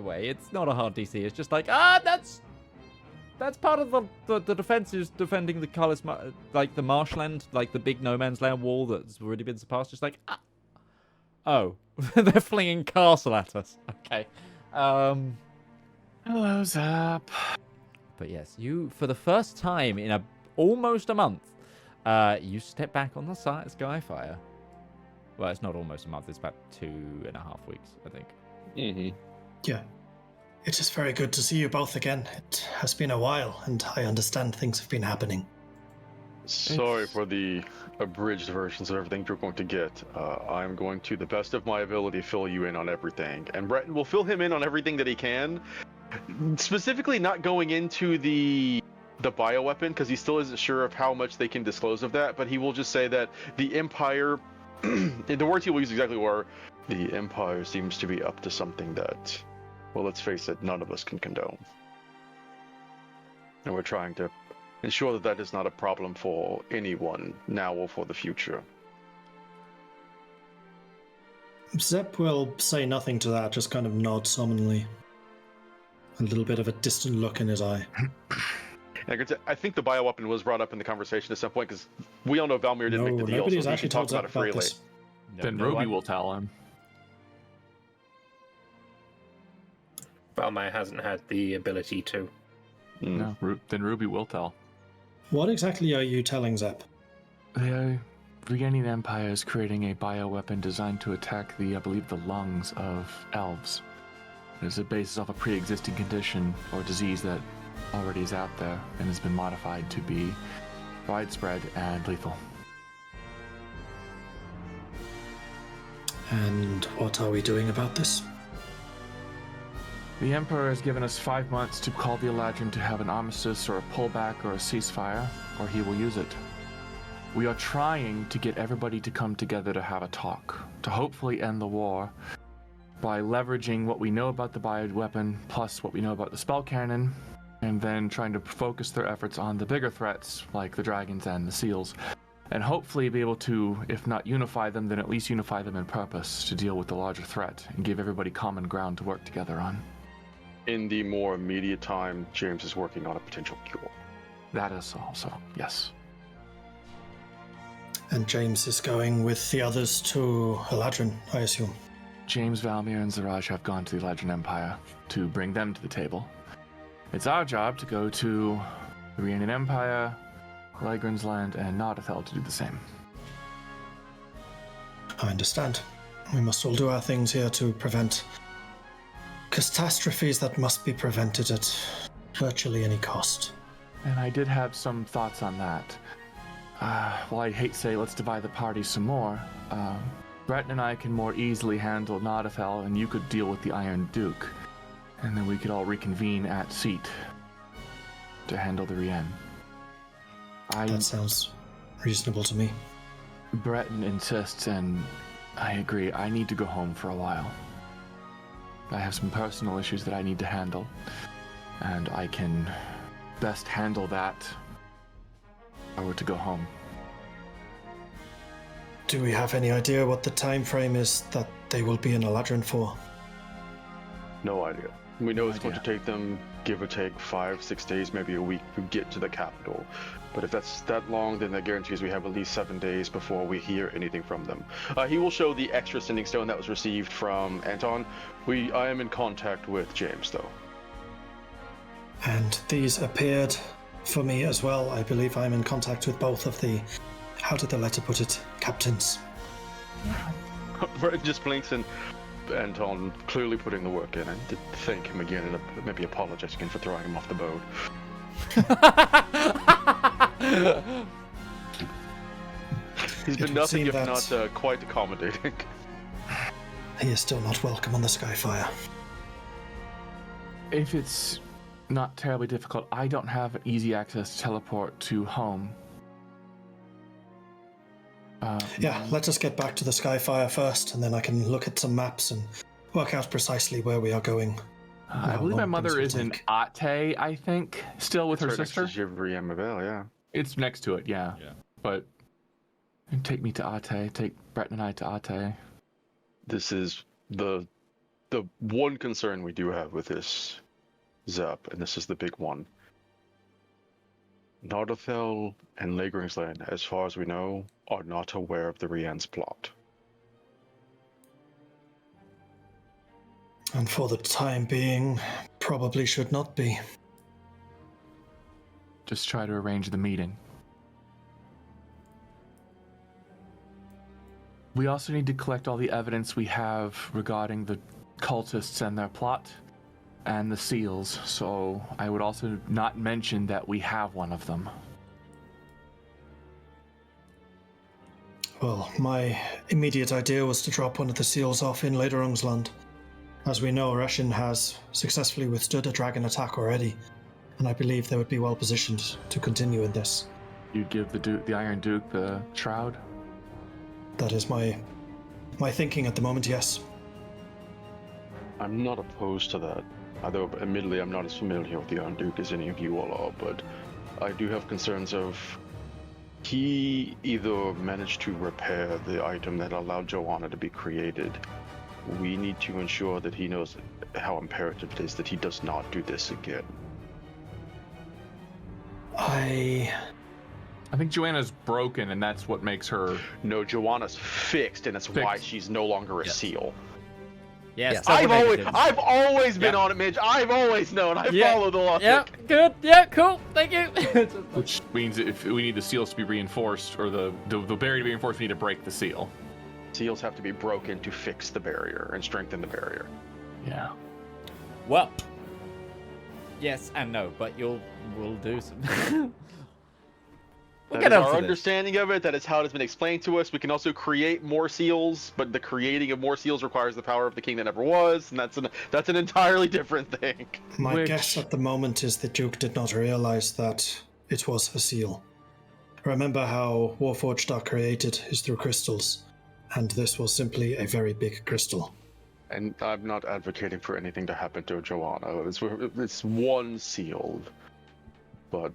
way, it's not a hard DC. It's just like, that's part of the defenses defending the Carlos, like the marshland, like the big no man's land wall that's already been surpassed. Just like, oh, they're flinging castle at us. Okay. Hello, Zap. But yes, you, for the first time in almost a month, you step back on the Skyfire. Well, it's not almost a month. It's about 2.5 weeks, I think. Mm-hmm. Yeah. It is very good to see you both again. It has been a while, and I understand things have been happening. Sorry for the abridged versions of everything you're going to get. I'm going to, the best of my ability, fill you in on everything. And Breton will fill him in on everything that he can. Specifically not going into the bioweapon, because he still isn't sure of how much they can disclose of that, but he will just say that the Empire, the words he will use exactly were, the Empire seems to be up to something that, well, let's face it, none of us can condone. And we're trying to ensure that that is not a problem for anyone, now or for the future. Zep will say nothing to that, just kind of nod solemnly. A little bit of a distant look in his eye. I think the bioweapon was brought up in the conversation at some point, because we all know Valymr didn't make the deal, nobody's so he actually can talk told about Zep it freely. this. Then Ruby will tell him. Valymr hasn't had the ability to. No, then Ruby will tell. What exactly are you telling Zep? The Rhiannian Empire is creating a bioweapon designed to attack I believe, the lungs of elves. It's based off a pre-existing condition or disease that already is out there and has been modified to be widespread and lethal. And what are we doing about this? The Emperor has given us 5 months to call the Eladrin to have an armistice or a pullback or a ceasefire, or he will use it. We are trying to get everybody to come together to have a talk, to hopefully end the war by leveraging what we know about the bioweapon plus what we know about the spell cannon, and then trying to focus their efforts on the bigger threats like the dragons and the seals. and hopefully be able to, if not unify them, then at least unify them in purpose to deal with the larger threat and give everybody common ground to work together on. In the more immediate time, James is working on a potential cure. That is also, yes. And James is going with the others to Eladrin, I assume. James, Valymr, and Zeraj have gone to the Eladrin Empire to bring them to the table. It's our job to go to the Reynard Empire, Lygren's Land, and Nardathel to do the same. I understand. We must all do our things here to prevent catastrophes that must be prevented at virtually any cost. And I did have some thoughts on that. Well, I'd hate to say let's divide the party some more. Breton and I can more easily handle Nardathel, and you could deal with the Iron Duke. And then we could all reconvene at Seat to handle the Rien. That sounds reasonable to me. Breton insists, and I agree. I need to go home for a while. I have some personal issues that I need to handle, and I can best handle that if I were to go home. Do we have any idea what the time frame is that they will be in Eladrin for? No idea. We know it's going to take them, give or take, 5-6 days, maybe a week to get to the capital. But if that's that long, then that guarantees we have at least 7 days before we hear anything from them. He will show the extra sending stone that was received from Anton. I am in contact with James, though. And these appeared for me as well. I believe I'm in contact with both of the, how did the letter put it, captains. Brett just blinks, and Anton clearly putting the work in. I did thank him again and maybe apologize again for throwing him off the boat. He's been nothing if not quite accommodating. He is still not welcome on the Skyfire. If it's not terribly difficult, I don't have easy access to teleport to home. Yeah, let us get back to the Skyfire first, and then I can look at some maps and work out precisely where we are going. I believe my mother is in Ate, I think, still with her sister. Yeah. It's next to it, yeah. But take me to Ate, take Brett and I to Ate. This is the one concern we do have with this, Zep, and this is the big one. Nardathel and Lygren's Land, as far as we know, are not aware of the Rien's plot. And for the time being, probably should not be. Just try to arrange the meeting. We also need to collect all the evidence we have regarding the cultists and their plot, and the seals, so I would also not mention that we have one of them. Well, my immediate idea was to drop one of the seals off in Lederungsland. As we know, Reshin has successfully withstood a dragon attack already, and I believe they would be well positioned to continue in this. You'd give the Iron Duke the shroud? That is my thinking at the moment, yes. I'm not opposed to that. Although, admittedly, I'm not as familiar with the Iron Duke as any of you all are, but I do have concerns of he either managed to repair the item that allowed Joanna to be created. We need to ensure that he knows how imperative it is that he does not do this again. I think Joanna's broken, and that's what makes her... No, Joanna's fixed, and that's why she's no longer a seal. Yes. I've always been on it, Midge. I've always known. I follow the logic. Yep. Good. Yeah. Cool. Thank you. Which means if we need the seals to be reinforced, or the barrier to be reinforced, we need to break the seal. Seals have to be broken to fix the barrier and strengthen the barrier. Yeah. Well. Yes and no, but we'll do some. That is our understanding of it. That is how it has been explained to us. We can also create more seals, but the creating of more seals requires the power of the king that never was, and that's an entirely different thing. My guess at the moment is the Duke did not realize that it was a seal. Remember how Warforged are created is through crystals, and this was simply a very big crystal. And I'm not advocating for anything to happen to Joanna. It's one seal, but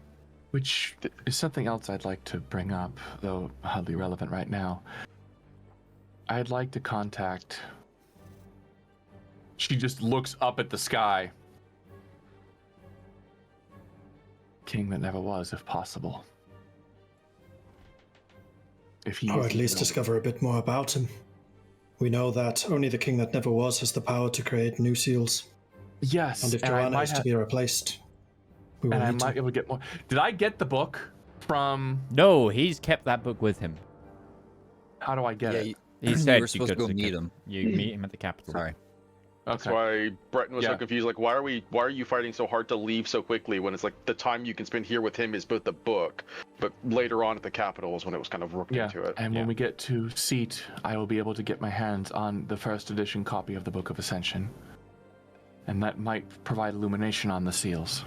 Which is something else I'd like to bring up, though hardly relevant right now. I'd like to contact... She just looks up at the sky. King that never was, if possible. If he Or is at least even- discover a bit more about him. We know that only the king that never was has the power to create new seals. Yes, And if I Joanna might is to have- be replaced, we will and I need might to. be able to get more. Did I get the book from? No, he's kept that book with him. How do I get Yeah, it? you, He you said were supposed to could go meet him. You meet him at the capital. Sorry. That's Okay. why Breton was Yeah. so confused. Like, why are you fighting so hard to leave so quickly when it's like the time you can spend here with him is both the book, but later on at the capital is when it was kind of rooked Yeah, into it. and when we get to Seat, I will be able to get my hands on the first edition copy of the Book of Ascension. And that might provide illumination on the seals.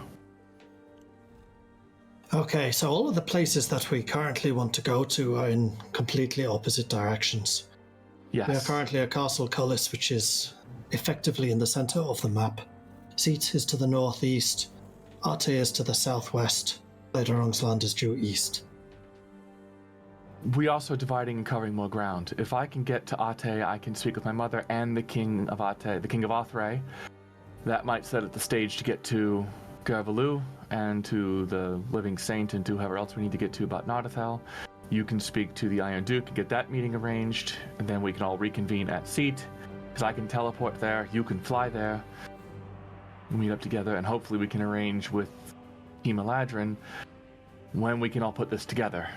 Okay, so all of the places that we currently want to go to are in completely opposite directions. Yes. We are currently at Castle Cullis, which is effectively in the center of the map. Seat is to the northeast, Arte is to the southwest, Lederungsland is due east. We also dividing and covering more ground. If I can get to Ate, I can speak with my mother and the King of Ate, the King of Othray. That might set up the stage to get to Gervalu and to the Living Saint and to whoever else we need to get to about Nardathel. You can speak to the Iron Duke and get that meeting arranged, and then we can all reconvene at Seat, because I can teleport there, you can fly there, we'll meet up together, and hopefully we can arrange with Team Eladrin when we can all put this together.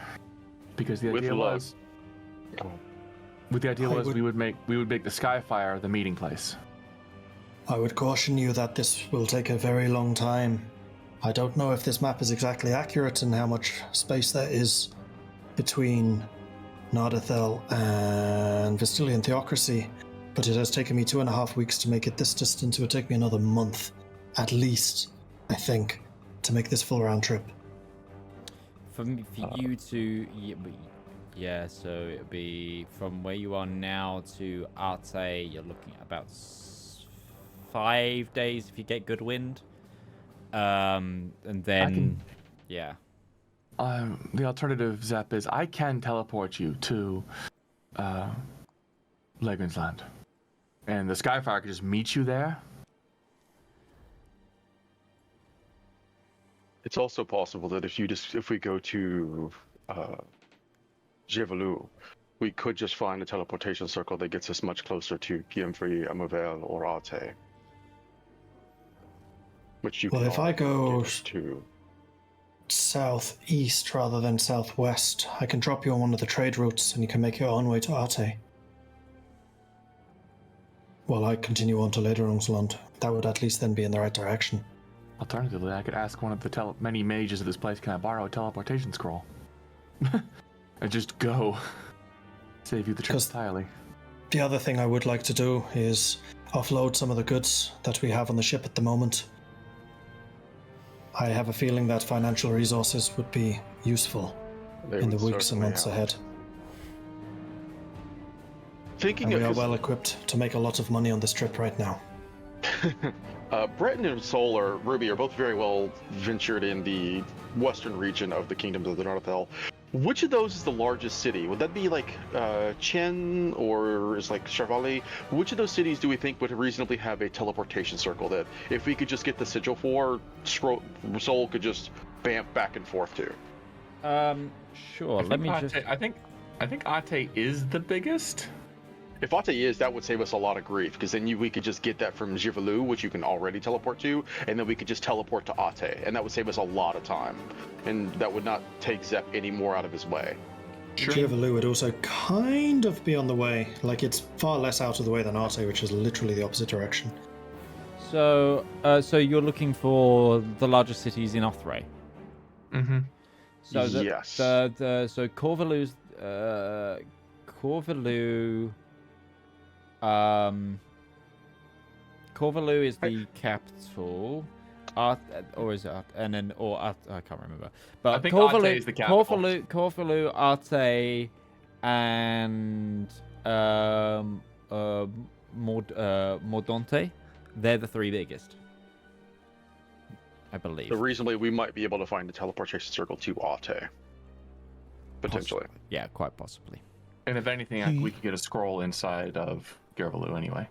Because the With idea luck. was, we would make the Skyfire the meeting place. I would caution you that this will take a very long time. I don't know if this map is exactly accurate and how much space there is between Nardathel and Vestilian Theocracy, but it has taken me 2.5 weeks to make it this distance. It would take me another month, at least, I think, to make this full round trip. For you to, yeah, so it'll be from where you are now to Arte. You're looking at about 5 days if you get good wind, and then, yeah. The alternative, Zep, is I can teleport you to Legensland, and the Skyfire could just meet you there. It's also possible that if we go to Gervalu, we could just find a teleportation circle that gets us much closer to Giemfrey, Amovel, or Arte. Which you Well, can if all I go get us to. southeast rather than southwest, I can drop you on one of the trade routes and you can make your own way to Arte. While I continue on to Lederungsland. That would at least then be in the right direction. Alternatively, I could ask one of the many mages of this place, can I borrow a teleportation scroll? And just go. Save you the trip 'Cause- entirely. The other thing I would like to do is offload some of the goods that we have on the ship at the moment. I have a feeling that financial resources would be useful They in the would weeks and certainly months help. ahead. Thinking And we are of well equipped to make a lot of money on this trip right now. Breton and Solar, Ruby are both very well ventured in the western region of the Kingdoms of the Nardathel. Which of those is the largest city? Would that be like Chen or is like Charvali? Which of those cities do we think would reasonably have a teleportation circle that if we could just get the sigil for, Soul could just bamf back and forth to? Sure. Let me just. I think Ate is the biggest. If Ate is, that would save us a lot of grief, because then we could just get that from Givalu, which you can already teleport to, and then we could just teleport to Ate, and that would save us a lot of time. And that would not take Zep any more out of his way. Givalu would also kind of be on the way. Like, it's far less out of the way than Arte, which is literally the opposite direction. So, so you're looking for the largest cities in Othray. Mm-hmm. So Yes. So Corvalu's Corvalu is the capital. Or is it and then I can't remember. But I think Corvalu, Arte is the capital. Corvalu, Arte, and Mordante. They're the three biggest. I believe. So reasonably, we might be able to find a teleportation circle to Ate. Potentially. Yeah, quite possibly. And if anything, we could get a scroll inside of Gervalu anyway.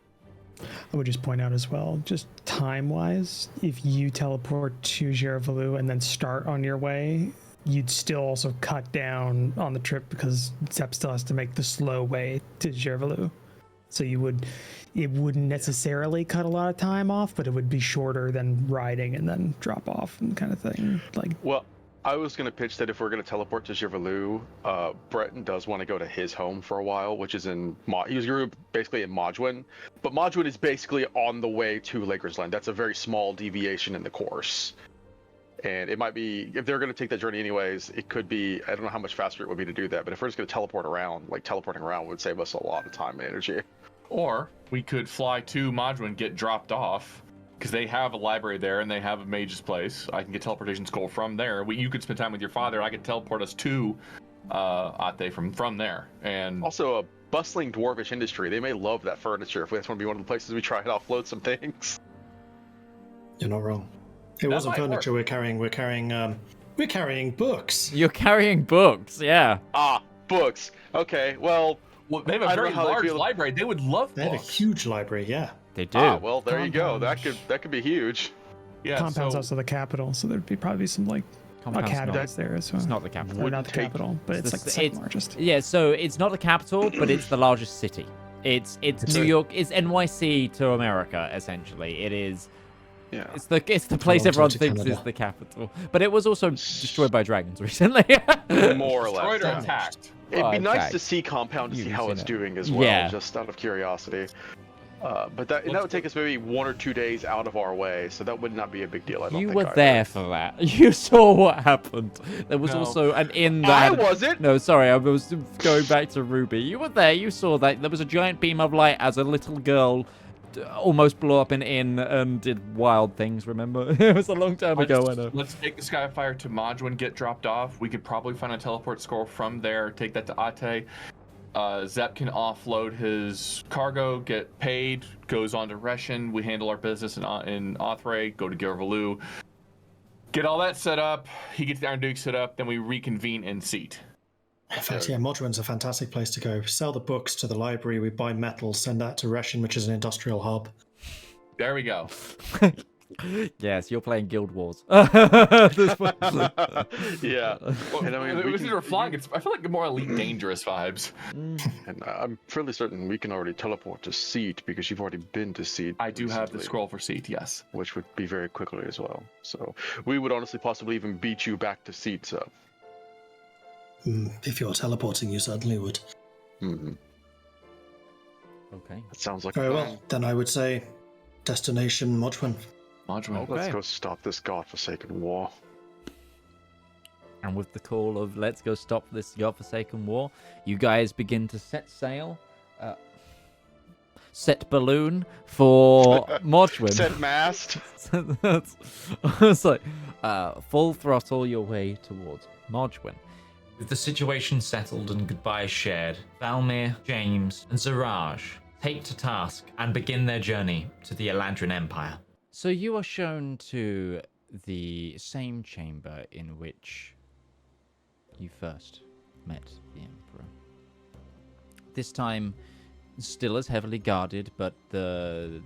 I would just point out as well, just time-wise, if you teleport to Gervalu and then start on your way, you'd still also cut down on the trip because Zep still has to make the slow way to Gervalu. So it wouldn't necessarily cut a lot of time off, but it would be shorter than riding and then drop off and kind of thing. Well, I was going to pitch that if we're going to teleport to Gervalu, Breton does want to go to his home for a while, which is in he was basically in Modwin, but Modwin is basically on the way to Lakers Land. That's a very small deviation in the course, and it might be, if they're going to take that journey anyways, it could be, I don't know how much faster it would be to do that, but if we're just going to teleport around, like teleporting around would save us a lot of time and energy. Or we could fly to Modwin, get dropped off, because they have a library there and they have a mage's place. I can get teleportation scroll from there. You could spend time with your father. I could teleport us to Ate from there. And also a bustling dwarvish industry. They may love that furniture if that's want to be one of the places we try and offload some things. You're not wrong. It wasn't furniture we're carrying. We're carrying books. You're carrying books, yeah. Books. Okay, well, they have a very large library. They would love They have a huge library, yeah. They do. Well, there you go. That could be huge. Yeah. Compound's also the capital, so there'd be probably some academies there as well. It's not the capital. Or not the capital, but it's like the second largest. Yeah, so it's not the capital, but it's the largest city. It's New York. It's NYC to America, essentially. It is. Yeah. It's the place everyone thinks is the capital, but it was also destroyed by dragons recently. More or less. Destroyed or attacked. It'd be nice to see Compound to see how it's doing as well, just out of curiosity. But that would take us maybe 1 or 2 days out of our way, so that would not be a big deal. I don't think. You were there for that. You saw what happened. There was also an inn that. I wasn't. No, sorry, I was going back to Ruby. You were there. You saw that there was a giant beam of light as a little girl almost blew up an inn and did wild things. Remember, it was a long time ago. Let's take the Skyfire to Modwin, get dropped off. We could probably find a teleport scroll from there. Take that to Ate. Zep can offload his cargo, get paid, goes on to Reshin. We handle our business in Othray, go to Gervalu, get all that set up. He gets the Iron Duke set up, then we reconvene in Seat. In fact, yeah, Modwin's a fantastic place to go. Sell the books to the library, we buy metal, send that to Reshin, which is an industrial hub. There we go. Yes, you're playing Guild Wars. Yeah. Well, and I mean, if we were flying, I feel like more Elite Dangerous vibes. And I'm fairly certain we can already teleport to Seat because you've already been to Seat. I do have the scroll for Seat, yes. Which would be very quickly as well. So we would honestly possibly even beat you back to Seat, so. If you're teleporting, you certainly would. Mm-hmm. Okay. That sounds like very well. Then I would say destination Modwin. Okay. Let's go stop this godforsaken war. And with the call of let's go stop this godforsaken war, you guys begin to set sail. Set balloon for Modwin. Set mast. It's like full throttle your way towards Modwin. With the situation settled and goodbyes shared, Valymr, James, and Zedaar take to task and begin their journey to the Elandrin Empire. So you are shown to the same chamber in which you first met the Emperor. This time, still as heavily guarded, but the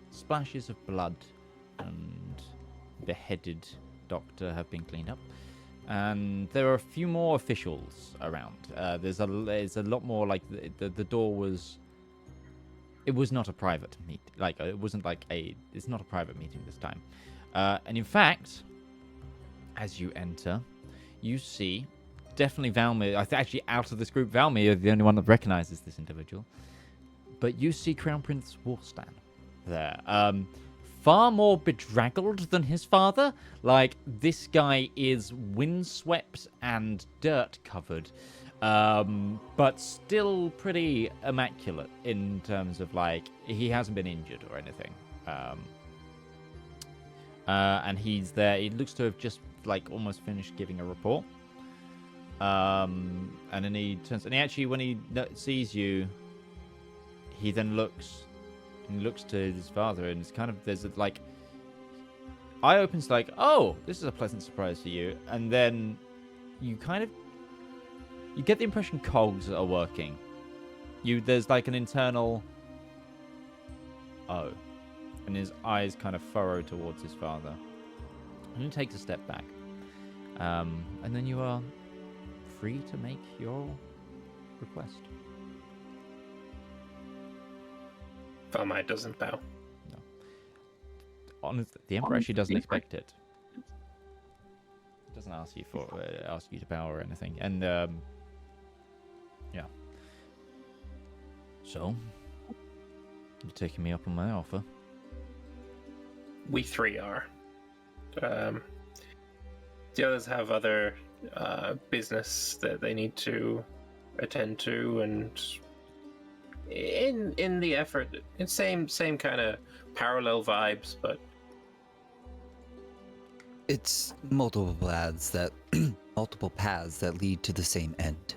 splashes of blood and beheaded doctor have been cleaned up. And there are a few more officials around. There's a lot more, like, the door was... It was not a private meet. Like, it wasn't like it's not a private meeting this time. And in fact, as you enter, you see definitely Valymr. Actually, out of this group, Valymr, you're the only one that recognizes this individual. But you see Crown Prince Wystongjir there. Far more bedraggled than his father. Like, this guy is windswept and dirt covered. But still pretty immaculate in terms of, like, he hasn't been injured or anything. And he's there. He looks to have just, like, almost finished giving a report. And then he turns, and he actually, when he sees you, he then looks to his father, and it's kind of, there's like eye opens like, oh, this is a pleasant surprise for you. And then you get the impression cogs are working. There's like an internal, oh, and his eyes kind of furrow towards his father. And he takes a step back. And then you are free to make your request. Valymr doesn't bow. No. Honestly, the Emperor actually doesn't expect it. Doesn't ask you to bow or anything. And yeah. So, you're taking me up on my offer? We three are. The others have other business that they need to attend to, and in the effort, it's same kind of parallel vibes, but it's multiple paths that lead to the same end.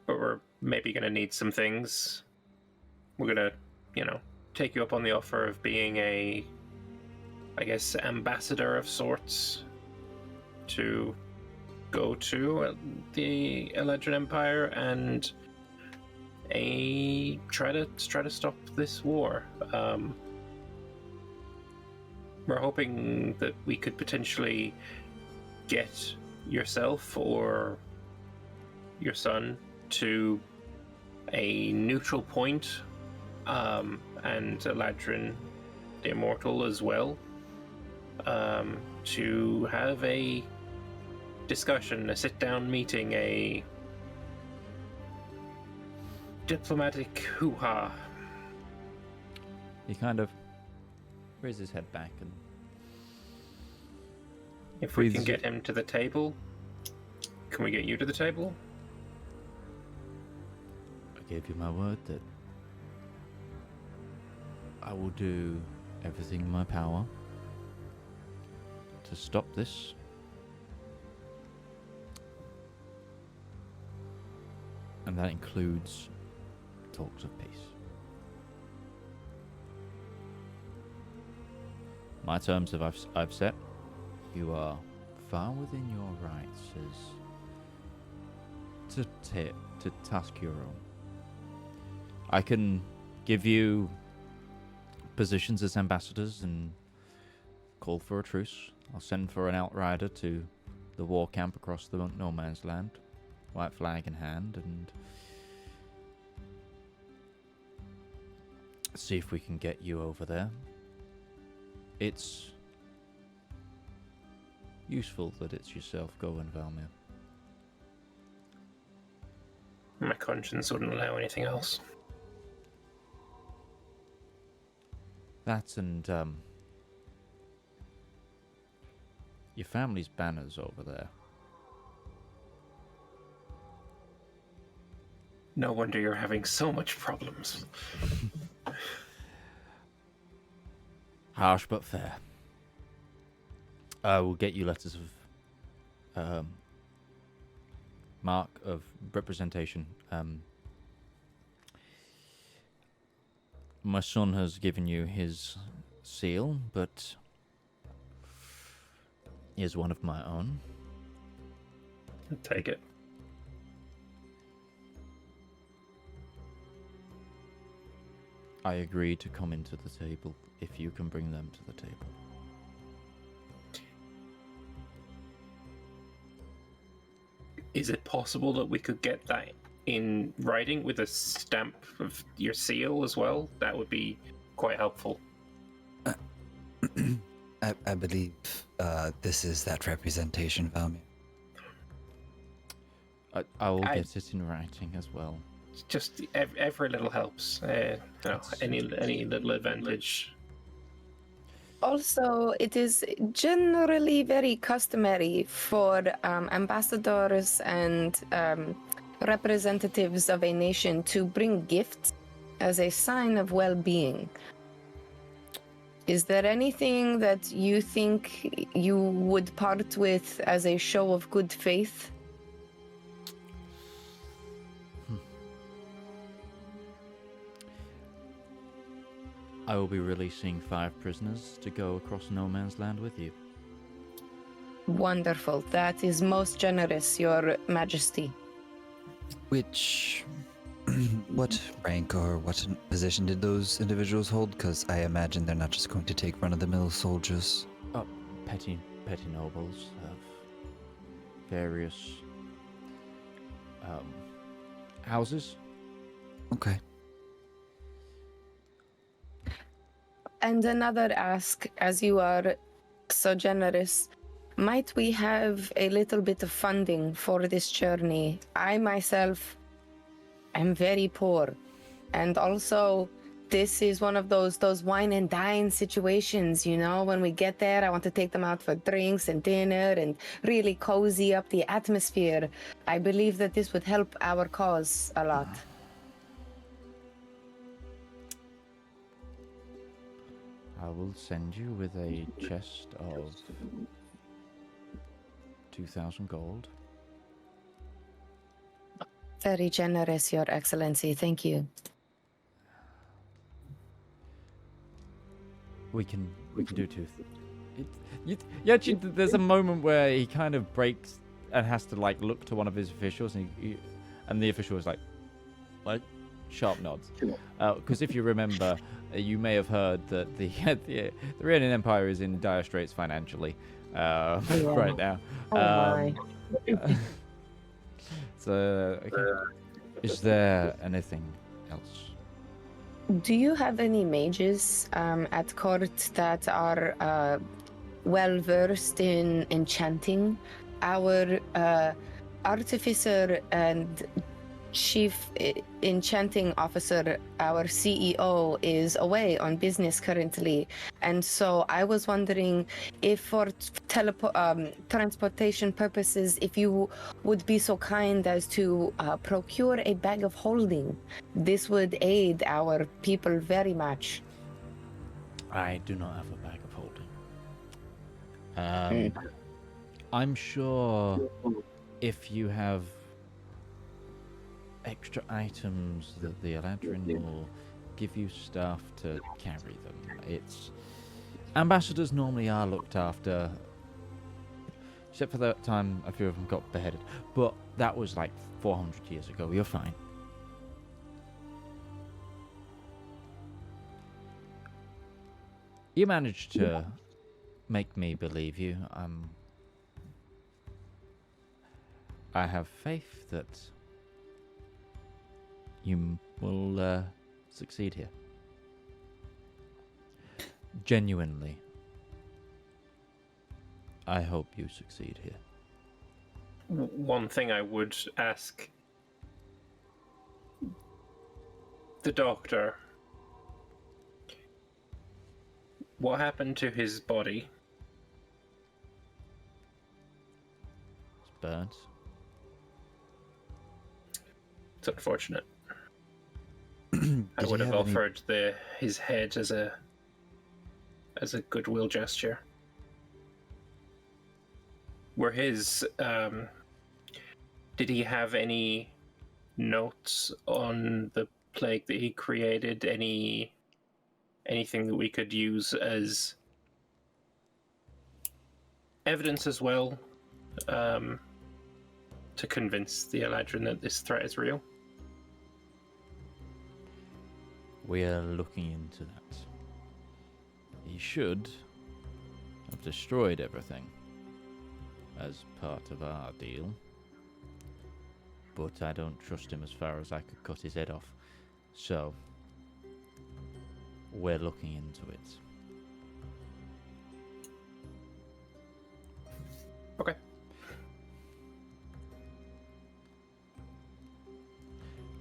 But we're maybe going to need some things. We're going to, take you up on the offer of being a, I guess, ambassador of sorts to go to the Eledrin Empire and try to stop this war. We're hoping that we could potentially get yourself or your son to a neutral point, and Eledrin the Immortal as well, to have a discussion, a sit-down meeting, a diplomatic hoo-ha. He kind of raises his head back and if we can get him to the table, can we get you to the table? I gave you my word that I will do everything in my power to stop this. And that includes talks of peace. My terms I've set. You are far within your rights as to task your own. I can give you positions as ambassadors and call for a truce. I'll send for an outrider to the war camp across the no man's land, white flag in hand, and see if we can get you over there. It's useful that it's yourself going, Valymr. My conscience wouldn't allow anything else. That and your family's banners over there. No wonder you're having so much problems. Harsh but fair. I will get you letters of mark of representation. My son has given you his seal, but he is one of my own. I'll take it. I agree to come into the table if you can bring them to the table. Is it possible that we could get that in writing with a stamp of your seal as well? That would be quite helpful. I believe this is that representation, Valymr. I will get it in writing as well. Just every little helps. Any little advantage. Also, it is generally very customary for ambassadors and representatives of a nation to bring gifts as a sign of well-being. Is there anything that you think you would part with as a show of good faith? I will be releasing 5 prisoners to go across no man's land with you. Wonderful. That is most generous, Your Majesty. What rank or what position did those individuals hold? Because I imagine they're not just going to take run-of-the-mill soldiers. Petty nobles of various houses. Okay. And another ask, as you are so generous, might we have a little bit of funding for this journey? I myself am very poor, and also this is one of those wine and dine situations, you know. When we get there, I want to take them out for drinks and dinner and really cozy up the atmosphere. I believe that this would help our cause a lot. I will send you with a chest of 2,000 gold. Very generous, Your Excellency. Thank you. We can do two. Actually, there's a moment where he kind of breaks and has to like look to one of his officials, and the official is like, sharp nods. Because if you remember, you may have heard that the Iranian Empire is in dire straits financially right now. So, is there anything else? Do you have any mages at court that are well versed in enchanting? Our artificer and chief enchanting officer, our CEO, is away on business currently, and so I was wondering if for transportation purposes, if you would be so kind as to procure a bag of holding. This would aid our people very much. I do not have a bag of holding. I'm sure if you have extra items that the Eladrin will give you stuff to carry them. Ambassadors normally are looked after, except for that time a few of them got beheaded, but that was like 400 years ago. You're fine. You managed to make me believe you. I have faith that you will succeed here. Genuinely. I hope you succeed here. One thing I would ask the doctor, what happened to his body? It's burnt. It's unfortunate. I would have offered his head as a goodwill gesture. Were his did he have any notes on the plague that he created? Anything that we could use as evidence as well, to convince the Eladrin that this threat is real? We are looking into that. He should have destroyed everything as part of our deal, but I don't trust him as far as I could cut his head off. So, we're looking into it. Okay.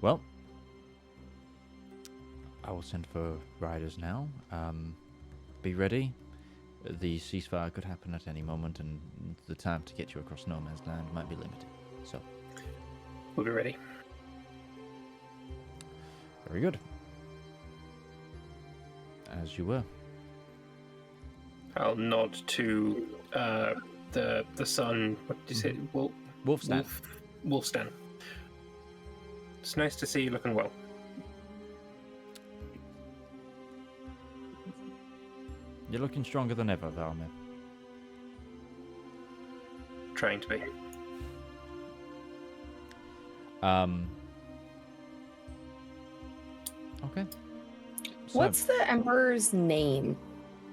Well, I will send for riders now. Be ready. The ceasefire could happen at any moment, and the time to get you across no man's land might be limited. So, we'll be ready. Very good. As you were. I'll nod to the son. What did you say? Wolfstan. Wolfstan. It's nice to see you looking well. You're looking stronger than ever, Valymr. Trying to be. Okay. So, What's the Emperor's name?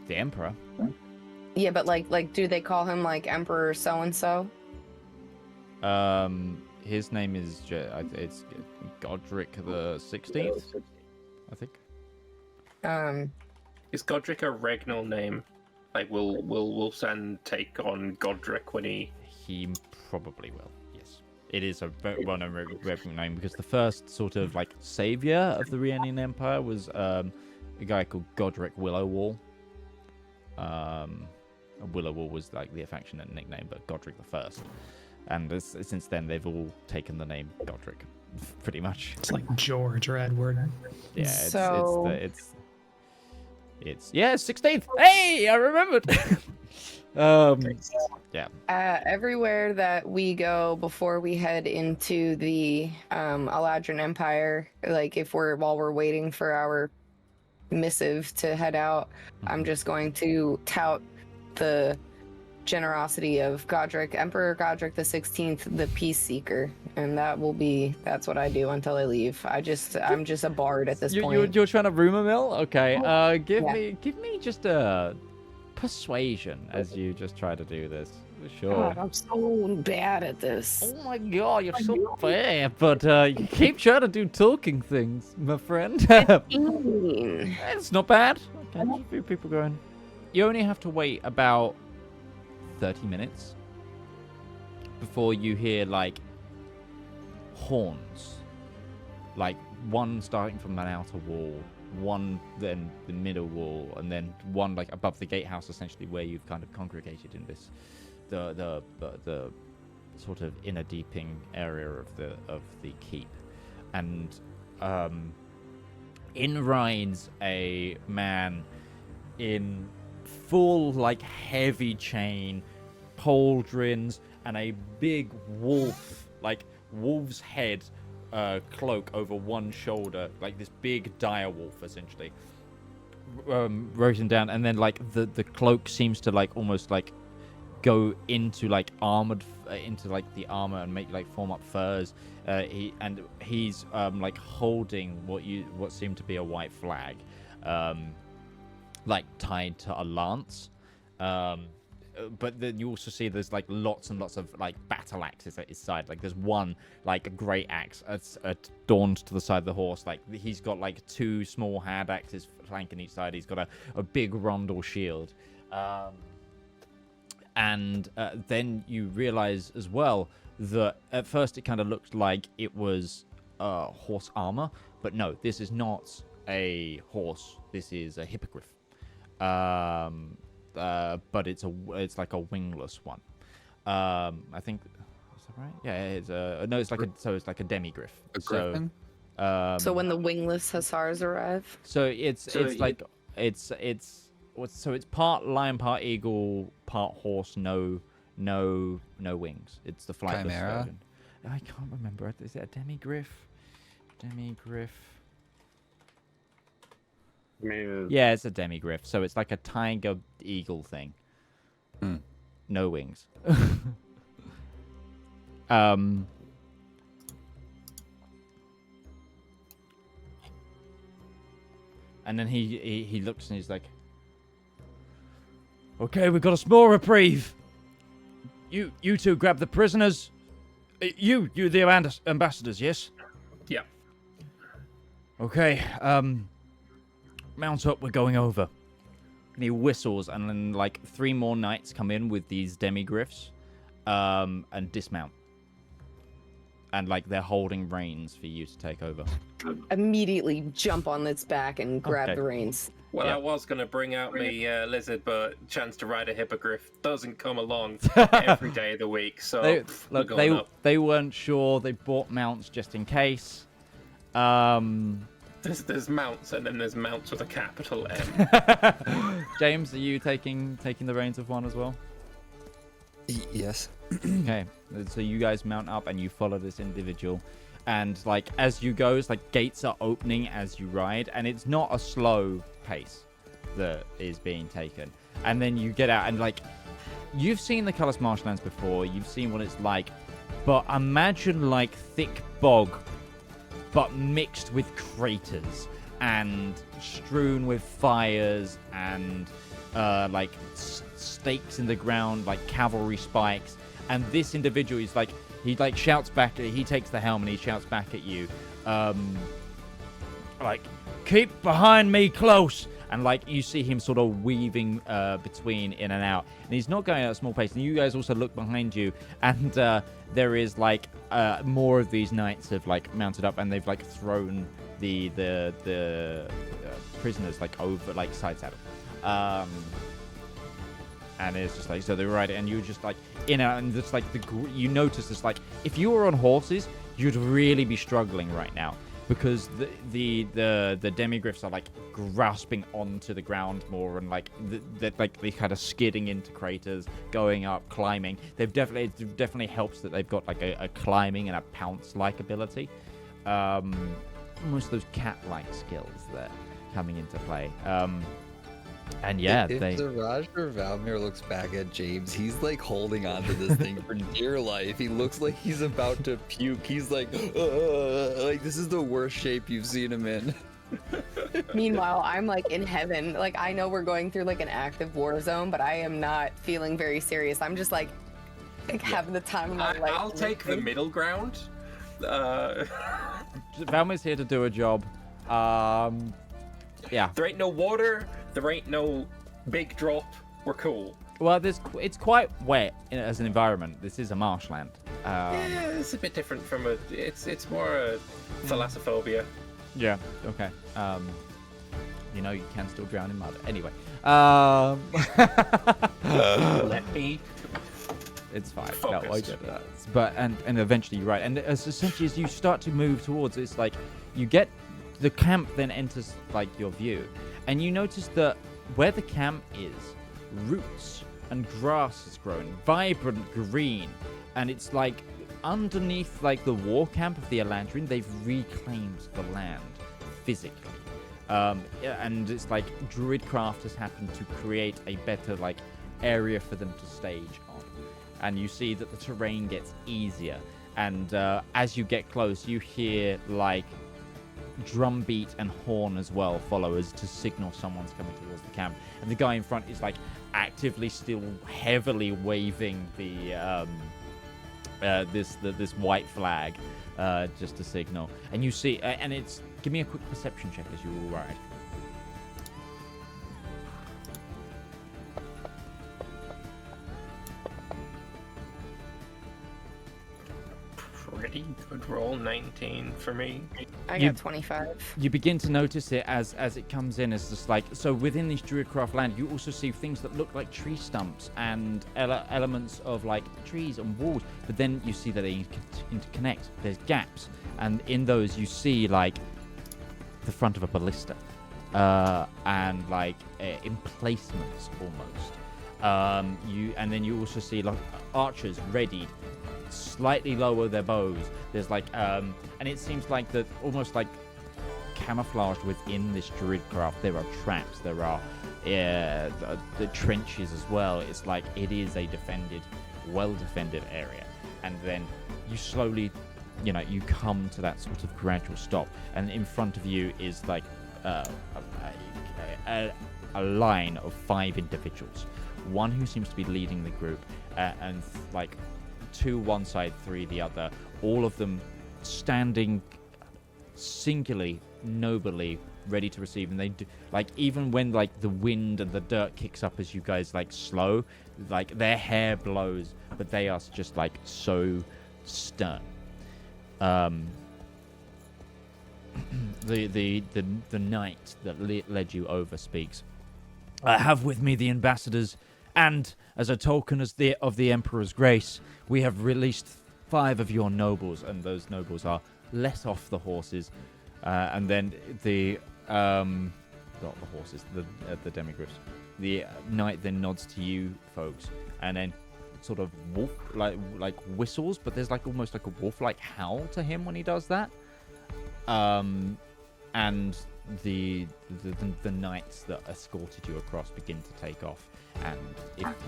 the Emperor? Yeah, but like, do they call him like Emperor so and so? His name is it's Godric the 16th, I think. Is Godric a regnal name? Like, will Wolfsand take on Godric when he? He probably will. Yes, it is a very well-known regnal name because the first sort of like savior of the Rhiannon Empire was a guy called Godric Willowwall. Willowwall was like the affectionate nickname, but Godric the First. And since then, they've all taken the name Godric, pretty much. It's like George or Edward. Yeah, So- it's 16th. Hey, I remembered. Yeah. Everywhere that we go before we head into the Eladrin Empire, like while we're waiting for our missive to head out, I'm just going to tout the generosity of Godric, Emperor Godric the 16th, the Peace Seeker, and that's what I do until I leave. I'm just a bard at this point. You're trying to rumor mill? Okay. Give me just a persuasion as you just try to do this. Sure. God, I'm so bad at this. Oh my god, you're so bad. But you keep trying to do talking things, my friend. It's not bad. Okay, just a few people going. You only have to wait about 30 minutes before you hear like horns, like one starting from an outer wall, one then the middle wall, and then one like above the gatehouse, essentially where you've kind of congregated in this the sort of inner deeping area of the keep. And in rides a man in full like heavy chain, pauldrons, and a big wolf's head cloak over one shoulder, like this big dire wolf essentially, rotating down, and then like the cloak seems to like almost like go into like armored into like the armor and make like form up furs. He's like holding what seemed to be a white flag, like tied to a lance. But then you also see there's like lots and lots of like battle axes at his side. Like there's one like a great axe adorned to the side of the horse. Like he's got like two small hand axes flanking each side. He's got a big rondel shield. And then you realize as well that at first it kind of looked like it was horse armor, but no, this is not a horse. This is a hippogriff. But it's like a wingless one. I think, is that right? Yeah, it's it's like a demigriff. A griffin? So when the wingless hussars arrive. So it's part lion, part eagle, part horse. No wings. It's the flightless Chimera? version. I can't remember. Is it a demigriff? Demigriff. Yeah, it's a demigriff. So it's like a tiger eagle thing. No wings. And then he looks and he's like, "Okay, we've got a small reprieve. You two grab the prisoners. You the ambassadors, yes? Yeah. Okay. Mount up, we're going over." And he whistles, and then like 3 more knights come in with these demigriffs, and dismount. And like they're holding reins for you to take over. Immediately jump on its back and grab the reins. Well, I was going to bring out my lizard, but chance to ride a hippogriff doesn't come along every day of the week. So they weren't sure. They bought mounts just in case. There's mounts, and then there's mounts with a capital M. James, are you taking the reins of one as well? Yes. Okay, so you guys mount up and you follow this individual, and like as you go, it's like gates are opening as you ride, and it's not a slow pace. that is being taken. And then you get out and like, you've seen the Cullis Marshlands before, you've seen what it's like, but imagine like thick bog, but mixed with craters and strewn with fires and like stakes in the ground, like cavalry spikes. And this individual is like, he like shouts back, he takes the helm and he shouts back at you, like, keep behind me close. And like you see him sort of weaving between in and out, and he's not going at a small pace. And you guys also look behind you, and there is like more of these knights have like mounted up, and they've like thrown the prisoners like over like side saddle, and it's just like, so they're right, and you're just like in and out, and it's like you notice it's like if you were on horses, you'd really be struggling right now. Because the demigryphs are like grasping onto the ground more, and like they kind of skidding into craters, going up, climbing. It definitely helps that they've got like a climbing and a pounce-like ability. Almost those cat-like skills that are coming into play. And yeah, if Siraj or Valymr looks back at James, he's like holding on to this thing for dear life. He looks like he's about to puke. He's like this is the worst shape you've seen him in. Meanwhile, I'm like in heaven. Like, I know we're going through like an active war zone, but I am not feeling very serious. I'm just like having the time of my life. I'll take the middle ground. Valmyr's here to do a job. Yeah. There ain't no water. There ain't no big drop. We're cool. Well, it's quite wet as an environment. This is a marshland. Yeah, it's a bit different from it's more a thalassophobia. Yeah. Okay. You know, you can still drown in mud. Anyway. Let me. It's fine. Focus. No, I get that. But and eventually you're right. And essentially, as you start to move towards, it's like you get the camp then enters like your view. And you notice that where the camp is, roots and grass has grown, vibrant green, and it's like underneath like the war camp of the Elandrin, they've reclaimed the land physically. And it's like Druidcraft has happened to create a better like area for them to stage on. And you see that the terrain gets easier. And as you get close, you hear like drumbeat and horn as well follow as to signal someone's coming towards the camp. And the guy in front is like actively still heavily waving the this white flag just to signal. And you see, and it's, give me a quick perception check as you all ride. Pretty good roll, 19 for me. I got 25. You begin to notice it as it comes in. It's just like, so within this Druidcraft land, you also see things that look like tree stumps and elements of like trees and walls. But then you see that they interconnect. There's gaps, and in those you see like the front of a ballista, and like emplacements almost. And then you also see like archers readied. Slightly lower their bows. There's like and it seems like that almost like camouflaged within this Druidcraft there are traps, there are the trenches as well. It's like it is a well defended area. And then you slowly, you know, you come to that sort of gradual stop, and in front of you is like a line of 5 individuals, one who seems to be leading the group, and like 2 one side, 3 the other, all of them standing singularly, nobly, ready to receive. And they do, like, even when like the wind and the dirt kicks up as you guys like slow, like their hair blows, but they are just like so stern. The knight that led you over speaks. I have with me the ambassadors, and as a token of the Emperor's grace, we have released 5 of your nobles, and those nobles are let off the horses. And then not the horses, the demigryphs. The knight then nods to you folks, and then sort of wolf like whistles, but there's like almost like a wolf-like howl to him when he does that. And the knights that escorted you across begin to take off, and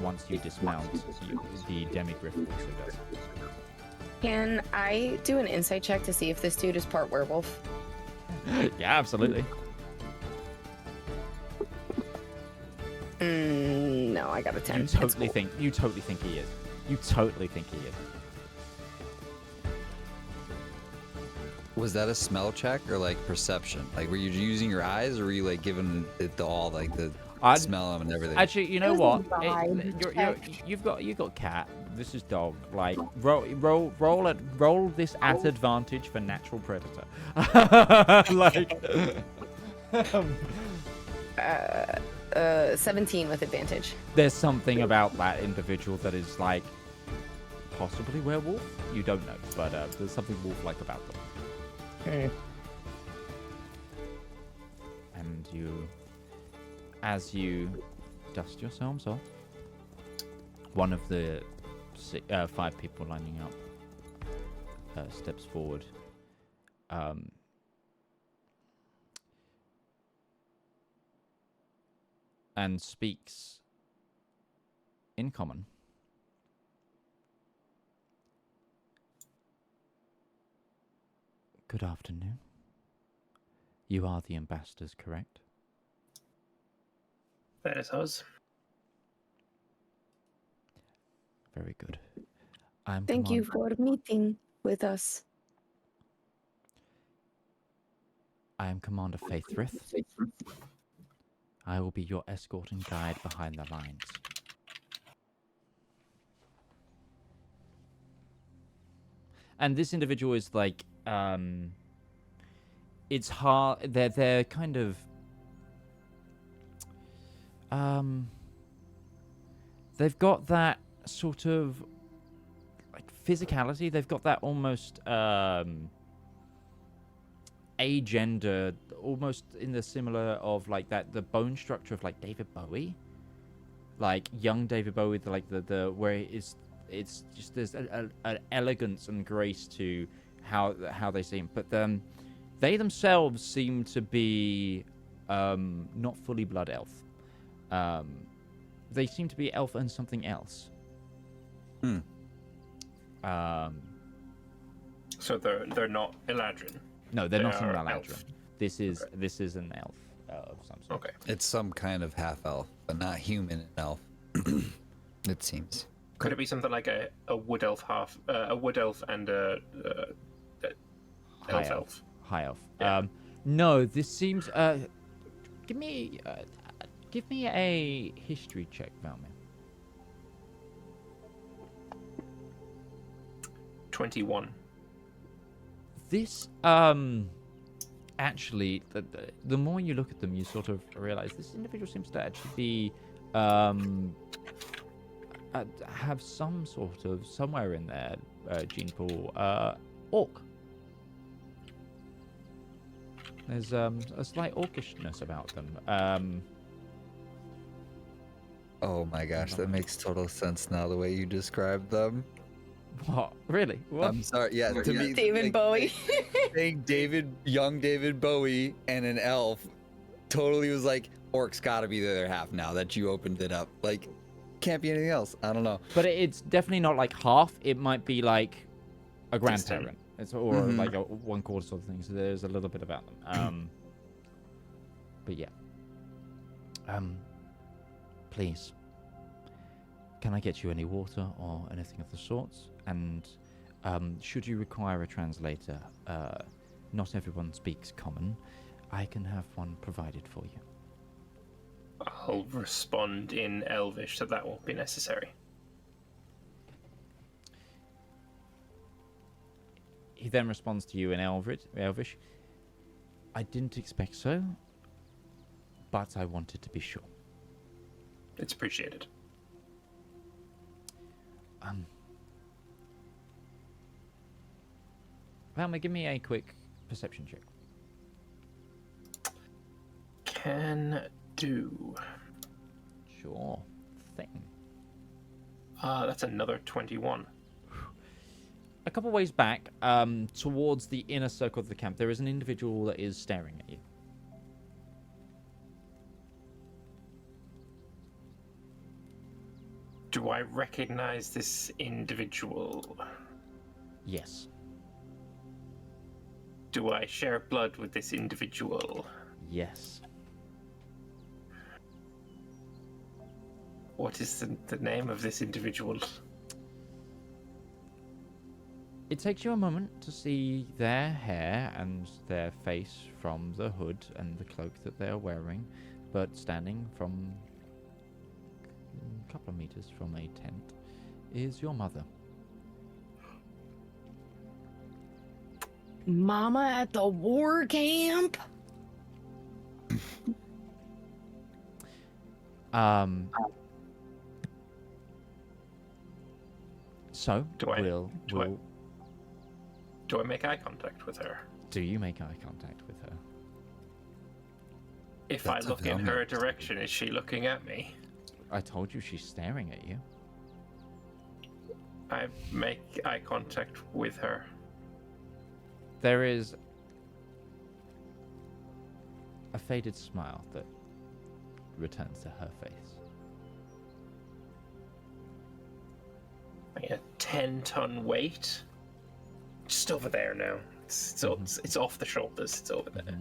once you dismount, the demigriff also does. Can I do an insight check to see if this dude is part werewolf? Yeah, absolutely. No, I got a 10. You totally think he is. You totally think he is. Was that a smell check or like perception? Like, were you using your eyes, or were you like giving it all like the smell and everything? Actually, you know It what? was a vibe You've got cat. This is dog. Like roll this at advantage for natural predator. Like 17 with advantage. there's something about that individual that is like possibly werewolf. You don't know, but there's something wolf-like about them. Hmm. And as you dust yourselves off, one of the 5 people lining up steps forward. And speaks in common. Good afternoon. You are the ambassadors, correct? That is us. Very good. Thank you for meeting with us. I am Commander Faithrith. I will be your escort and guide behind the lines. And this individual is like, it's hard. They're kind of, they've got that sort of like physicality. They've got that almost agender, almost in the similar of like that the bone structure of like David Bowie, like young David Bowie, like the where it's just there's an elegance and grace to how they seem, but they themselves seem to be not fully blood elf. They seem to be elf and something else. So they're not Eladrin. No, they're not an elf. Eladrin. This is an elf of some sort. Okay. It's some kind of half elf, but not human and elf. It seems. Could it be something like a wood elf a wood elf and a elf elf? High elf. Yeah. No, this seems. Give me a history check, Valymr. 21. This actually, the more you look at them, you sort of realize this individual seems to actually be have some sort of somewhere in their gene pool orc. There's a slight orcishness about them. Oh my gosh, that makes total sense now the way you described them. What? Really? What? I'm sorry. Yeah, to me, David Bowie. saying young David Bowie, and an elf, totally was like orcs got to be the other half now that you opened it up. Like, can't be anything else. I don't know. But it's definitely not like half. It might be like a grandparent. It's or like a 1/4 sort of thing. So there's a little bit about them. But yeah. Please. Can I get you any water or anything of the sorts? And should you require a translator, not everyone speaks common. I can have one provided for you. I'll respond in Elvish, so that won't be necessary. He then responds to you in Elvish. I didn't expect so, but I wanted to be sure. It's appreciated. Valymr, give me a quick perception check. Can do. Sure thing. That's another 21. A couple ways back, towards the inner circle of the camp, there is an individual that is staring at you. Do I recognize this individual? Yes. Do I share blood with this individual? Yes. What is the name of this individual? It takes you a moment to see their hair and their face from the hood and the cloak that they are wearing, but standing from a couple of meters from a tent is your mother. Mama at the war camp? So, Do I make eye contact with her? Do you make eye contact with her? If That's I a look in very her interesting. direction, is she looking at me? I told you she's staring at you. I make eye contact with her. There is a faded smile that returns to her face. Like a 10-ton weight. Just over there now. It's off the shoulders. It's over there.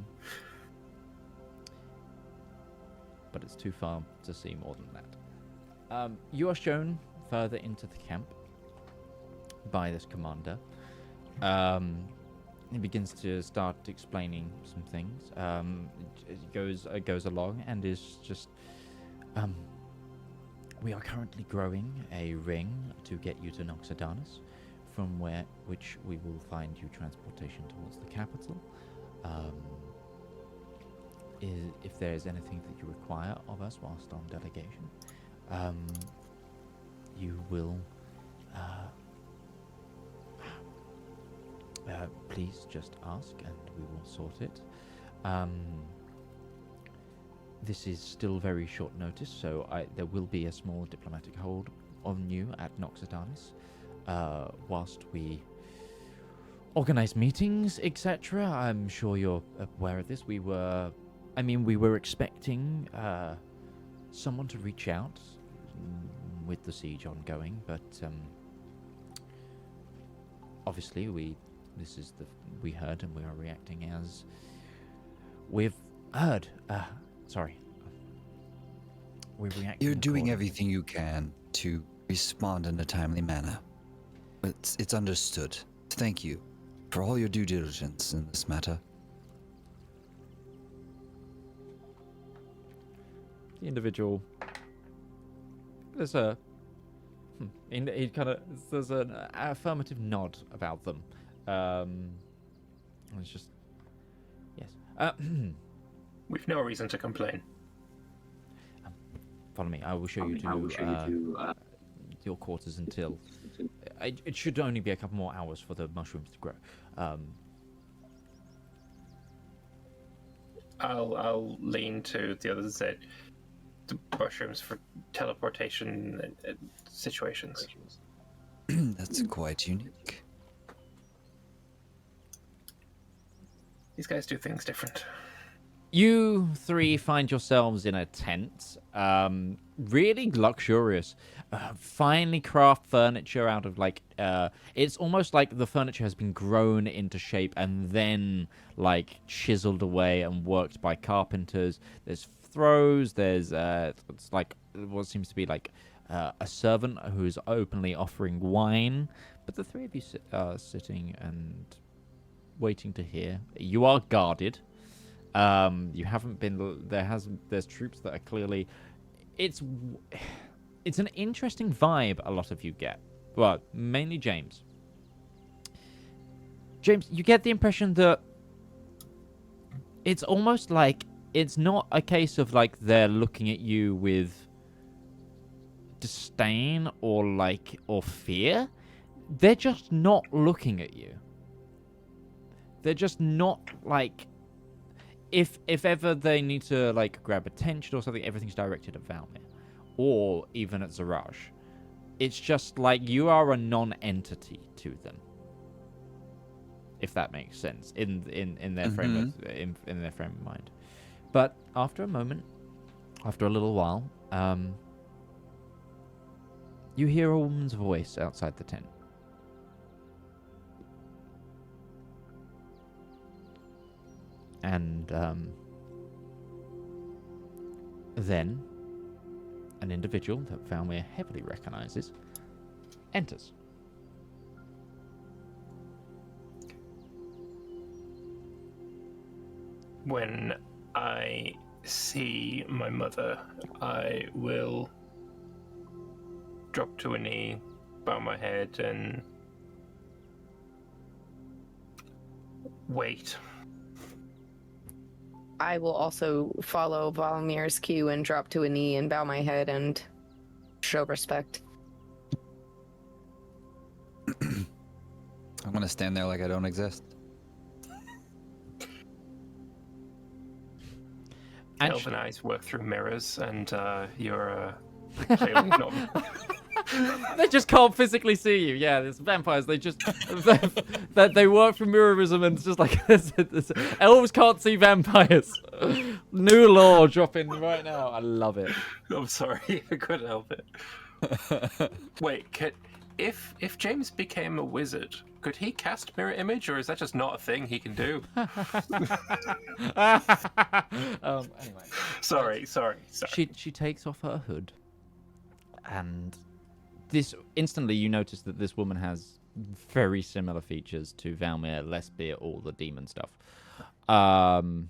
But it's too far to see more than that. You are shown further into the camp by this commander. He begins to start explaining some things. It goes along and is just, we are currently growing a ring to get you to Noxodanis, from which we will find you transportation towards the capital. If there is anything that you require of us whilst on delegation, you will please just ask and we will sort it. This is still very short notice, so there will be a small diplomatic hold on you at Noxodanis whilst we organize meetings, etc. I'm sure you're aware of this. We were expecting someone to reach out with the siege ongoing, but obviously we heard and we are reacting as we've heard. We're reacting. You're doing accordingly. everything you can to respond in a timely manner. It's understood. Thank you for all your due diligence in this matter. The individual. There's a. There's an affirmative nod about them. It's just. Yes. We've no reason to complain. Follow me. I will show you to your quarters until. It should only be a couple more hours for the mushrooms to grow. I'll lean to the others that the mushrooms for teleportation situations. That's quite unique. These guys do things different. You three find yourselves in a tent, really luxurious, finely craft furniture out of it's almost like the furniture has been grown into shape and then chiseled away and worked by carpenters. There's throws, there's it's like what seems to be a servant who's openly offering wine, but the three of you sitting and waiting to hear. You are guarded. You haven't been. There's troops that are clearly. It's an interesting vibe. A lot of you get. Well, mainly James. James, you get the impression that it's almost like it's not a case of they're looking at you with disdain or fear. They're just not looking at you. They're just not If ever they need to grab attention or something, everything's directed at Valymr, or even at Zedaar. It's just you are a non-entity to them, if that makes sense in their frame in their frame of mind. But after a moment, after a little while, you hear a woman's voice outside the tent. And then an individual that Valymr heavily recognizes enters. When I see my mother, I will drop to a knee, bow my head, and wait. I will also follow Valymr's cue and drop to a knee and bow my head and show respect. I'm gonna stand there like I don't exist. Elven eyes work through mirrors, and you're clearly not. They just can't physically see you. Yeah, there's vampires. They just they work through mirrorism, and it's just like elves can't see vampires. New law dropping right now. I love it. I'm sorry, I couldn't help it. Wait, if James became a wizard, could he cast mirror image, or is that just not a thing he can do? Anyway, sorry. She takes off her hood, and this instantly you notice that this woman has very similar features to Valymr, less be it all the demon stuff. And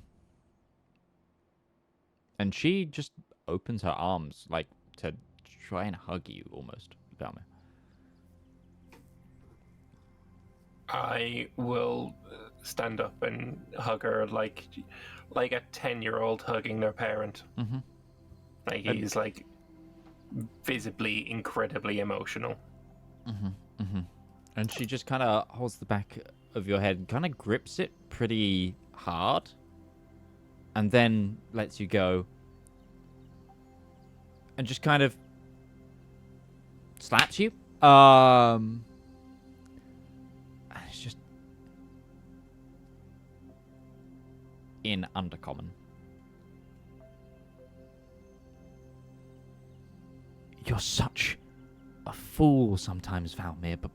she just opens her arms like to try and hug you almost, Valymr. I will stand up and hug her like a 10-year-old hugging their parent. Mm-hmm. Like he's like visibly incredibly emotional. Mm-hmm. Mm-hmm. And she just kind of holds the back of your head and kind of grips it pretty hard, and then lets you go, and just kind of slaps you. And it's just in Undercommon. You're such a fool sometimes, Valymr, but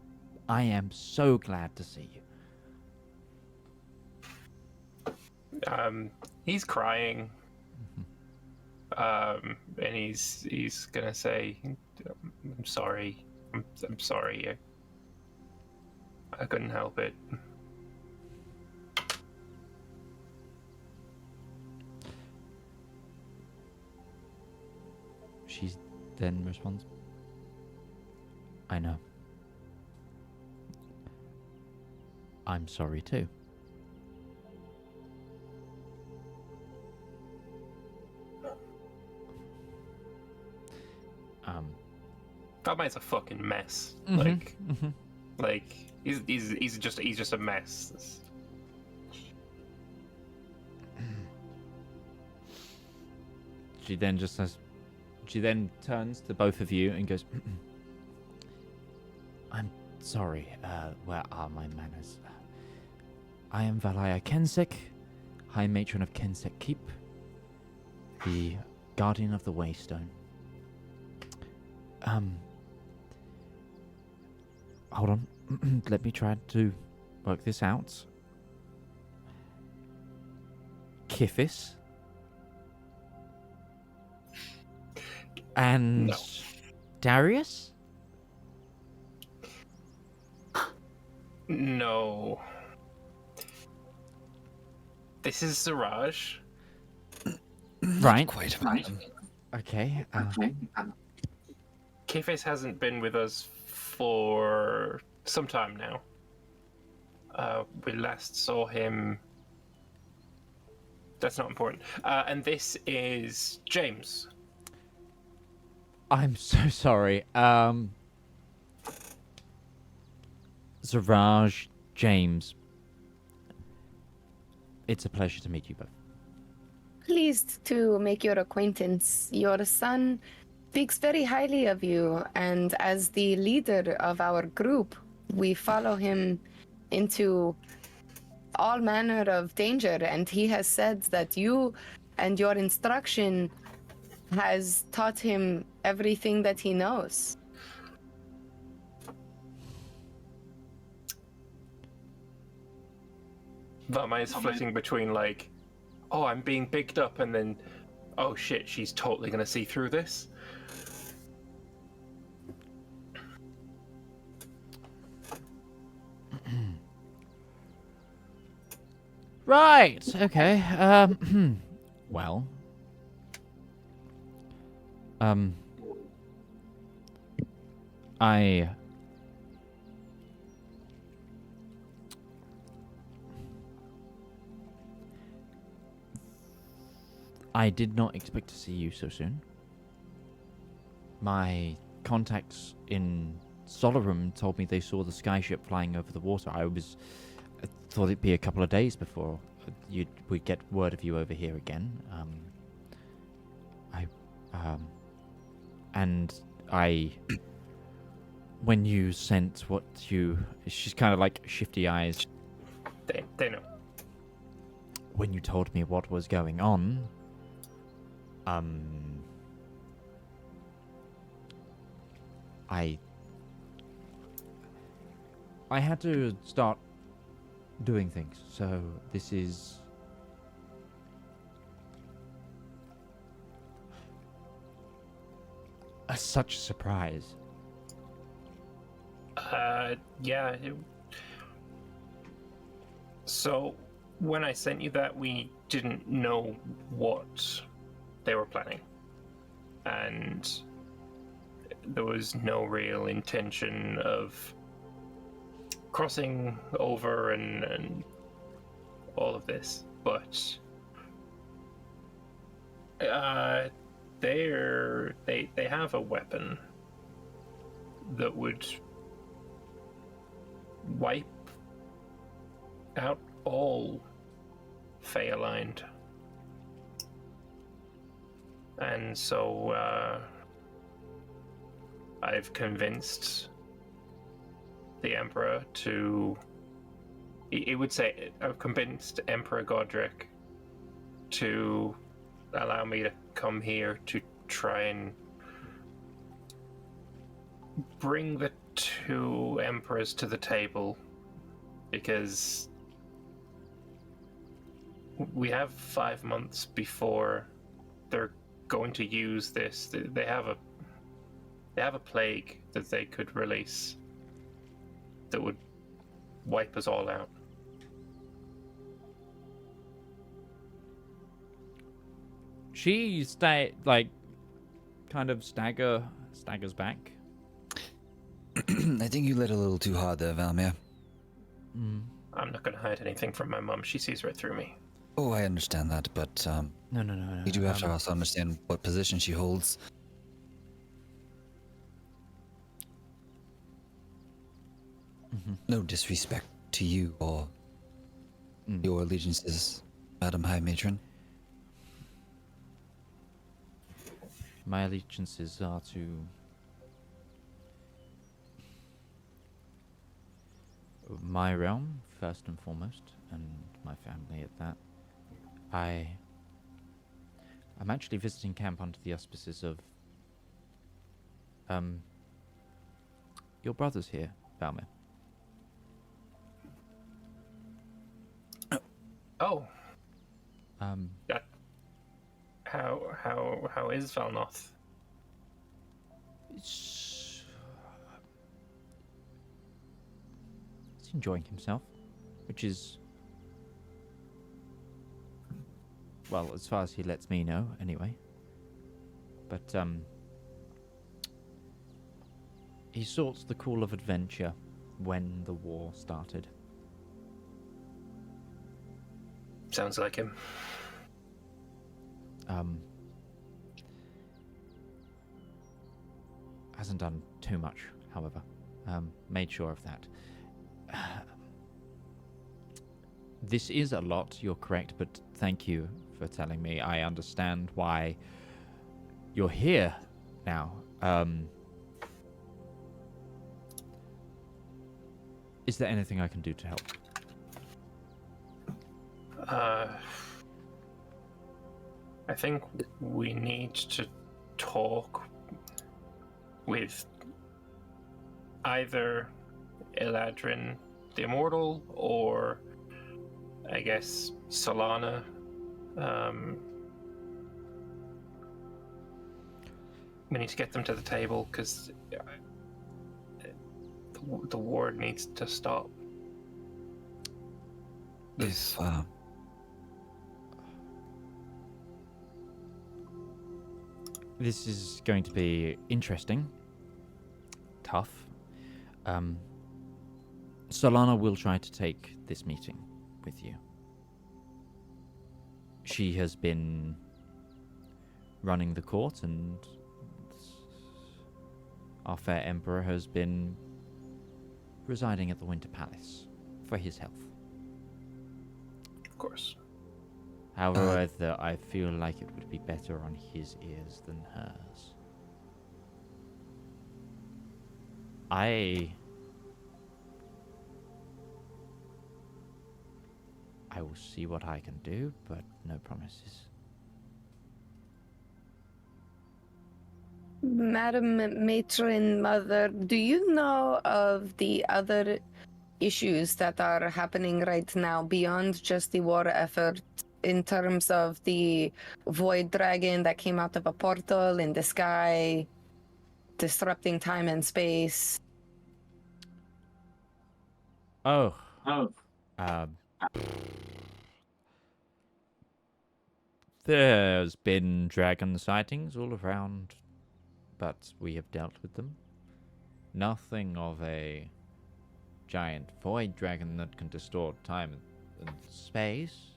I am so glad to see you. He's crying. And he's gonna say, I'm sorry. I'm sorry. I couldn't help it. She then responds, I know. I'm sorry too. That man's a fucking mess. Mm-hmm. Like he's just a mess. She then just says, she then turns to both of you and goes, I'm sorry, where are my manners? I am Valaya Kensek, High Matron of Kensek Keep, the Guardian of the Waystone. Hold on. Let me try to work this out. Kithis. And No. Darius? No. This is Siraj. Right. Quite Right. Okay. Kefes hasn't been with us for some time now. We last saw him. That's not important. And this is James. I'm so sorry. Siraj, James. It's a pleasure to meet you both. Pleased to make your acquaintance. Your son speaks very highly of you, and as the leader of our group, we follow him into all manner of danger, and he has said that you and your instruction has taught him everything that he knows. Valymr is flitting between like, oh, I'm being bigged up, and then, oh shit, she's totally gonna see through this. Right. Okay. Well. I did not expect to see you so soon. My contacts in Solarum told me they saw the skyship flying over the water. I thought it'd be a couple of days before we'd get word of you over here again. When you sent what you... She's kind of like shifty eyes. They know. When you told me what was going on, I had to start doing things, so this is such a surprise. Yeah. So, when I sent you that, we didn't know what they were planning. And there was no real intention of crossing over and all of this. But they have a weapon that would wipe out all Fey-aligned. And so I've convinced the Emperor to... I've convinced Emperor Godric to allow me to come here to try and bring the two emperors to the table, because we have 5 months before they're going to use this. They have a plague that they could release that would wipe us all out. She kind of staggers back. I think you lit a little too hard there, Valymr. I'm not going to hide anything from my mum. She sees right through me. Oh, I understand that, but No. we do have to also understand what position she holds. No disrespect to you or your allegiances, Madam High Matron. My allegiances are to my realm, first and foremost, and my family at that. I'm actually visiting camp under the auspices of your brothers here, Valymr. Oh. That. How is Valnoth? He's enjoying himself, which is, well, as far as he lets me know, anyway. But he sought the call of adventure when the war started. Sounds like him. Hasn't done too much, however. Made sure of that. This is a lot, you're correct, but thank you for telling me. I understand why you're here now. Is there anything I can do to help? I think we need to talk with either Eladrin the Immortal or I guess Solana. We need to get them to the table because the war needs to stop. If This is going to be interesting, tough. Solana will try to take this meeting with you. She has been running the court, and our fair emperor has been residing at the Winter Palace for his health. Of course. However, I feel like it would be better on his ears than hers. I will see what I can do, but no promises. Madam Matron Mother, do you know of the other issues that are happening right now beyond just the war effort in terms of the void dragon that came out of a portal in the sky, disrupting time and space? There's been dragon sightings all around, but we have dealt with them. Nothing of a giant void dragon that can distort time and space.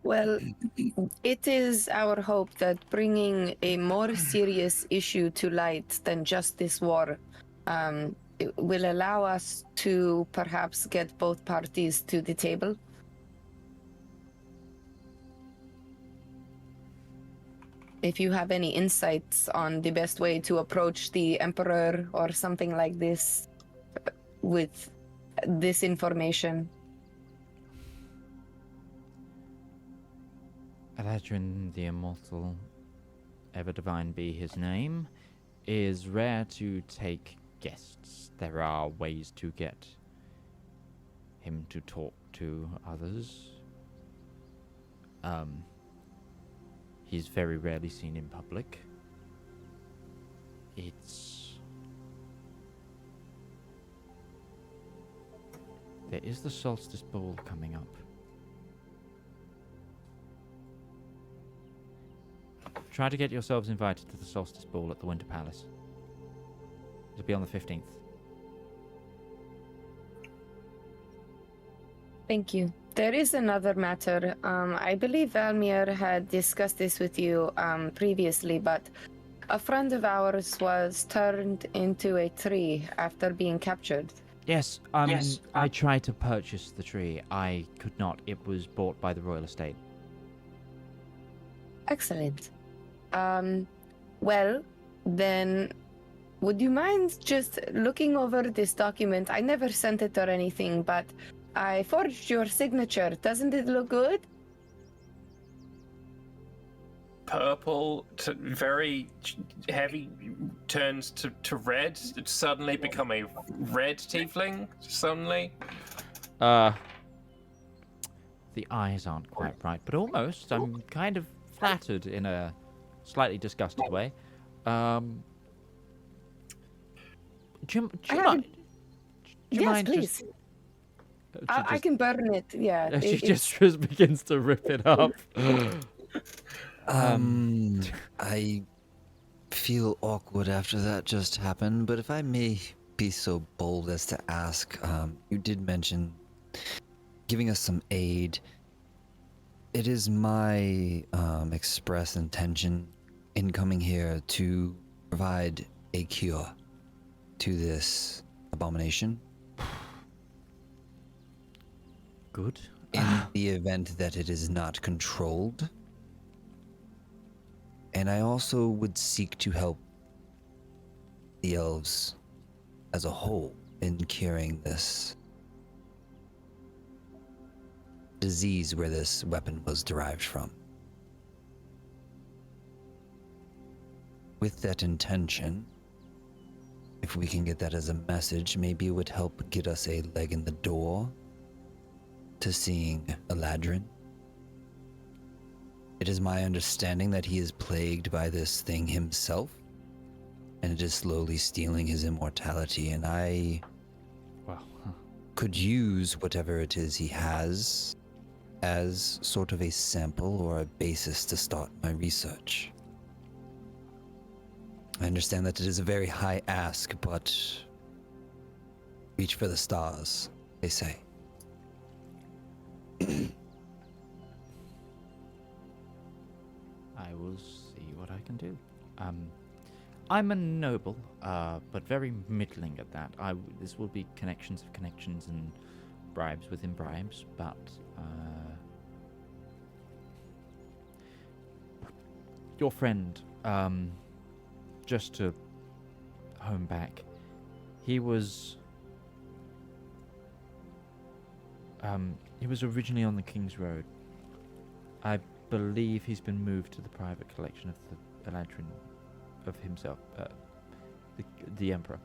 Well, it is our hope that bringing a more serious issue to light than just this war it will allow us to perhaps get both parties to the table. If you have any insights on the best way to approach the Emperor or something like this with this information. Eladrin the Immortal, ever divine be his name, is rare to take guests. There are ways to get him to talk to others. He's very rarely seen in public. There is the Solstice Ball coming up. Try to get yourselves invited to the Solstice Ball at the Winter Palace. It'll be on the 15th. Thank you. There is another matter. I believe Valymr had discussed this with you previously, but a friend of ours was turned into a tree after being captured. Yes, I tried to purchase the tree. I could not. It was bought by the royal estate. Excellent. Well, then, would you mind just looking over this document? I never sent it or anything, but I forged your signature. Doesn't it look good? Purple to very heavy turns to red. It suddenly become a red tiefling. Suddenly. The eyes aren't quite right, but almost. I'm kind of flattered in a slightly disgusted way. Do you mind please. just... I can burn it. Yeah. She just begins to rip it up. I feel awkward after that just happened, but if I may be so bold as to ask, you did mention giving us some aid. It is my express intention in coming here to provide a cure to this abomination. Good. In the event that it is not controlled. And I also would seek to help the elves as a whole in curing this disease where this weapon was derived from. With that intention, If we can get that as a message, maybe it would help get us a leg in the door to seeing Eladrin. It is my understanding that he is plagued by this thing himself, and it is slowly stealing his immortality, and I could use whatever it is he has as sort of a sample or a basis to start my research. I understand that it is a very high ask, but reach for the stars, they say. I will see what I can do. I'm a noble, but very middling at that. This will be connections of connections and bribes within bribes, but your friend, just to home back, he was originally on the King's Road. I believe he's been moved to the private collection of the Eladrin of himself, the Emperor.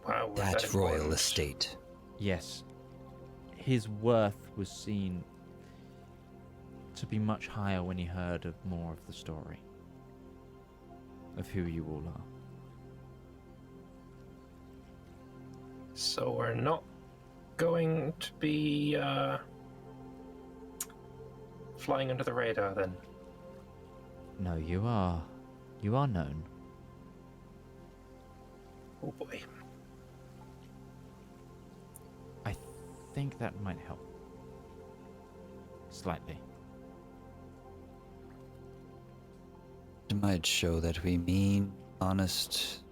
Wow, That royal estate. Yes. His worth was seen to be much higher when he heard of more of the story of who you all are. So we're not going to be flying under the radar then? No, you are. You are known. Oh boy. I think that might help. Slightly. It might show that we mean honest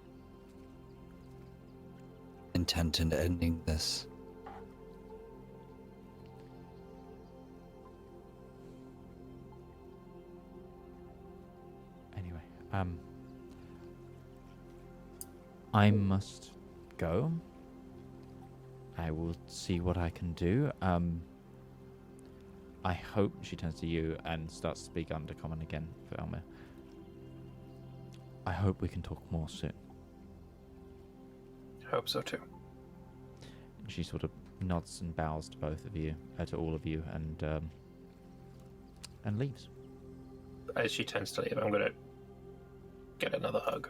intent in ending this. Anyway, I must go. I will see what I can do. I hope she turns to you and starts to speak Undercommon again for Valymr. I hope we can talk more soon. Hope so too. She sort of nods and bows to both of you, to all of you, and leaves. As she tends to leave, I'm gonna get another hug.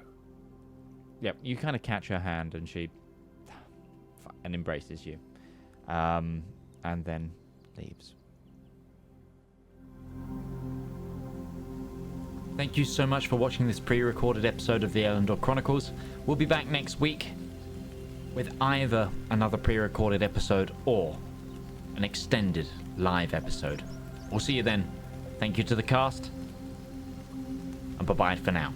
Yep, you kind of catch her hand, and she embraces you, and then leaves. Thank you so much for watching this pre-recorded episode of the Elendor Chronicles. We'll be back next week with either another pre-recorded episode or an extended live episode. We'll see you then. Thank you to the cast, and bye-bye for now.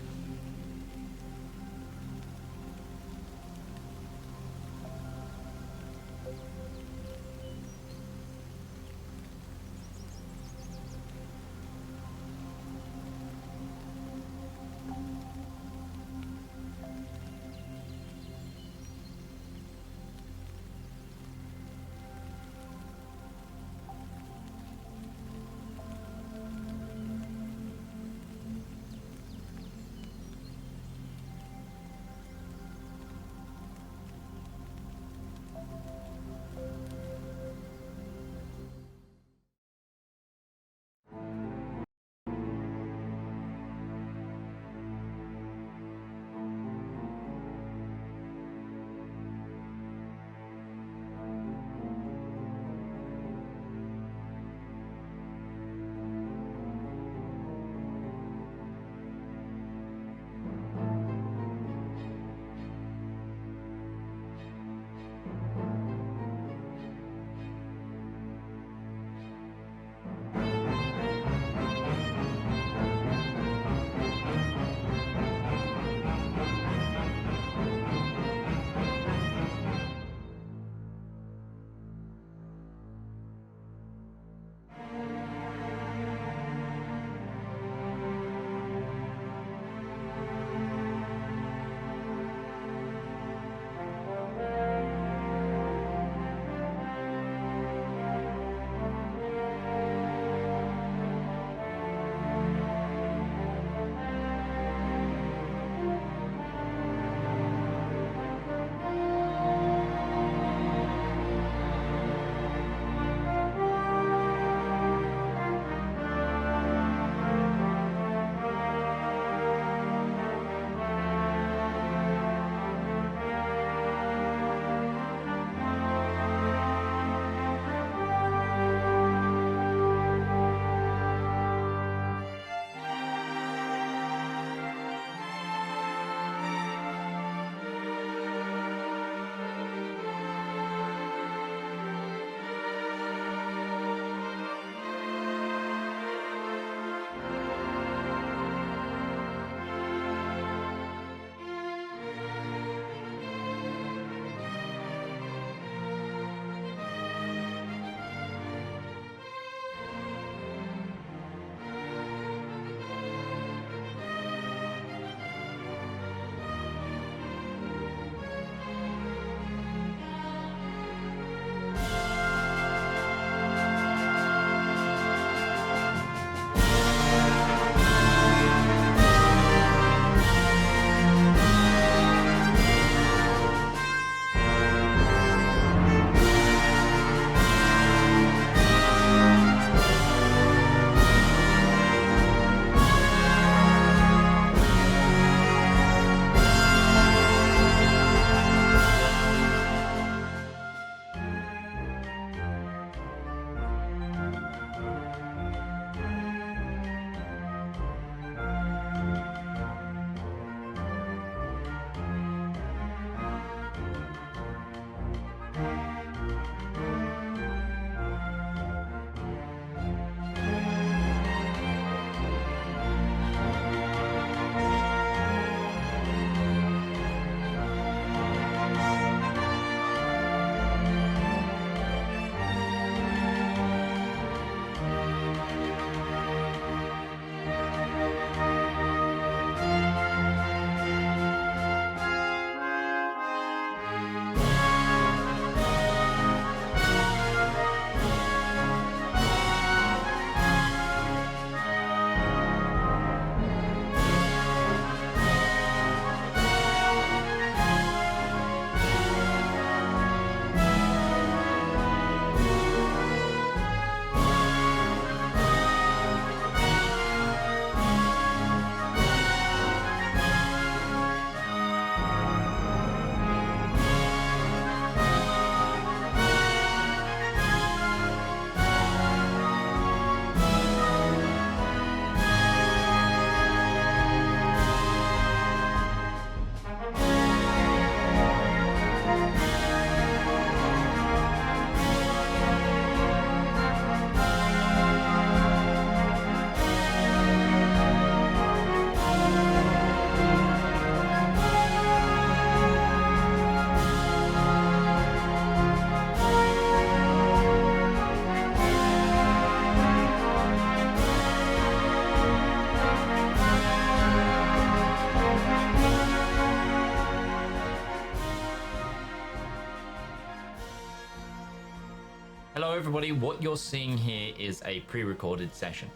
Hello everybody, what you're seeing here is a pre-recorded session.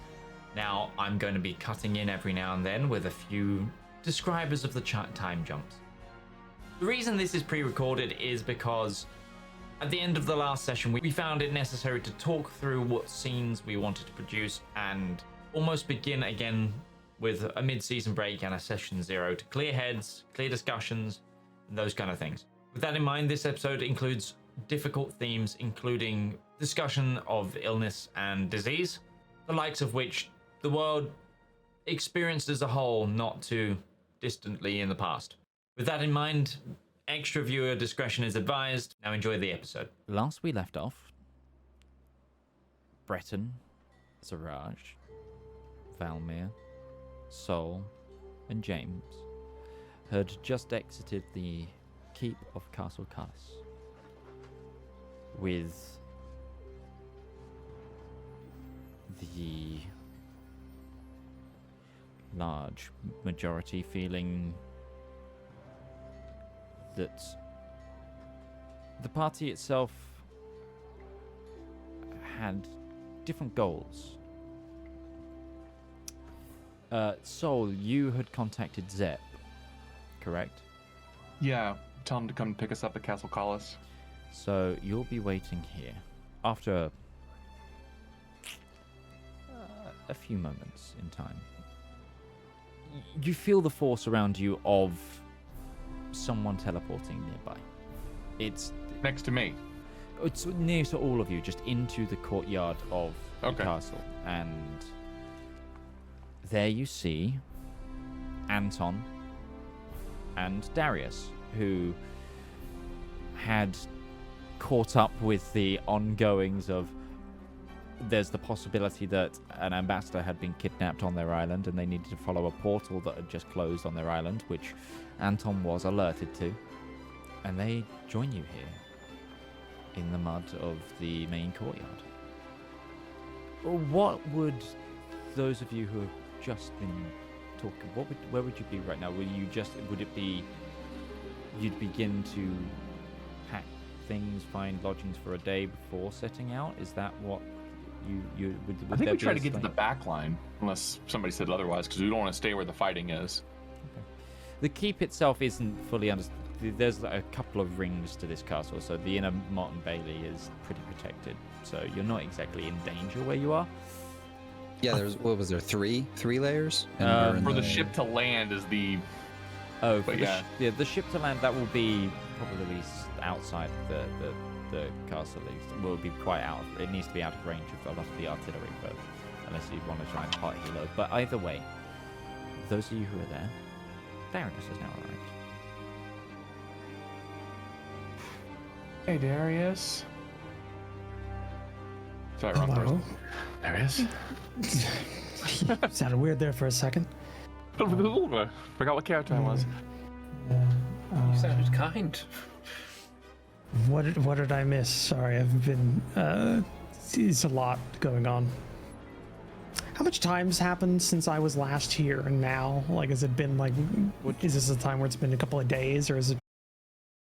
Now, I'm going to be cutting in every now and then with a few describers of the time jumps. The reason this is pre-recorded is because at the end of the last session, we found it necessary to talk through what scenes we wanted to produce and almost begin again with a mid-season break and a session 0 to clear heads, clear discussions, and those kind of things. With that in mind, this episode includes difficult themes, including discussion of illness and disease, the likes of which the world experienced as a whole not too distantly in the past. With that in mind, extra viewer discretion is advised. Now enjoy the episode. Last we left off, Breton, Zedaar, Valymr, Sol, and James had just exited the keep of Castle Cullis, with the large majority feeling that the party itself had different goals. Sol, you had contacted Zep, correct? Yeah, tell him to come pick us up at Castle Cullis. So you'll be waiting here after a few moments in time. You feel the force around you of someone teleporting nearby. It's next to me. It's near to all of you, just into the courtyard of the castle. And there you see Anton and Darius, who had caught up with the ongoings of there's the possibility that an ambassador had been kidnapped on their island and they needed to follow a portal that had just closed on their island, which Anton was alerted to. And they join you here in the mud of the main courtyard. What would those of you who have just been talking, where would you be right now? Would it be you'd begin to pack things, find lodgings for a day before setting out? Is that what you would I think we try to get to the back line, unless somebody said otherwise, because we don't want to stay where the fighting is. Okay. The keep itself isn't fully understood. There's a couple of rings to this castle, so the inner moat and bailey is pretty protected, so you're not exactly in danger where you are. Yeah, there's, what was there, three layers? For the ship to land is the... Oh, but the ship to land, that will be probably outside the castle. It will be quite out. It needs to be out of range of a lot of the artillery, but unless you want to try and party low. But either way, those of you who are there, Darius has now arrived. Hey, Darius. Sorry, wrong person. Darius. Sounded weird there for a second. Forgot what character I was. You sounded kind. What did I miss? Sorry, I've been it's a lot going on. How much time's happened since I was last here and now? Like, has it been like, is this a time where it's been a couple of days, or has it